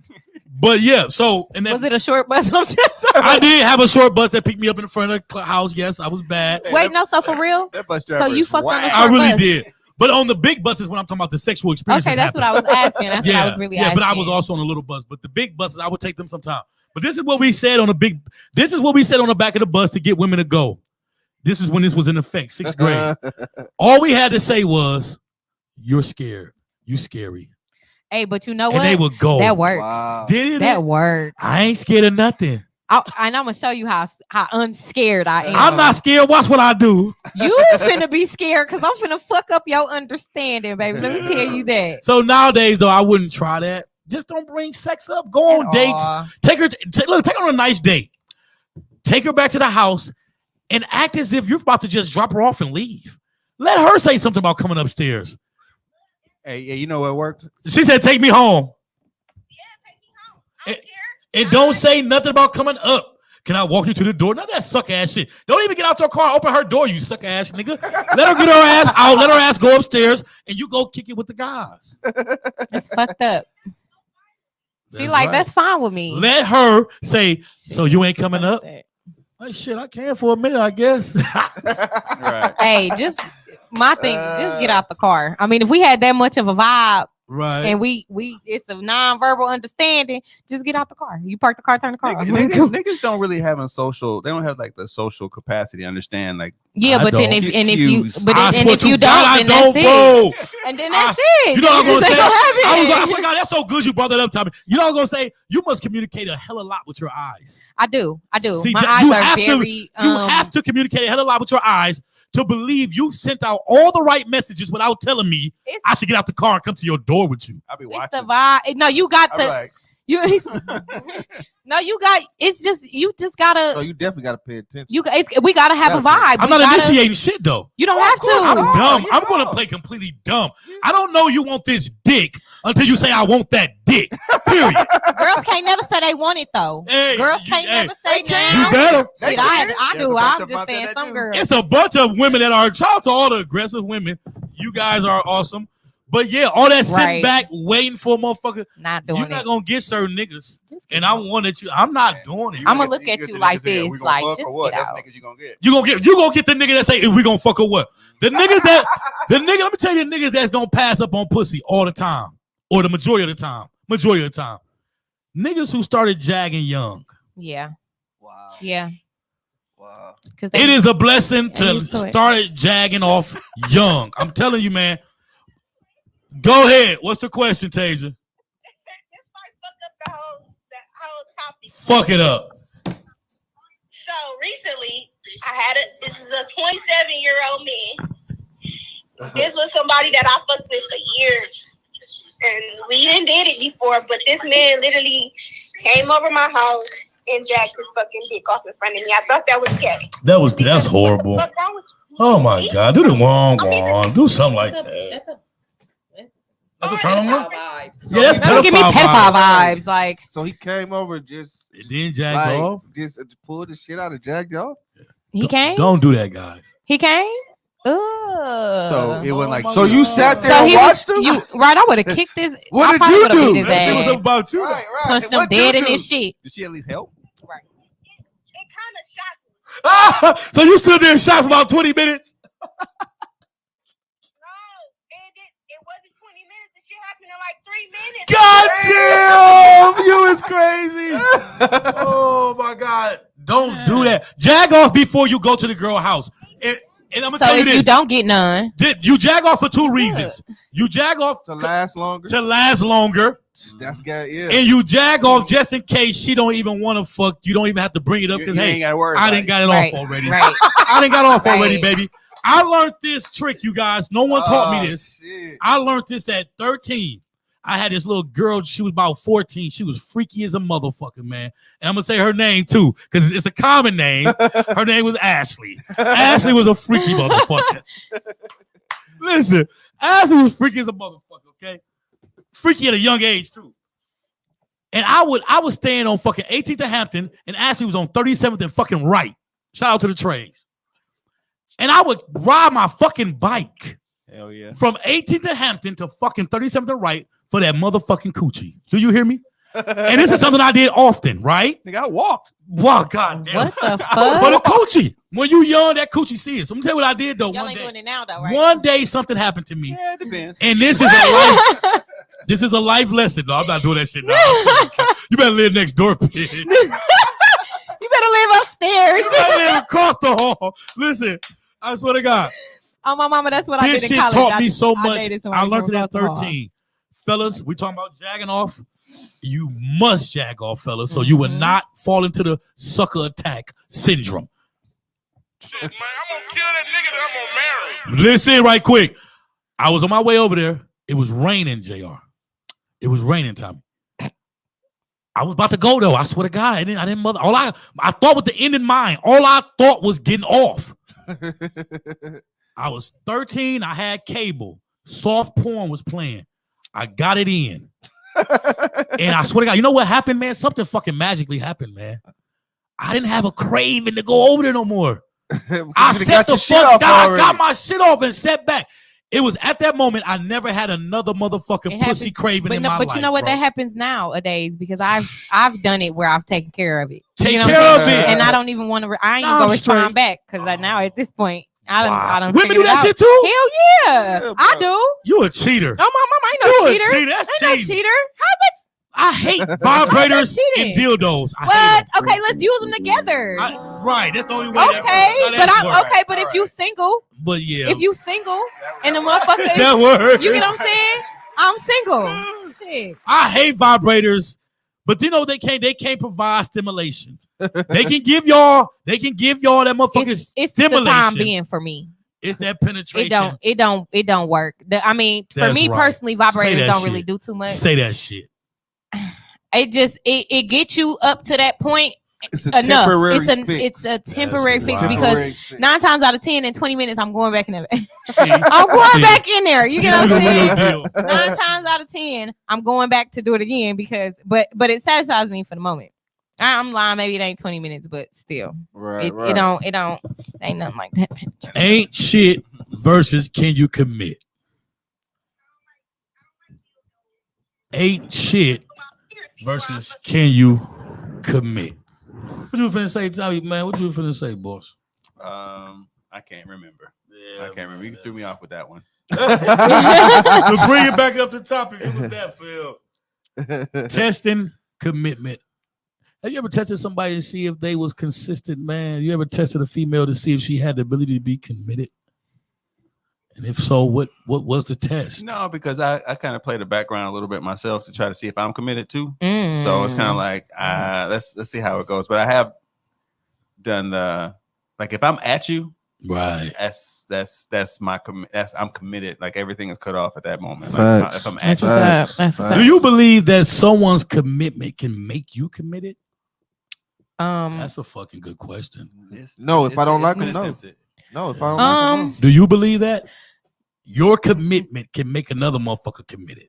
[SPEAKER 1] But yeah, so and then
[SPEAKER 3] Was it a short bus? I'm just
[SPEAKER 1] I did have a short bus that picked me up in front of the house. Yes, I was bad.
[SPEAKER 3] Wait, no, so for real?
[SPEAKER 6] That bus driver
[SPEAKER 3] So you
[SPEAKER 6] is
[SPEAKER 3] fucked on the
[SPEAKER 6] whack.
[SPEAKER 1] I
[SPEAKER 3] short
[SPEAKER 1] really
[SPEAKER 3] bus.
[SPEAKER 1] did. But on the big buses, when I'm talking about the sexual experience,
[SPEAKER 3] Okay, that's what I was asking. That's what I was really asking.
[SPEAKER 1] but I was also on a little bus. But the big buses, I would take them sometime. But this is what we said on the big. This is what we said on the back of the bus to get women to go. This is when this was in effect, 6th grade. All we had to say was, "You're scared. You scary,"
[SPEAKER 3] Hey, but you know
[SPEAKER 1] and
[SPEAKER 3] what?
[SPEAKER 1] they would go.
[SPEAKER 3] That works.
[SPEAKER 4] Wow.
[SPEAKER 1] Did it?
[SPEAKER 3] That works.
[SPEAKER 1] I ain't scared of nothing.
[SPEAKER 3] And I'm gonna show you how unscared I am.
[SPEAKER 1] I'm not scared. Watch what I do.
[SPEAKER 3] You finna be scared because I'm finna fuck up your understanding, baby. Let me tell you that.
[SPEAKER 1] So nowadays, though, I wouldn't try that. Just don't bring sex up. Go on dates. Take her. Take her on a nice date. Take her back to the house and act as if you're about to just drop her off and leave. Let her say something about coming upstairs.
[SPEAKER 6] Hey, yeah, you know what worked?
[SPEAKER 1] She said, "Take me home."
[SPEAKER 9] Yeah, take me home. I don't care.
[SPEAKER 1] And don't say nothing about coming up. Can I walk you to the door? None of that suck ass shit. Don't even get out your car and open her door, you suck ass nigga. Let her get her ass out. Let her ass go upstairs and you go kick it with the guys.
[SPEAKER 3] That's fucked up. She
[SPEAKER 1] That's
[SPEAKER 3] like,
[SPEAKER 1] right.
[SPEAKER 3] that's fine with me.
[SPEAKER 1] Let her say, "So you ain't coming up?"
[SPEAKER 3] That.
[SPEAKER 1] Like, shit, I can for a minute, I guess.
[SPEAKER 6] Right.
[SPEAKER 3] Hey, just my thing, just get out the car. I mean, if we had that much of a vibe
[SPEAKER 1] Right.
[SPEAKER 3] and we it's a non-verbal understanding, just get out the car. You park the car, turn the car off.
[SPEAKER 6] Niggas don't really have a social. They don't have like the social capacity to understand. Like,
[SPEAKER 3] Yeah,
[SPEAKER 1] I
[SPEAKER 3] but then
[SPEAKER 1] don't.
[SPEAKER 3] if you
[SPEAKER 6] Cues.
[SPEAKER 3] but
[SPEAKER 1] I
[SPEAKER 3] then, and
[SPEAKER 1] swear
[SPEAKER 3] if
[SPEAKER 1] to
[SPEAKER 3] you
[SPEAKER 1] God,
[SPEAKER 3] don't, then
[SPEAKER 1] I don't,
[SPEAKER 3] that's
[SPEAKER 1] bro.
[SPEAKER 3] it. And then that's it.
[SPEAKER 1] You know what I'm
[SPEAKER 3] Then
[SPEAKER 1] gonna
[SPEAKER 3] it
[SPEAKER 1] say?
[SPEAKER 3] just ain't
[SPEAKER 1] I was
[SPEAKER 3] happen.
[SPEAKER 1] like, God, that's so good you brought that up, Tommy. You know what I'm gonna say? You must communicate a hell of a lot with your eyes.
[SPEAKER 3] I do.
[SPEAKER 1] See,
[SPEAKER 3] My
[SPEAKER 1] that- you
[SPEAKER 3] eyes
[SPEAKER 1] have
[SPEAKER 3] are
[SPEAKER 1] to-
[SPEAKER 3] very
[SPEAKER 1] You have to communicate a hell of a lot with your eyes to believe you sent out all the right messages without telling me
[SPEAKER 3] It's-
[SPEAKER 1] I should get out the car and come to your door with you.
[SPEAKER 6] I'll be
[SPEAKER 3] It's
[SPEAKER 6] watching.
[SPEAKER 3] the vibe. No, you got
[SPEAKER 6] I'll
[SPEAKER 3] the
[SPEAKER 6] be like,
[SPEAKER 3] you. No, you got. It's just you just gotta.
[SPEAKER 4] So you definitely got to pay attention.
[SPEAKER 3] We gotta have a vibe.
[SPEAKER 1] I'm
[SPEAKER 3] We
[SPEAKER 1] not
[SPEAKER 3] gotta-
[SPEAKER 1] initiating shit though.
[SPEAKER 3] You don't have
[SPEAKER 1] I'm
[SPEAKER 3] to.
[SPEAKER 1] dumb.
[SPEAKER 6] you
[SPEAKER 1] I'm gonna
[SPEAKER 6] know.
[SPEAKER 1] play completely dumb. I don't know you want this dick until you say I want that dick. Period.
[SPEAKER 3] Girls can't never say they want it though.
[SPEAKER 1] Hey,
[SPEAKER 3] Girls can't
[SPEAKER 1] hey,
[SPEAKER 3] never say
[SPEAKER 1] you
[SPEAKER 3] now.
[SPEAKER 1] better.
[SPEAKER 3] Shit, I
[SPEAKER 6] There's
[SPEAKER 3] do.
[SPEAKER 6] a bunch
[SPEAKER 3] I'm
[SPEAKER 6] of
[SPEAKER 3] just
[SPEAKER 6] them
[SPEAKER 3] saying
[SPEAKER 6] that
[SPEAKER 3] some
[SPEAKER 6] do.
[SPEAKER 3] girls.
[SPEAKER 1] It's a bunch of women that are. Shout out to all the aggressive women. You guys are awesome. But yeah, all that sitting
[SPEAKER 3] Right.
[SPEAKER 1] back waiting for a motherfucker.
[SPEAKER 3] Not
[SPEAKER 1] You're
[SPEAKER 3] doing
[SPEAKER 1] not
[SPEAKER 3] it.
[SPEAKER 1] gonna get certain niggas.
[SPEAKER 3] Just get
[SPEAKER 1] And I
[SPEAKER 3] out.
[SPEAKER 1] wanted you. I'm not doing it.
[SPEAKER 3] I'ma look at
[SPEAKER 6] get
[SPEAKER 3] you
[SPEAKER 6] the
[SPEAKER 3] like
[SPEAKER 6] niggas that,
[SPEAKER 3] this,
[SPEAKER 6] we gonna
[SPEAKER 3] like,
[SPEAKER 6] fuck
[SPEAKER 3] just
[SPEAKER 6] or what?
[SPEAKER 3] get
[SPEAKER 6] That's
[SPEAKER 3] out.
[SPEAKER 6] the niggas you gonna get.
[SPEAKER 1] You gonna get the nigga that say if we gonna fuck or what? The niggas that let me tell you the niggas that's gonna pass up on pussy all the time. Or the majority of the time. Niggas who started jagging young.
[SPEAKER 3] Yeah.
[SPEAKER 4] Wow.
[SPEAKER 3] Yeah.
[SPEAKER 4] Wow.
[SPEAKER 3] Because
[SPEAKER 1] It is a blessing to
[SPEAKER 3] used to it.
[SPEAKER 1] start jagging off young. I'm telling you, man. Go ahead. What's the question, Tasia?
[SPEAKER 9] This might fuck up the whole topic.
[SPEAKER 1] Fuck it up.
[SPEAKER 9] So recently, this is a 27-year-old man. This was somebody that I fucked with for years. And we didn't did it before, but this man literally came over my house and jacked his fucking dick off in front of me. I thought that was gay.
[SPEAKER 1] That's horrible.
[SPEAKER 9] What's wrong with you?
[SPEAKER 1] Oh my God. Do the wrong one. Do something like that. That's a turn on. Yeah, that's
[SPEAKER 3] Don't give me pedophile vibes. Like,
[SPEAKER 4] So he came over just
[SPEAKER 1] It didn't jag off.
[SPEAKER 4] just pulled the shit out of jagged off.
[SPEAKER 3] he came?
[SPEAKER 1] Don't do that, guys.
[SPEAKER 3] He came? Ugh.
[SPEAKER 6] So it wasn't like
[SPEAKER 4] So you sat there
[SPEAKER 3] So
[SPEAKER 4] and
[SPEAKER 3] he
[SPEAKER 4] watched
[SPEAKER 3] was,
[SPEAKER 4] him?
[SPEAKER 3] right? I would have kicked his.
[SPEAKER 4] What
[SPEAKER 3] I
[SPEAKER 4] did
[SPEAKER 3] probably
[SPEAKER 4] you
[SPEAKER 3] would've
[SPEAKER 4] do?
[SPEAKER 3] beat his
[SPEAKER 1] Let's see
[SPEAKER 3] ass.
[SPEAKER 1] what's up about you.
[SPEAKER 4] Right.
[SPEAKER 3] Punched him
[SPEAKER 4] What'd
[SPEAKER 3] dead
[SPEAKER 4] you
[SPEAKER 3] in
[SPEAKER 4] do?
[SPEAKER 3] his shit.
[SPEAKER 6] Did she at least help?
[SPEAKER 9] It kind of shocked me.
[SPEAKER 1] So you stood there and shot for about 20 minutes?
[SPEAKER 9] No, and it wasn't 20 minutes. The shit happened in like 3 minutes.
[SPEAKER 1] God damn, you is crazy. Oh my God. Don't do that. Jag off before you go to the girl house. And I'm gonna
[SPEAKER 3] So
[SPEAKER 1] tell you
[SPEAKER 3] if
[SPEAKER 1] this.
[SPEAKER 3] you don't get none,
[SPEAKER 1] You jag off for two reasons. You jag off
[SPEAKER 4] To last longer.
[SPEAKER 1] to last longer,
[SPEAKER 4] That's good. Yeah.
[SPEAKER 1] and you jag off just in case she don't even want to fuck. You don't even have to bring it up because
[SPEAKER 6] You ain't
[SPEAKER 1] hey,
[SPEAKER 6] gotta worry
[SPEAKER 1] I
[SPEAKER 6] about
[SPEAKER 1] didn't
[SPEAKER 6] it.
[SPEAKER 1] got it
[SPEAKER 3] right,
[SPEAKER 1] off already.
[SPEAKER 3] right.
[SPEAKER 1] I didn't got off already,
[SPEAKER 3] Right.
[SPEAKER 1] baby. I learned this trick, you guys. No one taught me this.
[SPEAKER 4] Shit.
[SPEAKER 1] I learned this at 13. I had this little girl. She was about 14. She was freaky as a motherfucker, man. And I'm gonna say her name too, because it's a common name. Her name was Ashley. Ashley was a freaky motherfucker. Listen, Ashley was freaky as a motherfucker. Okay, freaky at a young age too. And I was staying on fucking 18th and Hampton, and Ashley was on 37th and fucking Right. Shout out to the trades. And I would ride my fucking bike
[SPEAKER 6] Hell yeah.
[SPEAKER 1] from 18th and Hampton to fucking 37th and Right for that motherfucking coochie. Do you hear me? And this is something I did often, right?
[SPEAKER 6] Nigga, I walked.
[SPEAKER 1] Wow, goddamn.
[SPEAKER 3] What the
[SPEAKER 1] For the
[SPEAKER 3] fuck?
[SPEAKER 1] coochie. When you young, that coochie sees. I'm gonna tell you what I did though.
[SPEAKER 3] Y'all
[SPEAKER 1] One
[SPEAKER 3] ain't
[SPEAKER 1] day,
[SPEAKER 3] doing it now, though, right?
[SPEAKER 1] one day something happened to me,
[SPEAKER 6] Yeah, it depends.
[SPEAKER 1] and this is a life. This is a life lesson. No, I'm not doing that shit now. You better live next door, bitch. You
[SPEAKER 3] You better live upstairs.
[SPEAKER 1] better live across the hall. Listen, I swear to God.
[SPEAKER 3] Oh, my mama, that's what I
[SPEAKER 1] This
[SPEAKER 3] did in
[SPEAKER 1] shit
[SPEAKER 3] college.
[SPEAKER 1] taught me so much.
[SPEAKER 3] dated
[SPEAKER 1] I
[SPEAKER 3] somebody
[SPEAKER 1] learned
[SPEAKER 3] from
[SPEAKER 1] it at
[SPEAKER 3] across the hall.
[SPEAKER 1] 13. Fellas, we talking about jagging off. You must jag off, fellas, so you will not fall into the sucker attack syndrome.
[SPEAKER 8] Shit, man, I'm gonna kill that nigga that I'm gonna marry.
[SPEAKER 1] Listen right quick. I was on my way over there. It was raining, JR. It was raining, Tommy. I was about to go though. I swear to God, I didn't mother. I thought with the end in mind. All I thought was getting off. I was 13. I had cable. Soft porn was playing. I got it in. And I swear to God, you know what happened, man? Something fucking magically happened, man. I didn't have a craving to go over there no more. I set the fuck down. I got my shit off and set back. It was at that moment I never had another motherfucking
[SPEAKER 3] It
[SPEAKER 1] pussy
[SPEAKER 3] happens-
[SPEAKER 1] craving in my life.
[SPEAKER 3] But you know what?
[SPEAKER 1] bro.
[SPEAKER 3] That happens nowadays because I've done it where I've taken care of it.
[SPEAKER 1] Take
[SPEAKER 3] You know what
[SPEAKER 1] care
[SPEAKER 3] I'm
[SPEAKER 1] of
[SPEAKER 3] saying?
[SPEAKER 1] it.
[SPEAKER 3] And I don't even want to. I ain't
[SPEAKER 1] Nah,
[SPEAKER 3] gonna
[SPEAKER 1] I'm
[SPEAKER 3] respond
[SPEAKER 1] straight.
[SPEAKER 3] back because now at this point I don't.
[SPEAKER 1] Women do
[SPEAKER 3] figured it
[SPEAKER 1] that
[SPEAKER 3] out.
[SPEAKER 1] shit too?
[SPEAKER 3] Hell yeah,
[SPEAKER 4] Yeah,
[SPEAKER 3] I
[SPEAKER 4] bro.
[SPEAKER 3] do.
[SPEAKER 1] You a cheater.
[SPEAKER 3] Oh my mama, I ain't
[SPEAKER 1] You
[SPEAKER 3] no
[SPEAKER 1] a
[SPEAKER 3] cheater.
[SPEAKER 1] cheater. That's
[SPEAKER 3] Ain't no
[SPEAKER 1] cheating.
[SPEAKER 3] cheater. How's
[SPEAKER 1] I hate vibrators
[SPEAKER 3] cheating?
[SPEAKER 1] and dildos. I hate
[SPEAKER 3] that?
[SPEAKER 1] them.
[SPEAKER 3] What? Okay, let's use them together.
[SPEAKER 1] Right, that's the only way.
[SPEAKER 3] Okay, but I'm
[SPEAKER 1] works.
[SPEAKER 3] okay. But if you single,
[SPEAKER 1] But yeah,
[SPEAKER 3] if you single, and the motherfucker,
[SPEAKER 1] that works.
[SPEAKER 3] you get what I'm saying? I'm single. Shit.
[SPEAKER 1] I hate vibrators, but you know they can't provide stimulation. They can give y'all that motherfucking
[SPEAKER 3] It's the
[SPEAKER 1] stimulation.
[SPEAKER 3] time being for me.
[SPEAKER 1] It's that penetration.
[SPEAKER 3] It don't work. I mean, for
[SPEAKER 1] That's
[SPEAKER 3] me
[SPEAKER 1] right.
[SPEAKER 3] personally,
[SPEAKER 1] Say
[SPEAKER 3] vibrators
[SPEAKER 1] that
[SPEAKER 3] don't really
[SPEAKER 1] shit.
[SPEAKER 3] do too much.
[SPEAKER 1] Say that shit.
[SPEAKER 3] It gets you up to that point
[SPEAKER 4] It's a
[SPEAKER 3] enough.
[SPEAKER 4] temporary
[SPEAKER 3] It's a temporary fix
[SPEAKER 1] wow.
[SPEAKER 3] because
[SPEAKER 4] Temporary fix.
[SPEAKER 3] 9 times out of 10 in 20 minutes I'm going back in there.
[SPEAKER 1] See,
[SPEAKER 3] I'm going
[SPEAKER 1] See.
[SPEAKER 3] back in there. You get
[SPEAKER 1] Get
[SPEAKER 3] what
[SPEAKER 1] you
[SPEAKER 3] I'm
[SPEAKER 1] the real
[SPEAKER 3] saying?
[SPEAKER 1] deal.
[SPEAKER 3] 9 times out of 10 I'm going back to do it again because but it satisfies me for the moment. I'm lying, maybe it ain't 20 minutes, but still.
[SPEAKER 4] Right,
[SPEAKER 3] It don't ain't nothing like that.
[SPEAKER 1] Ain't shit versus can you commit? Ain't shit versus can you commit? What you finna say, Tommy, man? What you finna say, boss?
[SPEAKER 6] I can't remember. I can't remember. You threw me off with that one.
[SPEAKER 1] To bring it back up to topic, it was that, Phil. Testing commitment. Have you ever tested somebody to see if they was consistent, man? You ever tested a female to see if she had the ability to be committed? And if so, what was the test?
[SPEAKER 6] No, because I kind of play the background a little bit myself to try to see if I'm committed too. So it's kind of like let's see how it goes. But I have done the like if I'm at you,
[SPEAKER 1] right?
[SPEAKER 6] That's my I'm committed. Like everything is cut off at that moment. Like, if I'm at you,
[SPEAKER 3] That's what's up.
[SPEAKER 1] Do you believe that someone's commitment can make you committed? That's a fucking good question.
[SPEAKER 4] No, if I don't like them, no. No, if I don't like them, no.
[SPEAKER 1] Do you believe that your commitment can make another motherfucker committed?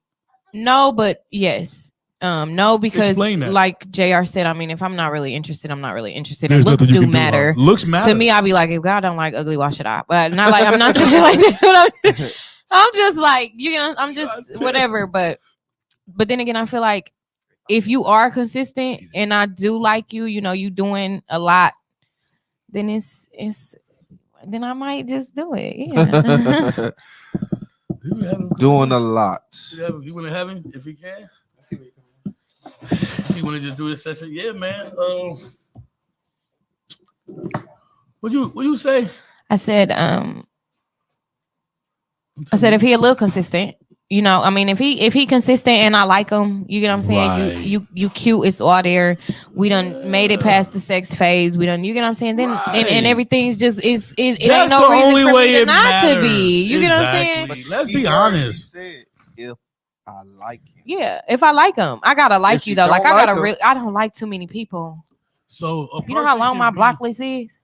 [SPEAKER 3] No, but yes. No, because
[SPEAKER 1] Explain that.
[SPEAKER 3] like JR said, I mean, if I'm not really interested, I'm not really interested.
[SPEAKER 1] There's
[SPEAKER 3] And looks
[SPEAKER 1] nothing you
[SPEAKER 3] do
[SPEAKER 1] can do
[SPEAKER 3] matter.
[SPEAKER 1] about it. Looks matter.
[SPEAKER 3] To me, I'll be like, if God don't like ugly, why should I? But not like I'm not saying like that. I'm just like, you know, I'm just whatever. But then again, I feel like if you are consistent and I do like you, you know, you doing a lot, then it's then I might just do it. Yeah.
[SPEAKER 4] Doing a lot.
[SPEAKER 1] You want to have him if he can? If you want to just do this session, yeah, man. What you say?
[SPEAKER 3] I said if he a little consistent, you know, I mean, if he consistent and I like him, you get what I'm saying?
[SPEAKER 1] Right.
[SPEAKER 3] You cute, it's all there. We done made it past the sex phase. We done, you get what I'm saying? Then and everything's just it
[SPEAKER 1] That's
[SPEAKER 3] ain't
[SPEAKER 1] the
[SPEAKER 3] no reason
[SPEAKER 1] only
[SPEAKER 3] for
[SPEAKER 1] way
[SPEAKER 3] me to
[SPEAKER 1] it
[SPEAKER 3] not
[SPEAKER 1] matters.
[SPEAKER 3] to be. You get what I'm saying?
[SPEAKER 1] Exactly. Let's be honest.
[SPEAKER 4] Said, if I like him.
[SPEAKER 3] Yeah, if I like him, I gotta like
[SPEAKER 4] If
[SPEAKER 3] you
[SPEAKER 4] you
[SPEAKER 3] though. Like
[SPEAKER 4] don't
[SPEAKER 3] I gotta
[SPEAKER 4] like 'em-
[SPEAKER 3] really, I don't like too many people.
[SPEAKER 1] So
[SPEAKER 3] You know how long my block list is?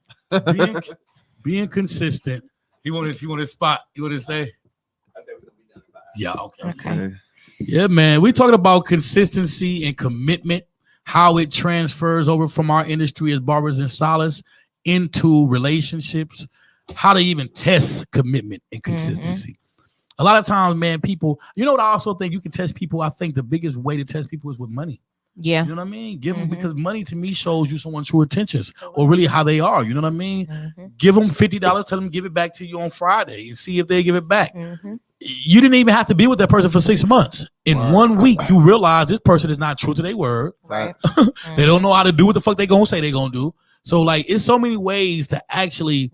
[SPEAKER 1] being consistent. He wanted his spot. You want to say? Yeah. Okay. Yeah, man. We talking about consistency and commitment, how it transfers over from our industry as barbers and stylists into relationships, how to even test commitment and consistency. A lot of times, man, people, you know what I also think you can test people. I think the biggest way to test people is with money.
[SPEAKER 3] Yeah.
[SPEAKER 1] You know what I mean? Give them, because money to me shows you someone's true intentions or really how they are. You know what I mean? Give them $50, tell them give it back to you on Friday and see if they give it back. You didn't even have to be with that person for 6 months. In 1 week, you realize this person is not true to their word.
[SPEAKER 3] Right.
[SPEAKER 1] They don't know how to do what the fuck they gonna say they gonna do. So like, it's so many ways to actually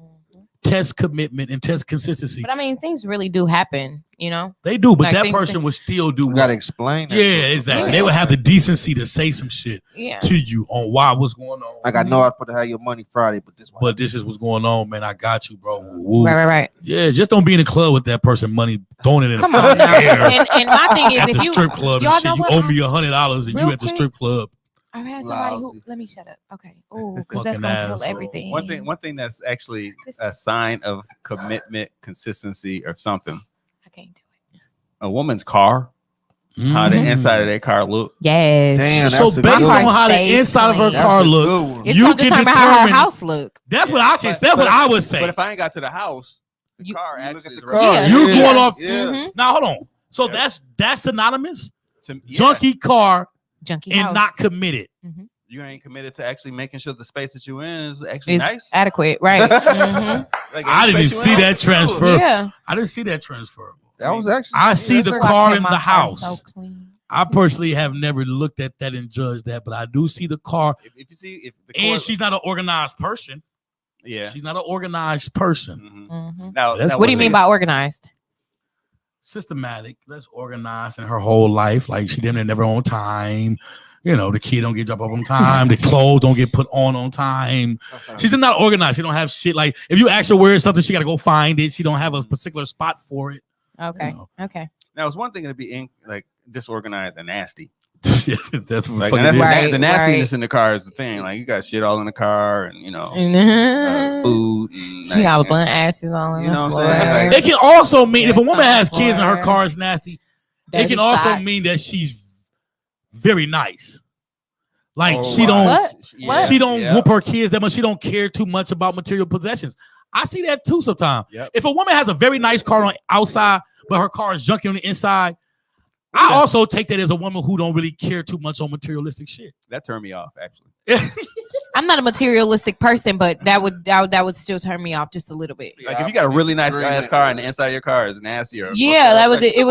[SPEAKER 1] test commitment and test consistency.
[SPEAKER 3] But I mean, things really do happen, you know?
[SPEAKER 1] They do, but
[SPEAKER 3] Like,
[SPEAKER 1] that
[SPEAKER 3] things
[SPEAKER 1] person would still do.
[SPEAKER 4] You gotta explain that.
[SPEAKER 1] Yeah, exactly. They would have the decency to say some shit to you on what's going on.
[SPEAKER 4] Like I know I supposed to have your money Friday, but
[SPEAKER 1] this is what's going on, man. I got you, bro. Woo.
[SPEAKER 3] Right.
[SPEAKER 1] Yeah, just don't be in the club with that person, money throwing it in
[SPEAKER 3] Come
[SPEAKER 1] the
[SPEAKER 3] on now.
[SPEAKER 1] air.
[SPEAKER 3] And my thing is,
[SPEAKER 1] at
[SPEAKER 3] if
[SPEAKER 1] the
[SPEAKER 3] you
[SPEAKER 1] strip club and
[SPEAKER 3] y'all
[SPEAKER 1] shit,
[SPEAKER 3] know
[SPEAKER 1] you
[SPEAKER 3] what?
[SPEAKER 1] owe me $100 and
[SPEAKER 3] Real
[SPEAKER 1] you at the
[SPEAKER 3] quick,
[SPEAKER 1] strip club.
[SPEAKER 3] I've had somebody who let me shut up. Okay. Oh, because that's
[SPEAKER 1] Fucking
[SPEAKER 3] gonna tell
[SPEAKER 1] asshole.
[SPEAKER 3] everything.
[SPEAKER 6] One thing that's actually a sign of commitment, consistency, or something.
[SPEAKER 3] I can't do it.
[SPEAKER 6] A woman's car, how the inside of their car look.
[SPEAKER 3] Yes.
[SPEAKER 4] Damn,
[SPEAKER 1] So
[SPEAKER 4] that's a
[SPEAKER 1] based
[SPEAKER 4] good
[SPEAKER 1] on
[SPEAKER 4] one.
[SPEAKER 1] how the
[SPEAKER 3] Stays
[SPEAKER 1] inside of her
[SPEAKER 3] clean.
[SPEAKER 1] car
[SPEAKER 4] That's a
[SPEAKER 1] look,
[SPEAKER 4] good one.
[SPEAKER 3] It's
[SPEAKER 1] you
[SPEAKER 3] gonna
[SPEAKER 1] can
[SPEAKER 3] determine how her
[SPEAKER 1] determine.
[SPEAKER 3] house look.
[SPEAKER 1] That's what I can. That's what I would say.
[SPEAKER 6] But if I ain't got to the house, the
[SPEAKER 3] You-
[SPEAKER 6] car
[SPEAKER 4] You look
[SPEAKER 6] actually
[SPEAKER 4] at
[SPEAKER 6] is
[SPEAKER 4] the
[SPEAKER 6] right.
[SPEAKER 4] car.
[SPEAKER 3] Yeah.
[SPEAKER 1] you
[SPEAKER 4] Yeah.
[SPEAKER 1] going off.
[SPEAKER 4] Yeah.
[SPEAKER 1] Now hold on. So
[SPEAKER 6] Yeah.
[SPEAKER 1] that's synonymous.
[SPEAKER 6] Yeah.
[SPEAKER 1] Junkie car
[SPEAKER 3] Junkie
[SPEAKER 1] and
[SPEAKER 3] house.
[SPEAKER 1] not committed.
[SPEAKER 6] You ain't committed to actually making sure the space that you in is actually
[SPEAKER 3] It's
[SPEAKER 6] nice.
[SPEAKER 3] addicate, right?
[SPEAKER 6] Like,
[SPEAKER 1] I
[SPEAKER 6] any
[SPEAKER 1] didn't
[SPEAKER 6] space you
[SPEAKER 1] see
[SPEAKER 6] in,
[SPEAKER 1] that transfer.
[SPEAKER 3] Yeah.
[SPEAKER 1] I didn't see that transfer.
[SPEAKER 4] That was actually.
[SPEAKER 1] I see
[SPEAKER 4] that's
[SPEAKER 1] the
[SPEAKER 4] actually-
[SPEAKER 1] car
[SPEAKER 3] I kept
[SPEAKER 1] in
[SPEAKER 3] my
[SPEAKER 1] the
[SPEAKER 3] car
[SPEAKER 1] house.
[SPEAKER 3] so clean.
[SPEAKER 1] I personally have never looked at that and judged that, but I do see the car.
[SPEAKER 6] If you see, if the
[SPEAKER 1] And
[SPEAKER 6] core-
[SPEAKER 1] she's not an organized person.
[SPEAKER 6] yeah.
[SPEAKER 1] She's not an organized person.
[SPEAKER 6] Now,
[SPEAKER 1] That's
[SPEAKER 6] now
[SPEAKER 3] What do you mean by organized?
[SPEAKER 1] Systematic. That's organized in her whole life. Like she didn't never on time. You know, the kid don't get dropped off on time. The clothes don't get put on time. She's not organized. She don't have shit. Like if you ask her where is something, she got to go find it. She don't have a particular spot for it.
[SPEAKER 3] Okay.
[SPEAKER 1] You know.
[SPEAKER 3] Okay.
[SPEAKER 6] Now it's one thing to be like disorganized and nasty.
[SPEAKER 1] Yes, that's what
[SPEAKER 6] Like,
[SPEAKER 1] fucking
[SPEAKER 6] and
[SPEAKER 1] it
[SPEAKER 6] that's
[SPEAKER 1] is.
[SPEAKER 6] the nastiness in the car is the thing. Like you got shit all in the car, and you know, food. And,
[SPEAKER 3] You got a bunch of ashes on.
[SPEAKER 6] You know what I'm saying? Like,
[SPEAKER 1] It can also mean if a woman
[SPEAKER 3] Yeah,
[SPEAKER 1] has kids and her
[SPEAKER 3] floor.
[SPEAKER 1] car is nasty, it
[SPEAKER 3] Dirty
[SPEAKER 1] can also
[SPEAKER 3] socks.
[SPEAKER 1] mean that she's very nice. Like
[SPEAKER 6] oh,
[SPEAKER 1] she
[SPEAKER 6] wow.
[SPEAKER 1] don't
[SPEAKER 3] What?
[SPEAKER 6] Yeah.
[SPEAKER 1] she don't
[SPEAKER 6] Yeah.
[SPEAKER 1] whoop her kids that much. She don't care too much about material possessions. I see that too sometimes.
[SPEAKER 6] Yep.
[SPEAKER 1] If a woman has a very nice car on outside, but her car is junky on the inside, I also take that as a woman who don't really care too much on materialistic shit.
[SPEAKER 6] That turned me off, actually.
[SPEAKER 3] I'm not a materialistic person, but that would still turn me off just a little bit.
[SPEAKER 6] Like if you got a really nice ass car and the inside of your car is nasty, or
[SPEAKER 3] yeah, that would make me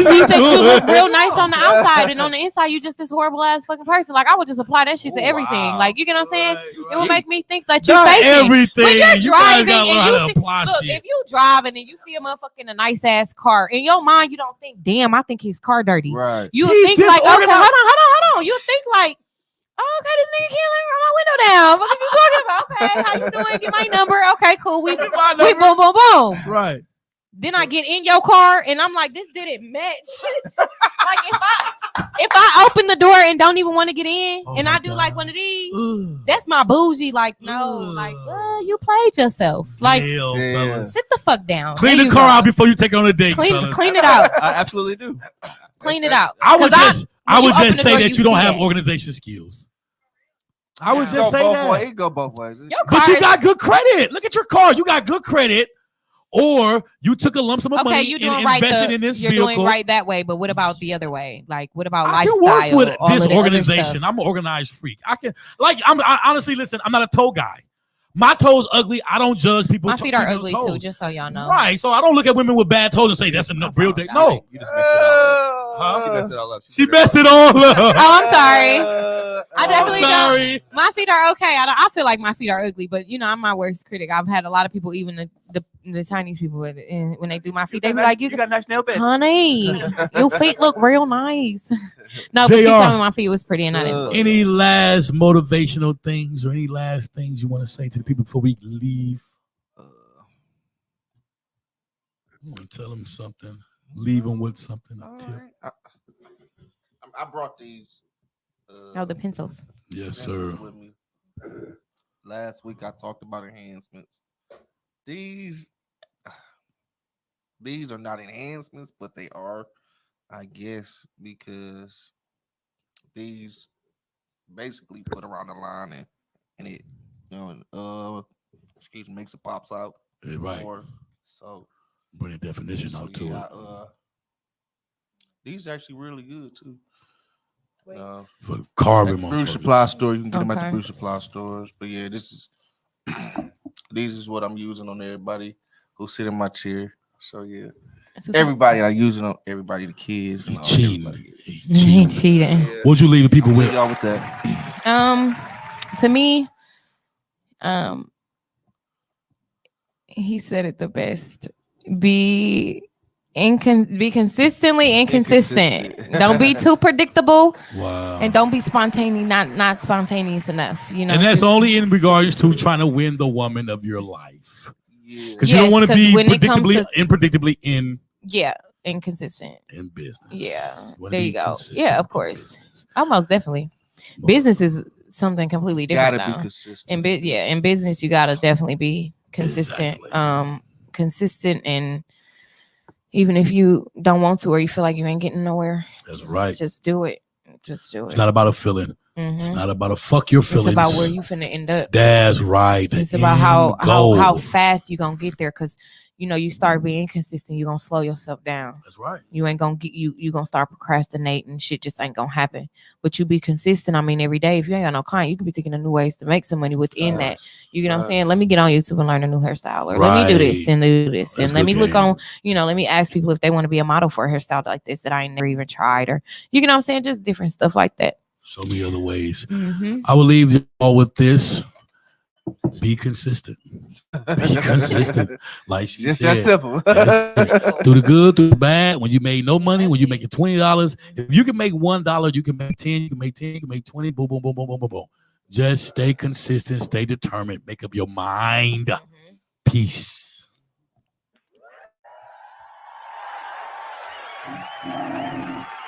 [SPEAKER 3] think that you look real nice on the outside, and on the inside you just this horrible ass fucking person. Like I would just apply that shit to everything.
[SPEAKER 1] Wow.
[SPEAKER 3] Like you get what I'm saying?
[SPEAKER 1] Right.
[SPEAKER 3] It would make me think that you
[SPEAKER 1] Not
[SPEAKER 3] faking.
[SPEAKER 1] everything.
[SPEAKER 3] When you're
[SPEAKER 1] You
[SPEAKER 3] driving
[SPEAKER 1] guys gotta learn how to
[SPEAKER 3] and
[SPEAKER 1] apply
[SPEAKER 3] look,
[SPEAKER 1] shit.
[SPEAKER 3] if you driving and you see a motherfucker in a nice ass car, in your mind you don't think, damn, I think his car dirty.
[SPEAKER 4] Right.
[SPEAKER 3] You
[SPEAKER 1] He's
[SPEAKER 3] think like, okay,
[SPEAKER 1] disorganized.
[SPEAKER 3] hold on. You think like, oh, okay, this nigga can't let me roll my window down. What are you talking about? Okay, how you doing? Get my number. Okay, cool. We boom, boom, boom.
[SPEAKER 1] Right.
[SPEAKER 3] Then I get in your car and I'm like, this didn't match. Like if I open the door and don't even want to get in, and I do
[SPEAKER 1] God.
[SPEAKER 3] like one of these,
[SPEAKER 1] Ugh.
[SPEAKER 3] that's my bougie. Like no, like you played yourself. Like
[SPEAKER 1] Damn, fellas.
[SPEAKER 3] sit the fuck down.
[SPEAKER 1] Clean
[SPEAKER 3] There
[SPEAKER 1] the
[SPEAKER 3] you
[SPEAKER 1] car
[SPEAKER 3] go.
[SPEAKER 1] out before you take it on a date. fellas.
[SPEAKER 3] Clean it out.
[SPEAKER 6] I absolutely do.
[SPEAKER 3] Clean it out.
[SPEAKER 1] I would
[SPEAKER 3] 'Cause
[SPEAKER 1] I
[SPEAKER 3] when
[SPEAKER 1] would
[SPEAKER 3] you
[SPEAKER 1] just
[SPEAKER 3] open the
[SPEAKER 1] say
[SPEAKER 3] door,
[SPEAKER 1] that you don't
[SPEAKER 3] see
[SPEAKER 1] have
[SPEAKER 3] it.
[SPEAKER 1] organization skills. I would
[SPEAKER 3] Yeah.
[SPEAKER 1] just say that.
[SPEAKER 4] It go both ways.
[SPEAKER 3] Your
[SPEAKER 1] But
[SPEAKER 3] car
[SPEAKER 1] you
[SPEAKER 3] is-
[SPEAKER 1] got good credit. Look at your car. You got good credit. Or you took a lump sum of
[SPEAKER 3] okay,
[SPEAKER 1] money
[SPEAKER 3] you
[SPEAKER 1] and
[SPEAKER 3] doing right.
[SPEAKER 1] invested in this
[SPEAKER 3] You're
[SPEAKER 1] vehicle.
[SPEAKER 3] doing right that way, but what about the other way? Like, what about
[SPEAKER 1] I can
[SPEAKER 3] lifestyle?
[SPEAKER 1] work with
[SPEAKER 3] all of the other
[SPEAKER 1] disorganization.
[SPEAKER 3] stuff?
[SPEAKER 1] I'm an organized freak. I can honestly listen. I'm not a toe guy. My toes ugly. I don't judge people.
[SPEAKER 3] My feet are
[SPEAKER 1] female
[SPEAKER 3] ugly
[SPEAKER 1] toes.
[SPEAKER 3] too, just so y'all know.
[SPEAKER 1] Right. So I don't look at women with bad toes and say that's a real dick. No.
[SPEAKER 6] You just messed it all up.
[SPEAKER 1] Huh?
[SPEAKER 6] She messed it all up.
[SPEAKER 1] She messed it all up.
[SPEAKER 3] Oh, I'm sorry. I definitely
[SPEAKER 1] I'm sorry.
[SPEAKER 3] My feet are okay. I feel like my feet are ugly, but you know, I'm my worst critic. I've had a lot of people, even the Chinese people, when they do my feet, they be like,
[SPEAKER 6] you got nice nail bed.
[SPEAKER 3] honey, your feet look real nice. No, but she
[SPEAKER 1] JR.
[SPEAKER 3] told me my feet was pretty, and I didn't.
[SPEAKER 1] Any last motivational things or any last things you want to say to the people before we leave? You want to tell them something? Leave them with something. A tip.
[SPEAKER 4] I brought these.
[SPEAKER 3] Oh, the pencils.
[SPEAKER 1] Yes, sir.
[SPEAKER 4] With me. Last week I talked about enhancements. These are not enhancements, but they are, I guess, because these basically put around the line and it, makes it pops out.
[SPEAKER 1] Yeah, right.
[SPEAKER 4] More. So
[SPEAKER 1] Bring a definition out to it.
[SPEAKER 4] These are actually really good too.
[SPEAKER 1] For carving,
[SPEAKER 4] At the Bruce
[SPEAKER 1] motherfuckers.
[SPEAKER 4] Supply store, you can get them at
[SPEAKER 3] Okay.
[SPEAKER 4] the Bruce Supply stores. But yeah, these is what I'm using on everybody who sit in my chair. So yeah,
[SPEAKER 3] That's what's
[SPEAKER 4] everybody I use it on everybody, the kids.
[SPEAKER 1] He
[SPEAKER 4] And all,
[SPEAKER 1] cheating.
[SPEAKER 4] everybody.
[SPEAKER 3] He ain't cheating.
[SPEAKER 4] Yeah.
[SPEAKER 1] What'd you leave the people
[SPEAKER 4] I'll leave
[SPEAKER 1] with?
[SPEAKER 4] y'all with that.
[SPEAKER 3] To me, he said it the best. Be consistently inconsistent.
[SPEAKER 4] Inconsistent.
[SPEAKER 3] Don't be too predictable,
[SPEAKER 1] Wow.
[SPEAKER 3] and don't be spontaneous. Not spontaneous enough. You know,
[SPEAKER 1] And that's
[SPEAKER 3] just-
[SPEAKER 1] only in regards to trying to win the woman of your life.
[SPEAKER 4] Yeah.
[SPEAKER 1] Because you don't
[SPEAKER 3] Yes,
[SPEAKER 1] want to
[SPEAKER 3] 'cause
[SPEAKER 1] be
[SPEAKER 3] when it comes
[SPEAKER 1] unpredictably in
[SPEAKER 3] inconsistent.
[SPEAKER 1] business.
[SPEAKER 3] Yeah,
[SPEAKER 1] wanna
[SPEAKER 3] there
[SPEAKER 1] be
[SPEAKER 3] you go.
[SPEAKER 1] consistent
[SPEAKER 3] Yeah, of
[SPEAKER 1] in
[SPEAKER 3] course.
[SPEAKER 1] business.
[SPEAKER 3] Almost definitely. Business is something completely different.
[SPEAKER 4] Gotta be
[SPEAKER 3] though.
[SPEAKER 4] consistent.
[SPEAKER 3] In business, you gotta definitely be consistent.
[SPEAKER 1] Exactly.
[SPEAKER 3] Consistent, and even if you don't want to or you feel like you ain't getting nowhere,
[SPEAKER 1] That's right.
[SPEAKER 3] just do it. Just do
[SPEAKER 1] It's
[SPEAKER 3] it.
[SPEAKER 1] not about a feeling.
[SPEAKER 3] Mhm.
[SPEAKER 1] It's not about a fuck your feelings.
[SPEAKER 3] It's about where you finna end up.
[SPEAKER 1] That's right. The
[SPEAKER 3] It's about how
[SPEAKER 1] end goal.
[SPEAKER 3] fast you gonna get there, because you start being inconsistent, you're gonna slow yourself down.
[SPEAKER 1] That's right.
[SPEAKER 3] You ain't gonna get you gonna start procrastinating, shit just ain't gonna happen. But you be consistent. I mean, every day, if you ain't got no client, you could be thinking of new ways to make some money within that. You get what I'm saying? Let me get on YouTube and learn a new hairstyle, or let me do this
[SPEAKER 1] Right.
[SPEAKER 3] and do this.
[SPEAKER 1] That's
[SPEAKER 3] And let me
[SPEAKER 1] good
[SPEAKER 3] look
[SPEAKER 1] game.
[SPEAKER 3] on, let me ask people if they want to be a model for a hairstyle like this that I ain't never even tried, or you know what I'm saying? Just different stuff like that.
[SPEAKER 1] So many other ways.
[SPEAKER 3] Mm-hmm.
[SPEAKER 1] I will leave you all with this. Be consistent. Be consistent. Like she
[SPEAKER 4] Just
[SPEAKER 1] said.
[SPEAKER 4] that simple.
[SPEAKER 1] Do the good, do the bad. When you made no money, when you making $20, if you can make $1, you can make 10, you can make 10, you can make 20, boom, boom, boom, boom, boom, boom, boom. Just stay consistent, stay determined, make up your mind. Peace.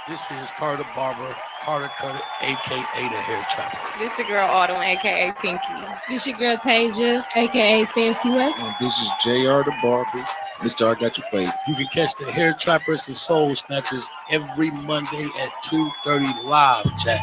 [SPEAKER 1] This is Carter Barber, Carter Cutter, aka the Hair Trapper.
[SPEAKER 2] This your girl Autumn, aka Pinky.
[SPEAKER 10] This your girl Tasia, aka Fancy Way.
[SPEAKER 11] And this is JR the Barber. Mr. I Got Your Plate.
[SPEAKER 1] You can catch the Hair Trappers and Soul Snatchers every Monday at 2:30 live. Chat.